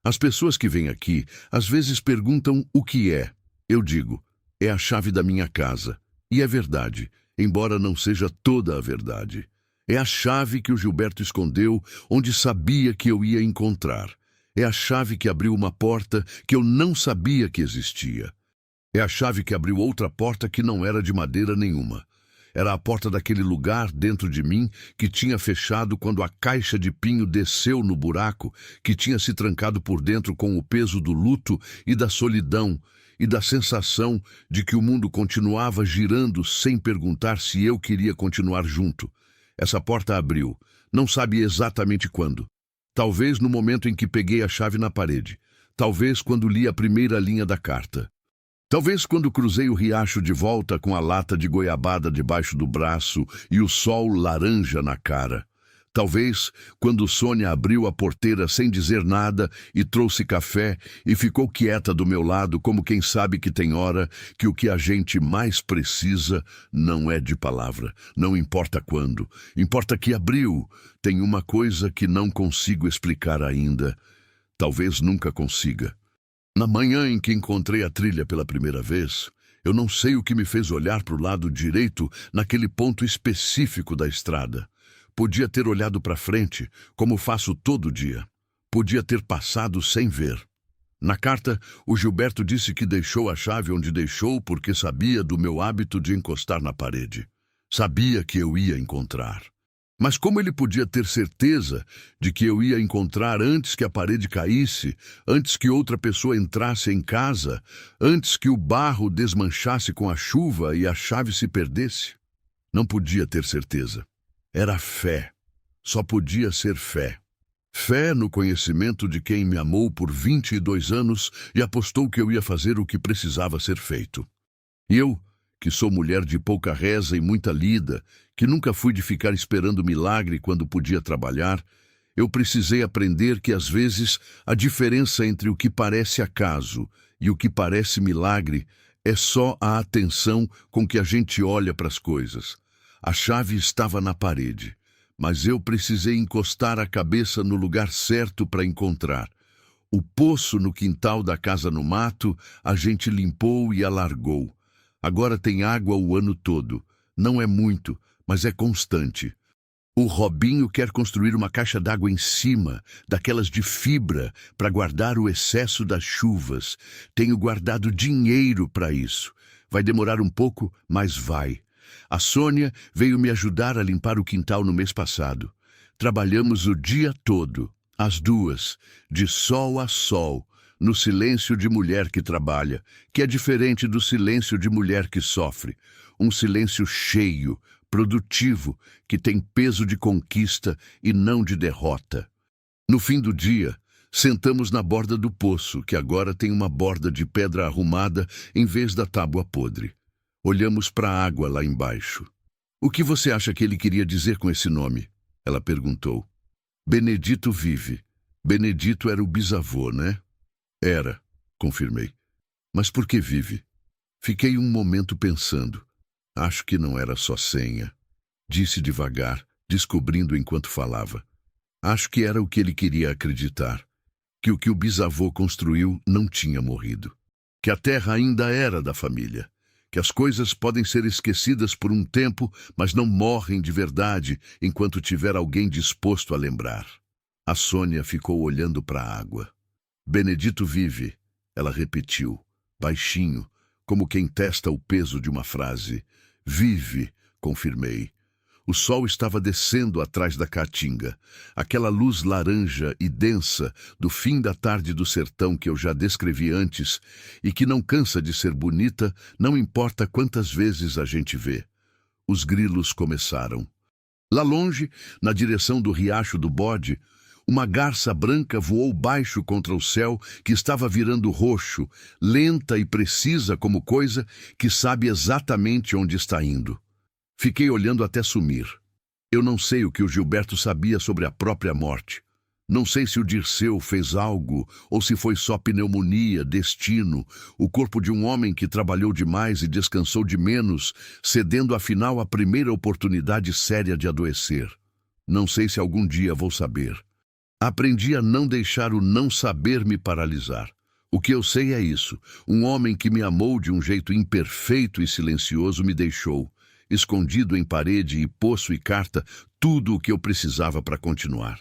As pessoas que vêm aqui às vezes perguntam o que é. Eu digo, é a chave da minha casa. E é verdade, embora não seja toda a verdade. É a chave que o Gilberto escondeu onde sabia que eu ia encontrar. É a chave que abriu uma porta que eu não sabia que existia. É a chave que abriu outra porta que não era de madeira nenhuma. Era a porta daquele lugar dentro de mim que tinha fechado quando a caixa de pinho desceu no buraco, que tinha se trancado por dentro com o peso do luto e da solidão e da sensação de que o mundo continuava girando sem perguntar se eu queria continuar junto. Essa porta abriu, não sabe exatamente quando. Talvez no momento em que peguei a chave na parede. Talvez quando li a primeira linha da carta. Talvez quando cruzei o riacho de volta com a lata de goiabada debaixo do braço e o sol laranja na cara. Talvez quando Sônia abriu a porteira sem dizer nada e trouxe café e ficou quieta do meu lado como quem sabe que tem hora que o que a gente mais precisa não é de palavra, não importa quando, importa que abriu. Tem uma coisa que não consigo explicar ainda, talvez nunca consiga. Na manhã em que encontrei a trilha pela primeira vez, eu não sei o que me fez olhar para o lado direito naquele ponto específico da estrada. Podia ter olhado para frente, como faço todo dia. Podia ter passado sem ver. Na carta, o Gilberto disse que deixou a chave onde deixou porque sabia do meu hábito de encostar na parede. Sabia que eu ia encontrar. Mas como ele podia ter certeza de que eu ia encontrar antes que a parede caísse, antes que outra pessoa entrasse em casa, antes que o barro desmanchasse com a chuva e a chave se perdesse? Não podia ter certeza. Era fé. Só podia ser fé. Fé no conhecimento de quem me amou por 22 anos e apostou que eu ia fazer o que precisava ser feito. E eu, que sou mulher de pouca reza e muita lida, que nunca fui de ficar esperando milagre quando podia trabalhar, eu precisei aprender que às vezes a diferença entre o que parece acaso e o que parece milagre é só a atenção com que a gente olha para as coisas. A chave estava na parede, mas eu precisei encostar a cabeça no lugar certo para encontrar. O poço no quintal da casa no mato, a gente limpou e alargou. Agora tem água o ano todo. Não é muito, mas é constante. O Robinho quer construir uma caixa d'água em cima, daquelas de fibra, para guardar o excesso das chuvas. Tenho guardado dinheiro para isso. Vai demorar um pouco, mas vai. A Sônia veio me ajudar a limpar o quintal no mês passado. Trabalhamos o dia todo, as duas, de sol a sol, no silêncio de mulher que trabalha, que é diferente do silêncio de mulher que sofre. Um silêncio cheio, produtivo, que tem peso de conquista e não de derrota. No fim do dia, sentamos na borda do poço, que agora tem uma borda de pedra arrumada em vez da tábua podre. Olhamos para a água lá embaixo. O que você acha que ele queria dizer com esse nome? Ela perguntou. Benedito vive. Benedito era o bisavô, né? Era, confirmei. Mas por que vive? Fiquei um momento pensando. Acho que não era só senha. Disse devagar, descobrindo enquanto falava. Acho que era o que ele queria acreditar. Que o que o bisavô construiu não tinha morrido. Que a terra ainda era da família. Que as coisas podem ser esquecidas por um tempo, mas não morrem de verdade enquanto tiver alguém disposto a lembrar. A Sônia ficou olhando para a água. Benedito vive, ela repetiu, baixinho, como quem testa o peso de uma frase. Vive, confirmei. O sol estava descendo atrás da caatinga, aquela luz laranja e densa do fim da tarde do sertão que eu já descrevi antes e que não cansa de ser bonita, não importa quantas vezes a gente vê. Os grilos começaram. Lá longe, na direção do Riacho do Bode, uma garça branca voou baixo contra o céu que estava virando roxo, lenta e precisa como coisa que sabe exatamente onde está indo. Fiquei olhando até sumir. Eu não sei o que o Gilberto sabia sobre a própria morte. Não sei se o Dirceu fez algo ou se foi só pneumonia, destino, o corpo de um homem que trabalhou demais e descansou de menos, cedendo afinal a primeira oportunidade séria de adoecer. Não sei se algum dia vou saber. Aprendi a não deixar o não saber me paralisar. O que eu sei é isso: um homem que me amou de um jeito imperfeito e silencioso me deixou, escondido em parede e poço e carta, tudo o que eu precisava para continuar.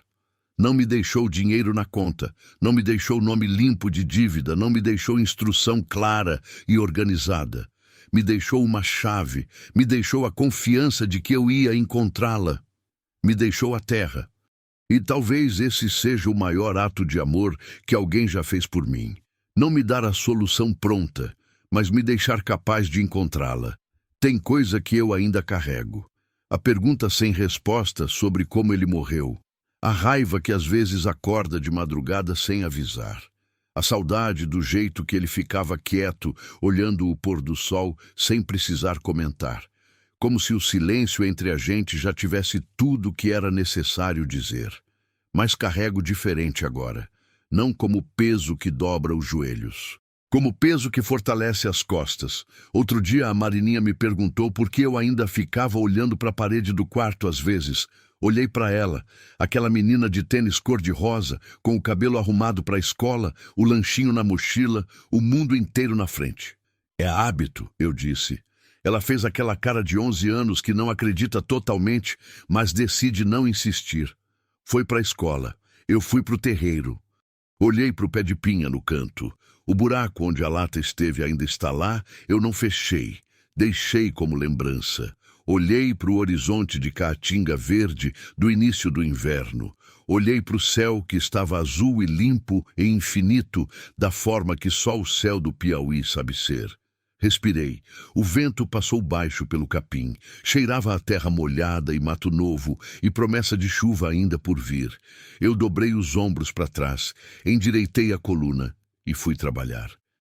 Não me deixou dinheiro na conta, não me deixou nome limpo de dívida, não me deixou instrução clara e organizada. Me deixou uma chave, me deixou a confiança de que eu ia encontrá-la. Me deixou a terra. E talvez esse seja o maior ato de amor que alguém já fez por mim. Não me dar a solução pronta, mas me deixar capaz de encontrá-la. Tem coisa que eu ainda carrego. A pergunta sem resposta sobre como ele morreu. A raiva que às vezes acorda de madrugada sem avisar. A saudade do jeito que ele ficava quieto, olhando o pôr do sol, sem precisar comentar. Como se o silêncio entre a gente já tivesse tudo o que era necessário dizer. Mas carrego diferente agora. Não como peso que dobra os joelhos. Como peso que fortalece as costas. Outro dia a Marininha me perguntou por que eu ainda ficava olhando para a parede do quarto às vezes. Olhei para ela, aquela menina de tênis cor-de-rosa, com o cabelo arrumado para a escola, o lanchinho na mochila, o mundo inteiro na frente. É hábito, eu disse. Ela fez aquela cara de 11 anos que não acredita totalmente, mas decide não insistir. Foi para a escola. Eu fui para o terreiro. Olhei para o pé de pinha no canto. O buraco onde a lata esteve ainda está lá, eu não fechei. Deixei como lembrança. Olhei para o horizonte de caatinga verde do início do inverno. Olhei para o céu que estava azul e limpo e infinito, da forma que só o céu do Piauí sabe ser. Respirei. O vento passou baixo pelo capim. Cheirava a terra molhada e mato novo, e promessa de chuva ainda por vir. Eu dobrei os ombros para trás, endireitei a coluna e fui trabalhar.